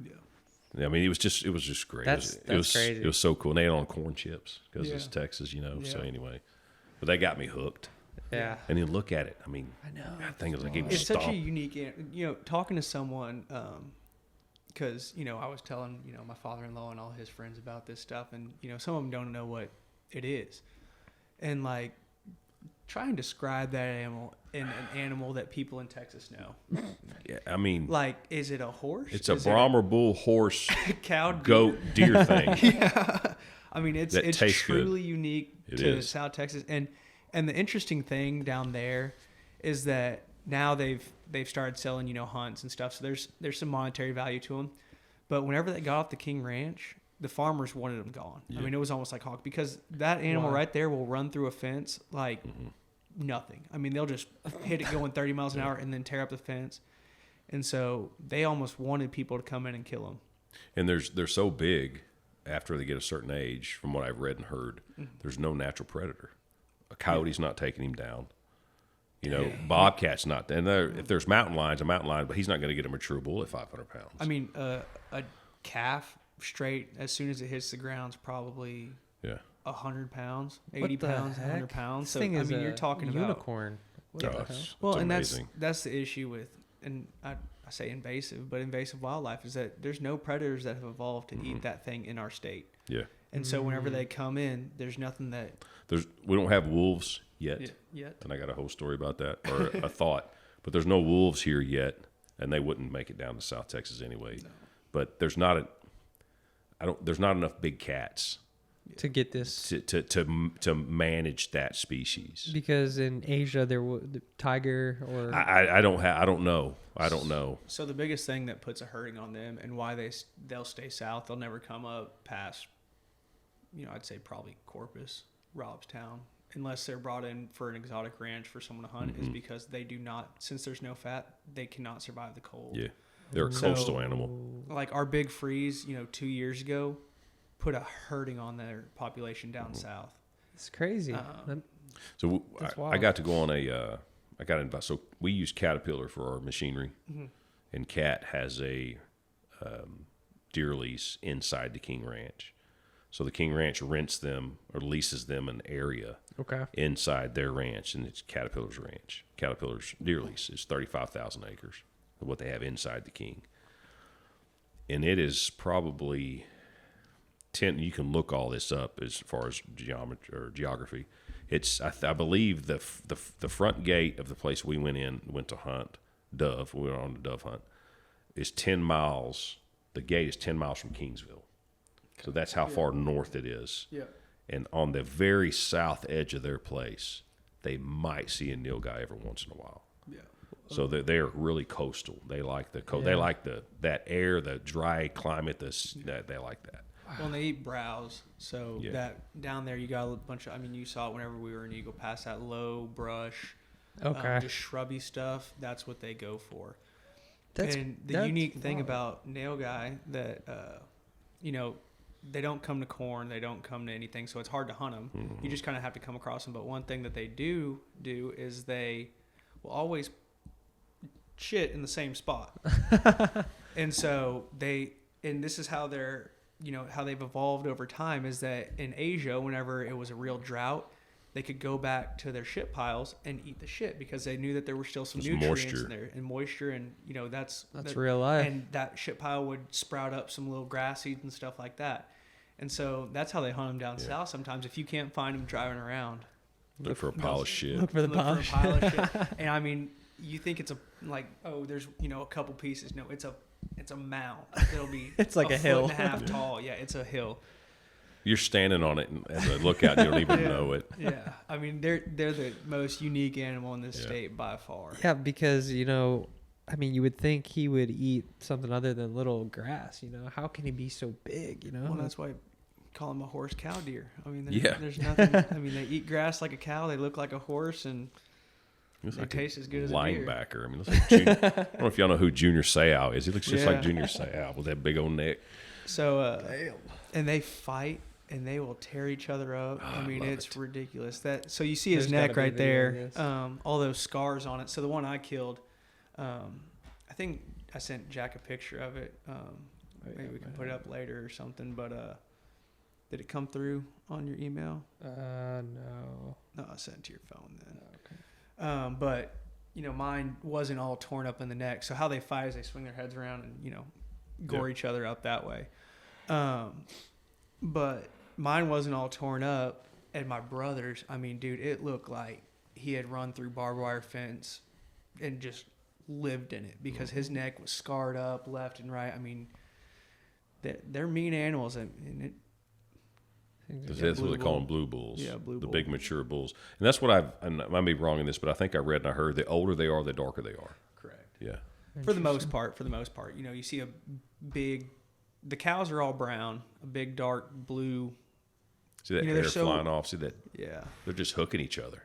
Yeah. I mean, it was just great. That's it was crazy. It was so cool. And they had it on corn chips because Yeah. it's Texas, So Yeah. anyway, but they got me hooked. Yeah. And then look at it. I mean, I know. that thing was like even It's such a stomp. unique, talking to someone, because, I was telling, my father-in-law and all his friends about this stuff, and, some of them don't know what it is. And, like, try and describe that animal in an animal that people in Texas know. Yeah, I mean, Like, is it a horse? it's a Is Brahma bull, horse, it a cow, deer? goat, deer thing. Yeah. I mean, it's That tastes good. truly unique It to is. South Texas. And the interesting thing down there is that now they've started selling, hunts and stuff. So there's some monetary value to them. But whenever they got off the King Ranch, the farmers wanted them gone. Yeah. I mean, it was almost like hog, because that animal Wow. right there will run through a fence like nothing. I mean, they'll just hit it going 30 miles an hour and then tear up the fence. And so they almost wanted people to come in and kill them. And they're so big after they get a certain age, from what I've read and heard, there's no natural predator. A coyote's not taking him down. Bobcat's not. And if there's mountain lions, a mountain lion, but he's not going to get a mature bull at 500 pounds. I mean, a calf straight as soon as it hits the ground is probably Yeah. 100 pounds, What 80 the pounds, heck? 100 pounds. This So thing I is mean, a you're talking about unicorn. What the hell? It's well, and amazing. that's the issue with, and I say invasive, but invasive wildlife is that there's no predators that have evolved to eat that thing in our state. Yeah. And so whenever they come in, there's nothing that We don't have wolves yet. yet. And I got a whole story about that, or a thought. But there's no wolves here yet, and they wouldn't make it down to South Texas anyway. No. But there's not enough big cats To get this, to manage that species. because in Asia there the tiger or I don't know. So the biggest thing that puts a hurting on them and why they'll stay south, they'll never come up past, I'd say probably Corpus, Robstown, unless they're brought in for an exotic ranch for someone to hunt, is because they do not, since there's no fat, they cannot survive the cold. Yeah, they're a So- coastal animal. Like our big freeze, 2 years ago, put a hurting on their population down south. it's crazy. So That's I wild. got to go on I got invited. So we use Caterpillar for our machinery, and Cat has a deer lease inside the King Ranch. So the King Ranch rents them or leases them an area Okay. inside their ranch, and it's Caterpillar's ranch. Caterpillar's deer lease is 35,000 acres of what they have inside the King. And it is probably 10, you can look all this up as far as geometry or geography. It's, I believe the front gate of the place we went to hunt dove, we went on a dove hunt, is 10 miles. The gate is 10 miles from Kingsville. So that's how far north it is. Yeah. And on the very south edge of their place, they might see a Nilgai every once in a while. Yeah. So they're really coastal. They like they like that air, the dry climate. They like that. Well, and they eat browse. So Yeah. that down there, you got a bunch of, you saw it whenever we were in Eagle Pass, that low brush, Okay. just shrubby stuff. That's what they go for. That's The unique thing about Nilgai that, they don't come to corn, they don't come to anything, so it's hard to hunt them. Mm-hmm. You just kind of have to come across them. But one thing that they do is they will always shit in the same spot. And so and this is how they're, how they've evolved over time, is that in Asia, whenever it was a real drought, they could go back to their shit piles and eat the shit because they knew that there were still some There's nutrients moisture. in there and moisture, and that's real life. And that shit pile would sprout up some little grass seeds and stuff like that. And so that's how they hunt them down south. Sometimes if you can't find them driving around, Look for a pile of shit. Look for the look for a polish. pile of shit. And you think it's there's a couple pieces. No, it's a mound. It'll be It's like a foot hill. and a half tall. Yeah, it's a hill. You're standing on it and as a lookout, you don't even know it. Yeah, they're the most unique animal in this state by far. Yeah, because you would think he would eat something other than little grass. How can he be so big? Well, that's why I call him a horse cow deer. Yeah. There's nothing. They eat grass like a cow. They look like a horse, and Looks they like taste as good as linebacker. Looks like I don't know if y'all know who Junior Seau is. He looks just like Yeah. Junior Seau with that big old neck. a deer. So, and they fight. And they will tear each other up. I love It's it. ridiculous. So you see his There's neck gotta be right video of there, this. all those scars on it. So the one I killed, I think I sent Jack a picture of it. Maybe we can put it up later or something. But did it come through on your email? No. No, I sent it to your phone then. Okay. But mine wasn't all torn up in the neck. So how they fight is they swing their heads around and gore each other up that way. But mine wasn't all torn up, and my brother's, dude, it looked like he had run through barbed wire fence and just lived in it because his neck was scarred up left and right. They're mean animals, and That's what they call them, blue bulls. Yeah, blue the bull. big mature bulls. And that's what I might be wrong in this, but I think I read and I heard the older they are, the darker they are. correct. Yeah. For the most part, you see a big. The cows are all brown, a big dark blue. See that they're hair so- flying off? See that? Yeah. They're just hooking each other.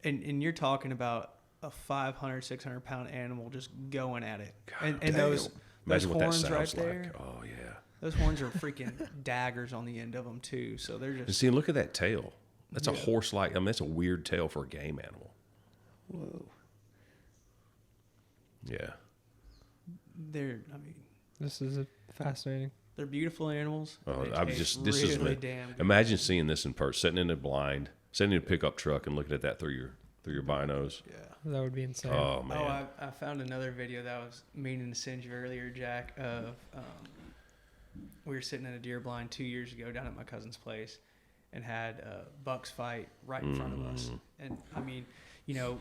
And you're talking about a 500, 600 pound animal just going at it. God And damn. those Imagine what that horns sounds right like. there. Oh, yeah. Those horns are freaking daggers on the end of them too. So they're And just see, look at that tail. That's a Yeah. horse-like. That's a weird tail for a game animal. whoa. Yeah. They're This is a Fascinating. They're beautiful animals. Oh, They I'm taste just this is really damn good. imagine seeing this in person, sitting in a blind, sitting in a pickup truck and looking at that through your binos. Yeah. That would be insane. Oh man. Oh, I found another video that I was meaning to send you earlier, Jack. Of we were sitting in a deer blind 2 years ago down at my cousin's place, and had bucks fight right in front of us. And I mean, you know,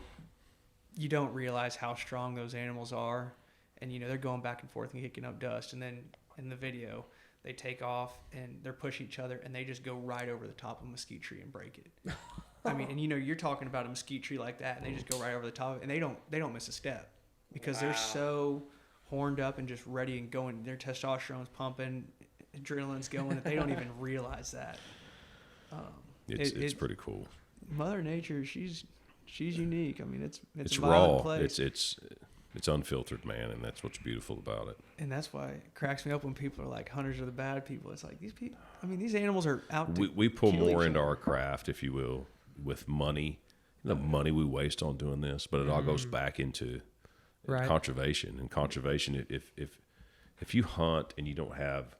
you don't realize how strong those animals are, and you know they're going back and forth and kicking up dust. And then in the video, they take off and they're pushing each other, and they just go right over the top of a mesquite tree and break it. I mean, and you know, you're talking about a mesquite tree like that, and they just go right over the top of it, and they don't miss a step because they're so horned up and just ready and going. Their testosterone's pumping, adrenaline's going, that they don't even realize that. It's pretty cool. Mother Nature, she's unique. I mean, it's It's a violent raw. place. It's unfiltered, man, and that's what's beautiful about it. And that's why it cracks me up when people are like, hunters are the bad people. It's like these people. I mean, these animals are out. We pull kill more each into other. our craft, if you will, with money, the money we waste on doing this, but it all goes back into Right. conservation. And conservation, if you hunt and you don't have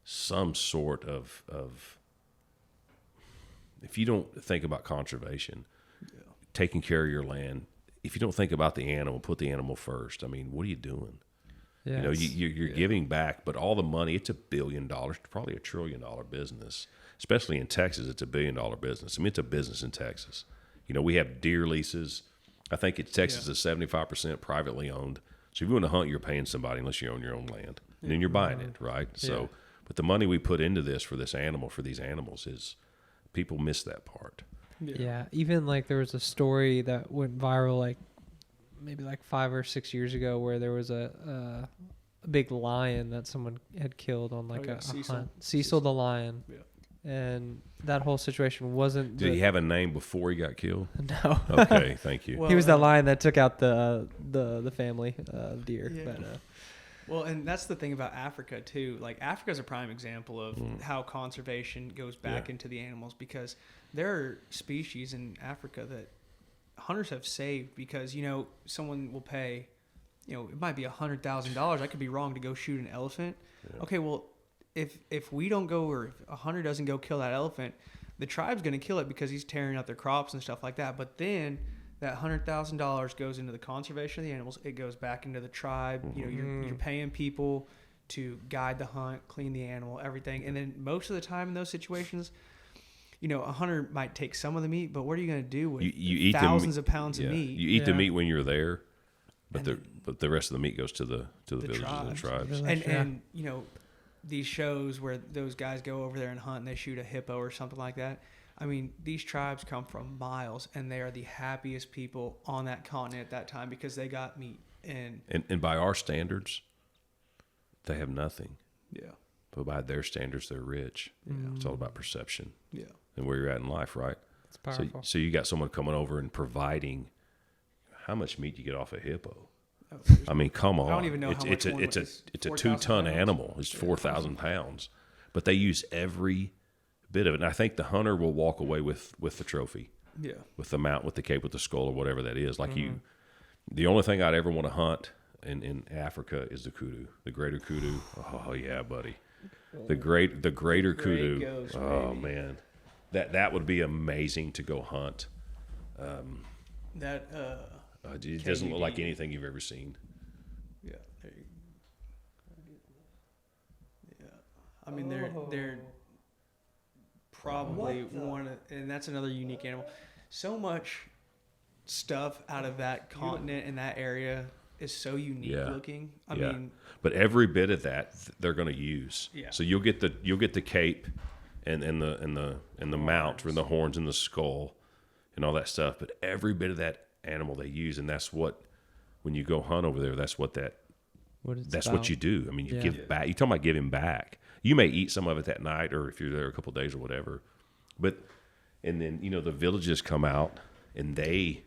some sort of if you don't think about conservation, taking care of your land, if you don't think about the animal, put the animal first. I mean, what are you doing? Yeah, You know, you're giving back, but all the money, it's $1 billion, probably $1 trillion business. Especially in Texas, it's $1 billion business. I mean, it's a business in Texas. You know, we have deer leases. I think Texas is 75% privately owned. So if you want to hunt, you're paying somebody unless you own your own land. And then you're buying it, right? So, but the money we put into this for this animal, for these animals, is people miss that part. Yeah, even like there was a story that went viral like maybe like 5 or 6 years ago where there was a big lion that someone had killed on like a Cecil. hunt. Cecil the lion. Yeah. And that whole situation wasn't. Did he have a name before he got killed? No. Okay, thank you. Well, he was that lion that took out the family deer. Yeah. But, Well, and that's the thing about Africa too. Like Africa's a prime example of how conservation goes back into the animals, because there are species in Africa that hunters have saved because, you know, someone will pay, you know, it might be $100,000. I could be wrong, to go shoot an elephant. Yeah. Okay, well, if we don't go, or if a hunter doesn't go kill that elephant, the tribe's going to kill it because he's tearing out their crops and stuff like that. But then that $100,000 goes into the conservation of the animals. It goes back into the tribe. You know, you're paying people to guide the hunt, clean the animal, everything. And then most of the time in those situations, you know, a hunter might take some of the meat, but what are you going to do with You eat thousands of pounds of meat? You eat the Yeah. meat when you're there, but And but the rest of the meat goes to the villages and the tribes. And you know, these shows where those guys go over there and hunt and they shoot a hippo or something like that. I mean, these tribes come from miles, and they are the happiest people on that continent at that time because they got meat. And by our standards, they have nothing. Yeah, But by their standards, they're rich. It's all about perception yeah, and where you're at in life, right? it's powerful. So you got someone coming over and providing. How much meat you get off a hippo? Oh, I mean, come on. I don't even know how much one it's a was. it's a 4,000 2-ton pounds? animal. It's 4,000 pounds, but they use every bit of it. And I think the hunter will walk away with the trophy, yeah, with the mount, with the cape, with the skull, or whatever that is. Like the only thing I'd ever want to hunt in Africa is the kudu, the greater kudu. Oh yeah, buddy, the greater Great kudu. ghost, Oh baby. man, that would be amazing to go hunt. that It doesn't look like KUD. anything you've ever seen. yeah, there you yeah. I mean, they're probably one, and that's another unique animal. So much stuff out of that continent and that area is so unique Yeah. looking. I Yeah. mean, But every bit of that they're going to use. Yeah. So you'll get the cape and the mount and the horns and the skull and all that stuff. But every bit of that animal they use, and that's what, when you go hunt over there, that's what what you do. I mean, you give back. You're talking about giving back. You may eat some of it that night, or if you're there a couple of days or whatever. But and then the villages come out and they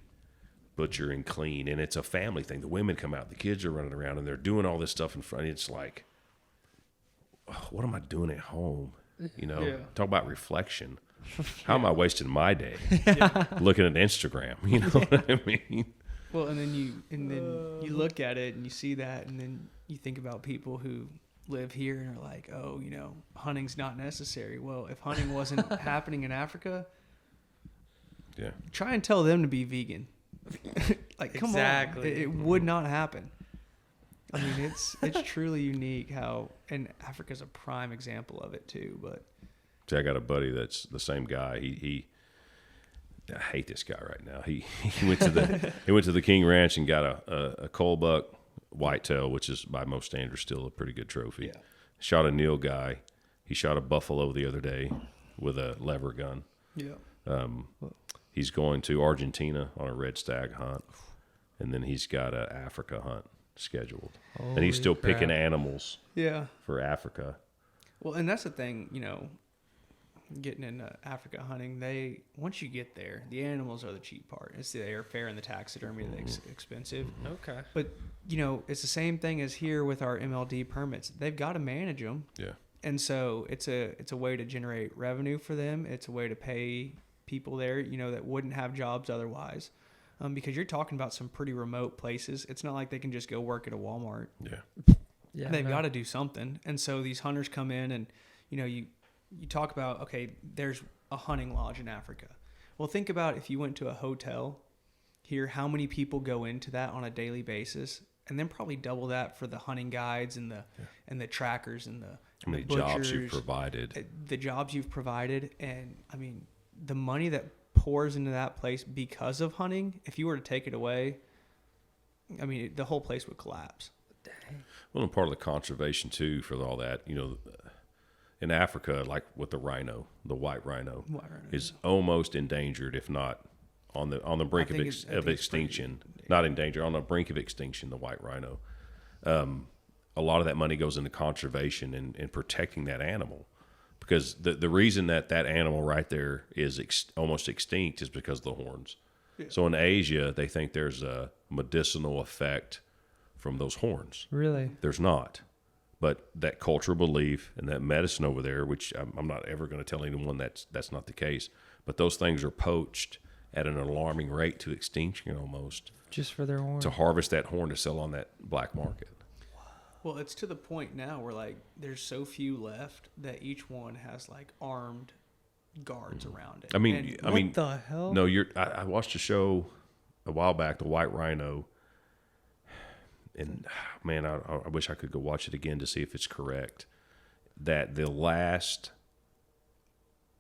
butcher and clean, and it's a family thing. The women come out, the kids are running around, and they're doing all this stuff in front. It's like, oh, what am I doing at home? Yeah. Talk about reflection. How am I wasting my day looking at Instagram? You know what I mean? well, and then you look at it and you see that, and then you think about people who live here and are like, oh, you know, hunting's not necessary. Well, if hunting wasn't happening in Africa, Yeah. try and tell them to be vegan. Like, come Exactly. on, it would not happen. I mean, it's truly unique how, and Africa's a prime example of it too. But See, I got a buddy that's the same guy. He I hate this guy right now. He went to the King Ranch and got a cull buck whitetail, which is by most standards still a pretty good trophy. Yeah. Shot a Nilgai. He shot a buffalo the other day with a lever gun. yeah, He's going to Argentina on a red stag hunt, and then he's got a Africa hunt scheduled. And he's Holy still crap. picking animals yeah. for Africa. Well, and that's the thing, you know, getting into Africa hunting, once you get there, the animals are the cheap part. It's the airfare and the taxidermy that's expensive. Okay. But, you know, it's the same thing as here with our MLD permits. They've got to manage them. Yeah. And so it's a way to generate revenue for them. It's a way to pay people there, you know, that wouldn't have jobs otherwise. Because you're talking about some pretty remote places. It's not like they can just go work at a Walmart. Yeah. Yeah. They've got to do something. And so these hunters come in and, you know, you talk about, okay, there's a hunting lodge in Africa. Well, think about if you went to a hotel here, how many people go into that on a daily basis, and then probably double that for the hunting guides and the trackers and How many jobs you've provided. the jobs you've provided. And I mean, the money that pours into that place because of hunting, if you were to take it away, I mean, the whole place would collapse. Well, and part of the conservation too for all that, you know, in Africa, like with the rhino, the white rhino, is almost endangered, if not on the brink of extinction. Not endangered, on the brink of extinction. The white rhino. A lot of that money goes into conservation and protecting that animal, because the reason that animal right there is almost extinct is because of the horns. Yeah. So in Asia, they think there's a medicinal effect from those horns. Really? There's not. But that cultural belief and that medicine over there, which I'm not ever going to tell anyone that's not the case, but those things are poached at an alarming rate to extinction almost. Just for their horn. To harvest that horn to sell on that black market. Well, it's to the point now where, like, there's so few left that each one has, like, armed guards around it. I mean, What the hell? No, I watched a show a while back, The White Rhino, and man, I wish I could go watch it again to see if it's correct, that the last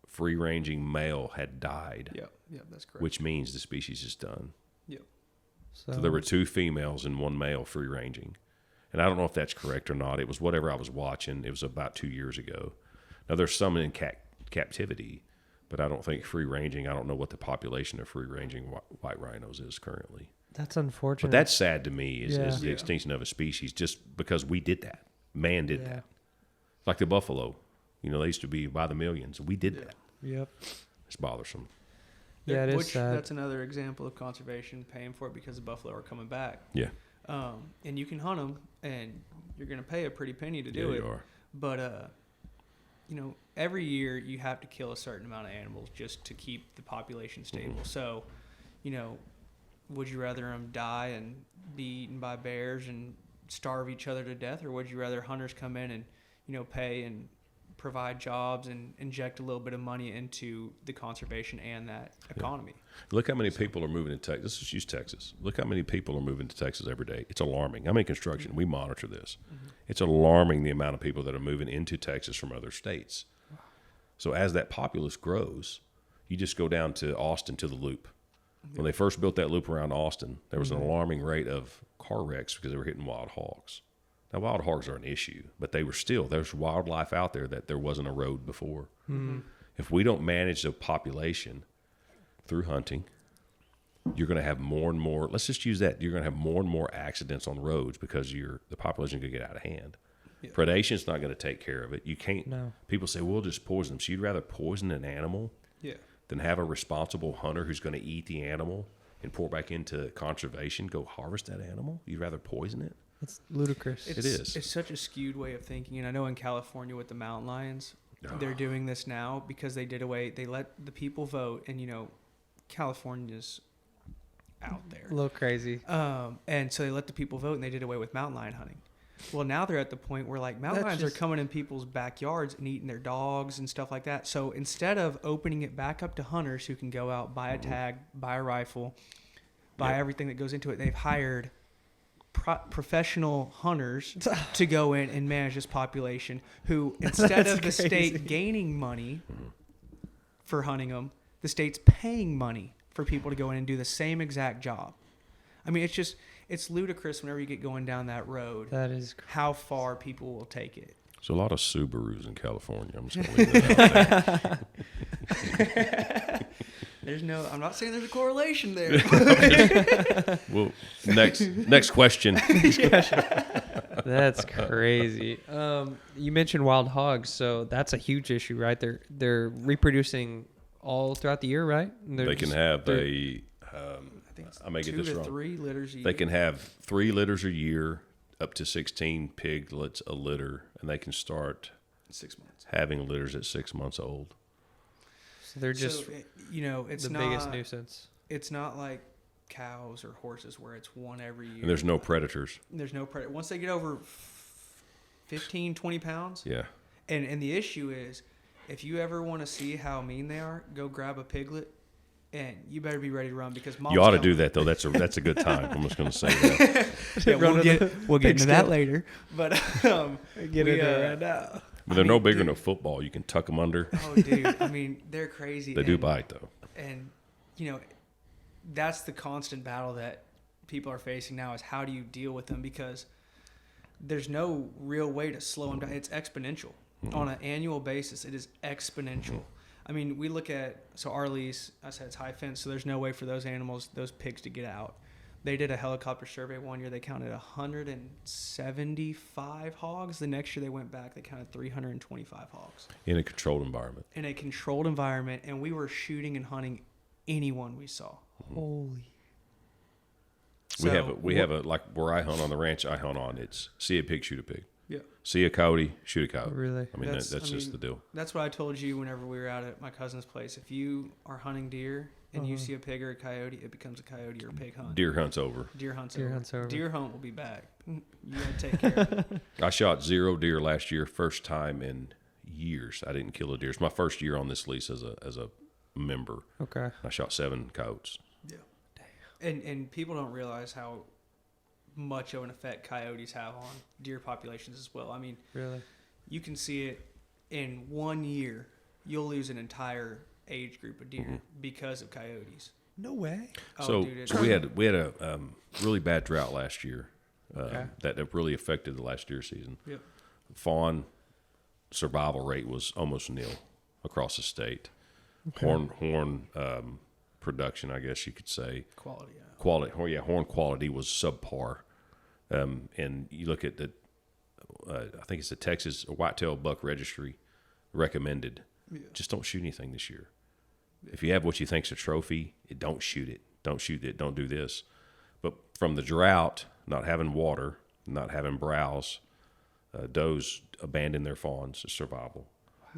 free-ranging male had died. Yep, that's correct. Which means the species is done. Yep. So there were 2 females and 1 male free-ranging. And I don't know if that's correct or not. It was whatever I was watching. It was about 2 years ago. Now, there's some in captivity, but I don't think free-ranging. I don't know what the population of free-ranging white rhinos is currently. That's unfortunate. But that's sad to me is the Yeah. extinction of a species just because we did that. Man did Yeah. that. Like the buffalo. You know, they used to be by the millions. We did that. Yep. It's bothersome. Yeah, it is Which, sad. that's another example of conservation, paying for it because the buffalo are coming back. Yeah. And you can hunt them, and you're going to pay a pretty penny to do Yeah, it. you are. But, you know, every year you have to kill a certain amount of animals just to keep the population stable. Mm-hmm. So, you know, would you rather them die and be eaten by bears and starve each other to death, or would you rather hunters come in and, you know, pay and provide jobs and inject a little bit of money into the conservation and that economy? Look how many people are moving to Texas. Let's just use Texas. Look how many people are moving to Texas every day. It's alarming. I'm in construction. We monitor this. Mm-hmm. It's alarming the amount of people that are moving into Texas from other states. Wow. So as that populace grows, you just go down to Austin to the Loop. When they first built that loop around Austin, there was an alarming rate of car wrecks because they were hitting wild hogs. Now, wild hogs are an issue, but there's wildlife out there that there wasn't a road before. Mm-hmm. If we don't manage the population through hunting, you're going to have more and more, let's just use that, you're going to have more and more accidents on roads because the population could get out of hand. Yeah. Predation's not going to take care of it. You can't, people say, we'll just poison them. So you'd rather poison an animal than have a responsible hunter who's going to eat the animal and pour back into conservation, go harvest that animal? You'd rather poison it? It's ludicrous. It is. It's such a skewed way of thinking. And I know in California with the mountain lions, they're doing this now because they let the people vote. And, you know, California's out there. A little crazy. And so they let the people vote, and they did away with mountain lion hunting. Well, now they're at the point where like mountain That's lions are just- coming in people's backyards and eating their dogs and stuff like that. So instead of opening it back up to hunters who can go out, buy a tag, buy a rifle, buy Yep. everything that goes into it, they've hired professional hunters to go in and manage this population who, instead That's of the crazy. state gaining money for hunting them, the state's paying money for people to go in and do the same exact job. I mean, it's ludicrous whenever you get going down that road, That is how far people will take it. There's a lot of Subarus in California. I'm just going to leave that out there. I'm not saying there's a correlation there. Well, next question. That's crazy. You mentioned wild hogs, so that's a huge issue, right? They're reproducing all throughout the year, right? And They can have a. I think it's I may get 2 this to wrong. 3 litters a year. They can have 3 litters a year, up to 16 piglets a litter, and they can start 6 months. having litters at 6 months old. so they're just It's the not, biggest nuisance. It's not like cows or horses where it's one every year. And there's no predators. There's no predator. Once they get over 15, 20 pounds, Yeah. and the issue is, if you ever want to see how mean they are, go grab a piglet, and you better be ready to run because mom's You ought to coming. do that, though. That's a good time. I'm just going to say that. Yeah, Run we'll to get the into that pigskin. later. But Get we, into it right now. But they're I no mean, bigger dude. than a football. You can tuck them under. Oh, dude. I mean, they're crazy. They do and- bite, though. And, that's the constant battle that people are facing now is how do you deal with them because there's no real way to slow them down. It's exponential. On an annual basis, it is exponential. I mean, we look at, so our lease, I said it's high fence, so there's no way for those animals, those pigs to get out. They did a helicopter survey one year. They counted 175 hogs. The next year they went back, they counted 325 hogs In a controlled environment. in a controlled environment, and we were shooting and hunting anyone we saw. Holy. We have a like where I hunt on the ranch I hunt on. It's see a pig, shoot a pig. Yeah. See a coyote, shoot a coyote. Really? I mean, that's just the deal. That's what I told you whenever we were out at my cousin's place. If you are hunting deer and you see a pig or a coyote, it becomes a coyote or a pig hunt. Deer hunt's over. Deer hunt's Deer over. hunt's over. Deer hunt will be back. You gotta take care of it. I shot 0 deer last year, first time in years. I didn't kill a deer. It's my first year on this lease as a member. Okay. I shot 7 coyotes. Yeah. And people don't realize how much of an effect coyotes have on deer populations as well. I mean, Really? you can see it in 1 year. You'll lose an entire age group of deer because of coyotes. No way. Oh, So, dude, so we had a really bad drought last year Okay. that really affected the last deer season. Yep. Fawn survival rate was almost nil across the state. Okay. Horn production, I guess you could say. Quality. Yeah. Horn quality was subpar. And you look at the, I think it's the Texas Whitetail Buck Registry recommended. Yeah. Just don't shoot anything this year. If you have what you think's a trophy, don't shoot it. Don't shoot it. Don't do this. But from the drought, not having water, not having browse, does abandon their fawns to survival.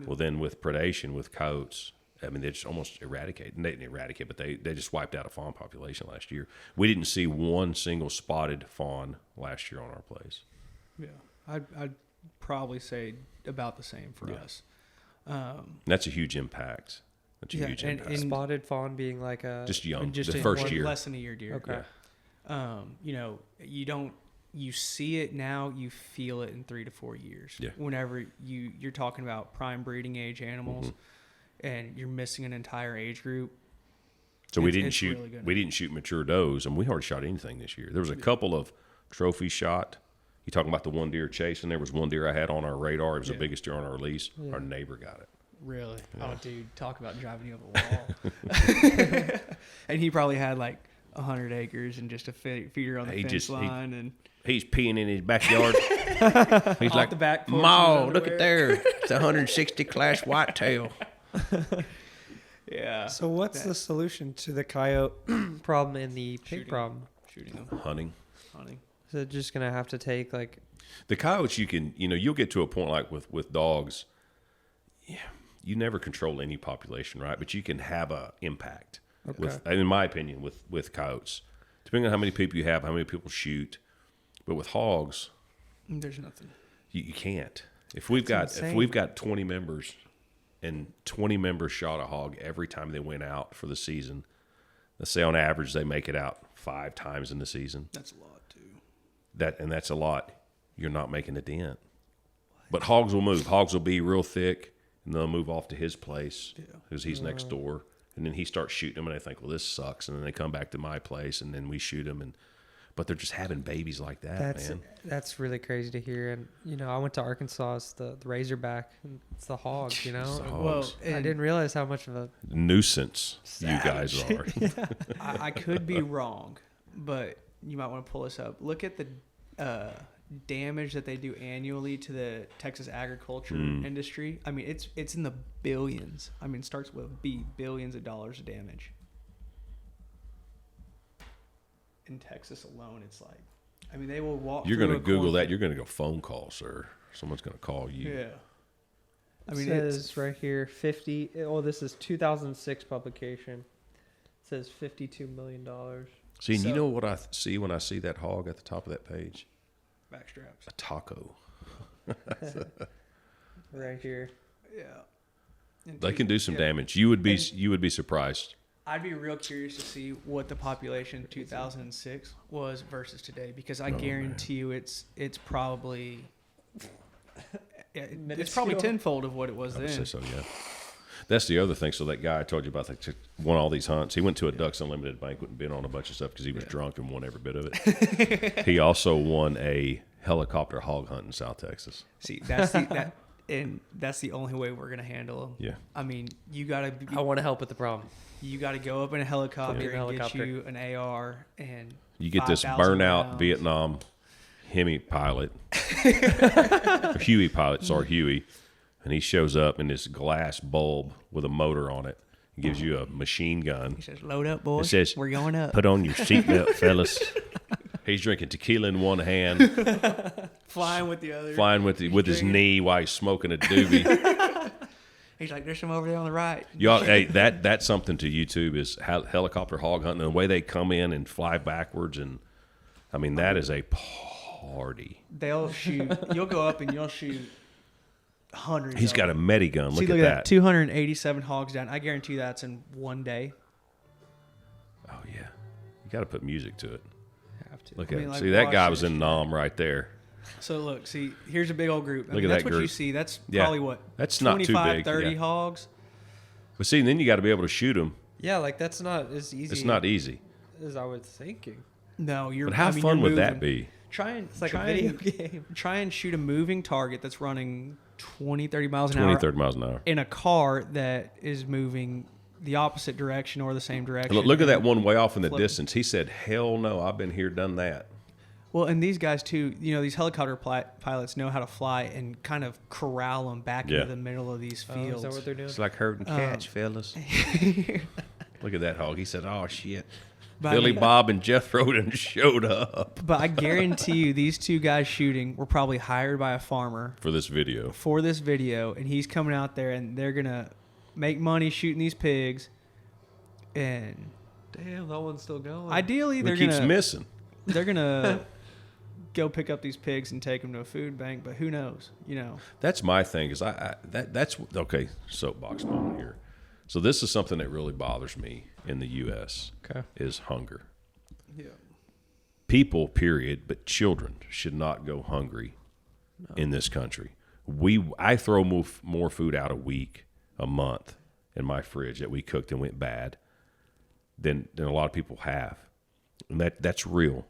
Well, then with predation, with coyotes, I mean, they just almost eradicate. They didn't eradicate, but they just wiped out a fawn population last year. We didn't see one single spotted fawn last year on our place. Yeah. I'd probably say about the same for us. That's a huge impact. That's a Yeah, huge and- impact. and- Spotted fawn being like a Just young. just The in first one- year. Less than a year deer. Okay. Yeah. You see it now, you feel it in 3 to 4 years. Yeah. Whenever you're talking about prime breeding age animals and you're missing an entire age group. So we It's- didn't it's shoot. really good. We didn't shoot mature does, and we hardly shot anything this year. There was a couple of trophy shot. You talking about the one deer chase, and there was one deer I had on our radar. It was the Yeah. biggest deer on our lease. Our neighbor got it. Really? Oh, dude, talk about driving you up a wall. And he probably had like 100 acres and just a feeder on the He fence just- he- line. And He's peeing in his backyard. He's Off like, the back porch in "Ma, his look at underwear." there. It's a 160 class whitetail." yeah. So what's the solution to the coyote problem and the pig Shooting. problem? Shooting them, Hunting. hunting. Is it just gonna have to take like The coyotes, you'll get to a point like with dogs. Yeah, you never control any population, right? But you can have a impact. In my opinion, with coyotes, depending on how many people you have, how many people shoot. But with hogs, There's nothing. You can't. If we've got 20 members and 20 members shot a hog every time they went out for the season, let's say on average they make it out 5 times in the season. That's a lot too. That's a lot. You're not making a dent. But hogs will move. Hogs will be real thick, and they'll move off to his place because he's next door. And then he starts shooting them, and they think, well, this sucks. And then they come back to my place, and then we shoot them. But they're just having babies like that, man. That's really crazy to hear. And, I went to Arkansas. It's the Razorback. And it's the hogs, It's the hogs. Well, I didn't realize how much of a nuisance savage. you guys are. I could be wrong, but you might want to pull this up. Look at the damage that they do annually to the Texas agriculture industry. I mean, it's in the billions. I mean, it starts with B, billions of dollars of damage. In Texas alone, it's like, I mean, they will walk. You're going to Google that. You're going to go phone call, sir. Someone's going to call you. Yeah. I It mean, says right here, 50. Oh, this is 2006 publication. It says $52 million. See, and you know what I see when I see that hog at the top of that page? backstraps. A taco. Right here. Yeah. And They can do some damage. You would be surprised. I'd be real curious to see what the population in 2006 was versus today, because I guarantee you it's probably it's probably tenfold of what it was I would then. say so, yeah. That's the other thing. So that guy I told you about that won all these hunts. He went to a Ducks Unlimited banquet and been on a bunch of stuff because he was drunk and won every bit of it. He also won a helicopter hog hunt in South Texas. See, that's the only way we're gonna handle them. Yeah. I mean, you gotta. I want to help with the problem. You got to go up in a helicopter and get Helicopter. you an AR and You get this 5,000 burnout rounds. Vietnam Hemi pilot, or Huey pilot, sorry, Huey, and he shows up in this glass bulb with a motor on it. He gives you a machine gun. He says, "Load up, boys. It says, we're going up." Put on your seatbelt, fellas. He's drinking tequila in one hand, Flying with the other. flying with his knee while he's smoking a doobie. He's like, "There's some over there on the right." Y'all, hey, that's something to YouTube is helicopter hog hunting and the way they come in and fly backwards, and I mean that is a party. They'll shoot. You'll go up and you'll shoot hundreds. He's of got a them. Medigun. See, Look at that. 287 hogs down. I guarantee you that's in one day. Oh yeah, you got to put music to it. Have to. Look I at mean, it. like, See, that watch guy it. was in Nam right there. So look, see, here's a big old group. Look at that's that what you group. see. That's Yeah. probably what. That's not too 25, big, 30 yeah. hogs. But see, then you got to be able to shoot them. Yeah, like that's not as easy. It's not easy. as I was thinking. No, you're. But how I mean, fun you're would that moving. be? It's like try a video and- game. Try and shoot a moving target that's running 20, 30 miles an 20, hour 30 miles an hour. in a car that is moving the opposite direction or the same direction. Look at that one way off in the Flip. distance. He said, "Hell no, I've been here, done that." Well, and these guys too, these helicopter pilots know how to fly and kind of corral them back Yeah. into the middle of these Oh, fields. is that what they're doing? It's like herding cats, fellas. Look at that hog. He said, "Oh shit." But I Billy mean- Bob and Jethro done showed up But I guarantee you, these two guys shooting were probably hired by a farmer for this video. for this video, and he's coming out there, and they're gonna make money shooting these pigs. And Damn, that one's still going. ideally, It keeps missing. they're gonna go pick up these pigs and take them to a food bank. But who knows? That's my thing. Is that's okay. Soapbox moment here. So this is something that really bothers me in the U.S. Okay. is hunger. Yeah. People, period, but children should not go hungry in this country. I throw more food out a month in my fridge that we cooked and went bad than a lot of people have, and that's real.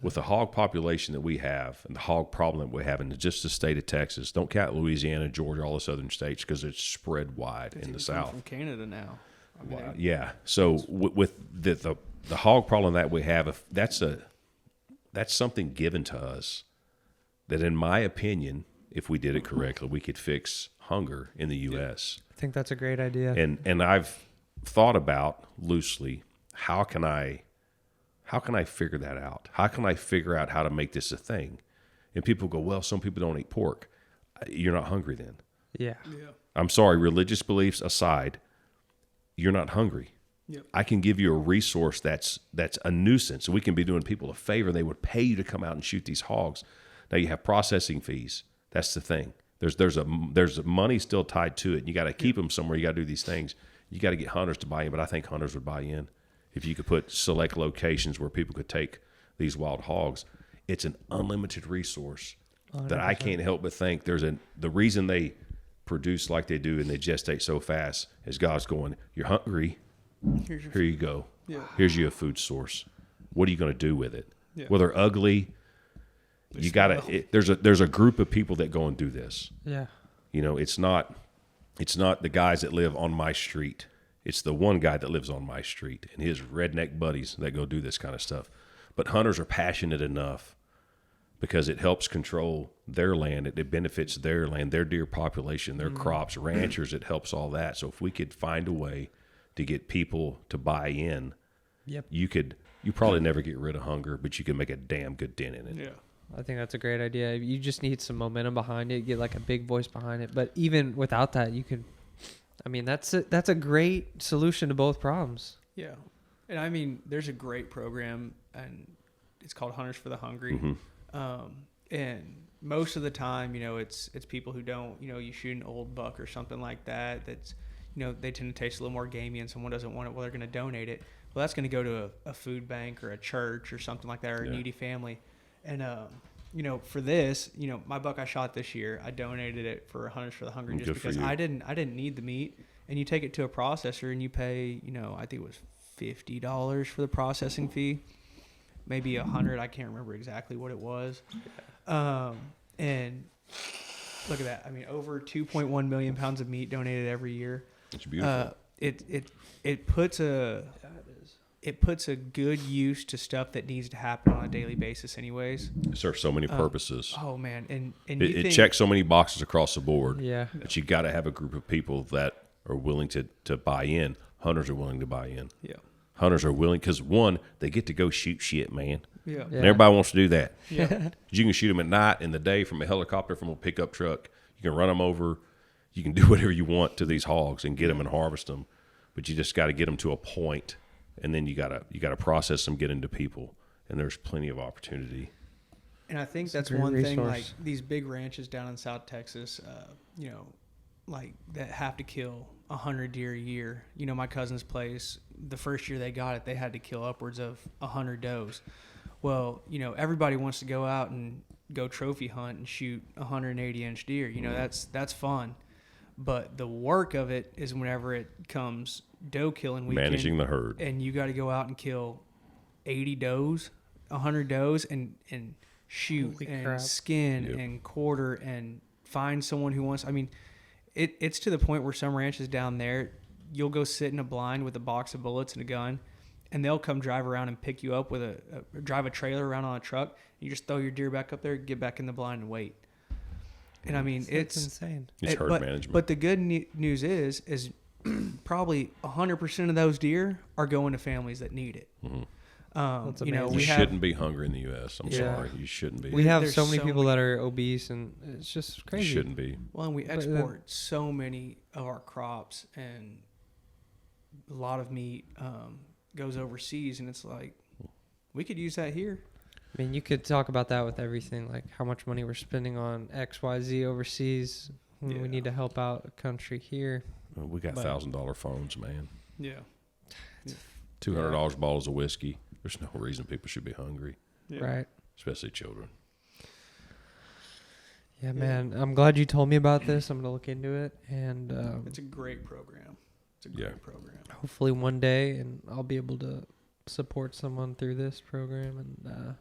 With the hog population that we have and the hog problem that we have in just the state of Texas, don't count Louisiana, Georgia, all the southern states because it's spread wide in the South. From Canada now. I mean, Wow. Yeah. So with the hog problem that we have, if that's something given to us that, in my opinion, if we did it correctly, we could fix hunger in the U.S. I think that's a great idea. And I've thought about loosely how can I figure that out? How can I figure out how to make this a thing? And people go, well, some people don't eat pork. You're not hungry then. Yeah. I'm sorry, religious beliefs aside, you're not hungry. Yep. I can give you a resource that's a nuisance. We can be doing people a favor. They would pay you to come out and shoot these hogs. Now you have processing fees. That's the thing. There's a money still tied to it. And you got to keep them somewhere. You got to do these things. You got to get hunters to buy in, but I think hunters would buy in if you could put select locations where people could take these wild hogs. It's an unlimited resource 100%. That I can't help but think the reason they produce like they do and they gestate so fast is God's going, you're hungry, here you go. Yeah. Here's you a food source. What are you going to do with it? Yeah. Well, they're ugly. You got to. There's a group of people that go and do this. Yeah. You know, it's not the guys that live on my street. It's the one guy that lives on my street and his redneck buddies that go do this kind of stuff. But hunters are passionate enough because it helps control their land. It benefits their land, their deer population, their crops, ranchers. It helps all that. So if we could find a way to get people to buy in, yep. you probably never get rid of hunger, but you can make a damn good dent in it. Yeah. I think that's a great idea. You just need some momentum behind it, get like a big voice behind it. But even without that, you can, I mean, that's a great solution to both problems. Yeah. And I mean, there's a great program, and it's called Hunters for the Hungry. Mm-hmm. And most of the time, you know, it's people who don't, you know, you shoot an old buck or something like that. That's, you know, they tend to taste a little more gamey and someone doesn't want it. Well, they're going to donate it. Well, that's going to go to a food bank or a church or something like that, or a needy family. And, you know, for this, you know, my buck I shot this year, I donated it for Hunters for the Hungry just because I didn't need the meat. And you take it to a processor and you pay, you know, I think it was $50 for the processing fee, maybe $100. I can't remember exactly what it was. And look at that. I mean, over 2.1 million pounds of meat donated every year. It's beautiful. It puts a good use to stuff that needs to happen on a daily basis anyways. It serves so many purposes. Oh man. And it checks so many boxes across the board. Yeah. That you got to have a group of people that are willing to buy in. Hunters are willing to buy in. Yeah. Hunters are willing because, one, they get to go shoot shit, man. Yeah. And everybody wants to do that. Yeah. You can shoot them at night, in the day, from a helicopter, from a pickup truck. You can run them over. You can do whatever you want to these hogs and get them and harvest them. But you just got to get them to a point, and then you got to process them, get into people, and there's plenty of opportunity. And I think That's that's a great one thing, resource. like these big ranches down in South Texas, you know, like that have to kill 100 deer a year. You know, my cousin's place, the first year they got it, they had to kill upwards of 100 does. Well, you know, everybody wants to go out and go trophy hunt and shoot 180-inch deer. You know, that's fun. But the work of it is whenever it comes doe killing weekend. Managing the herd. And you got to go out and kill 80 does, 100 does, and shoot Holy and crap. skin Yep. and quarter and find someone who wants. I mean, it's to the point where some ranches down there, you'll go sit in a blind with a box of bullets and a gun, and they'll come drive around and pick you up with drive a trailer around on a truck. You just throw your deer back up there, get back in the blind and wait. And I mean, That's it's insane. It's herd management. But the good news is probably 100% of those deer are going to families that need it. Mm-hmm. That's You know, amazing. You we shouldn't be hungry in the U.S. I'm Yeah. sorry. You shouldn't be. We have There's so many so people many- that are obese, and it's just You crazy. shouldn't be. Well, and we But export so many of our crops, and a lot of meat goes overseas, and it's like we could use that here. I mean, you could talk about that with everything, like how much money we're spending on X, Y, Z overseas. When Yeah. we need to help out a country here. We got But- $1,000 phones, man. Yeah. $200 bottles of whiskey. There's no reason people should be hungry, Right. especially children. Yeah, man. I'm glad you told me about this. I'm going to look into it. And It's a great program. It's a Yeah. great program. hopefully one day, and I'll be able to support someone through this program. And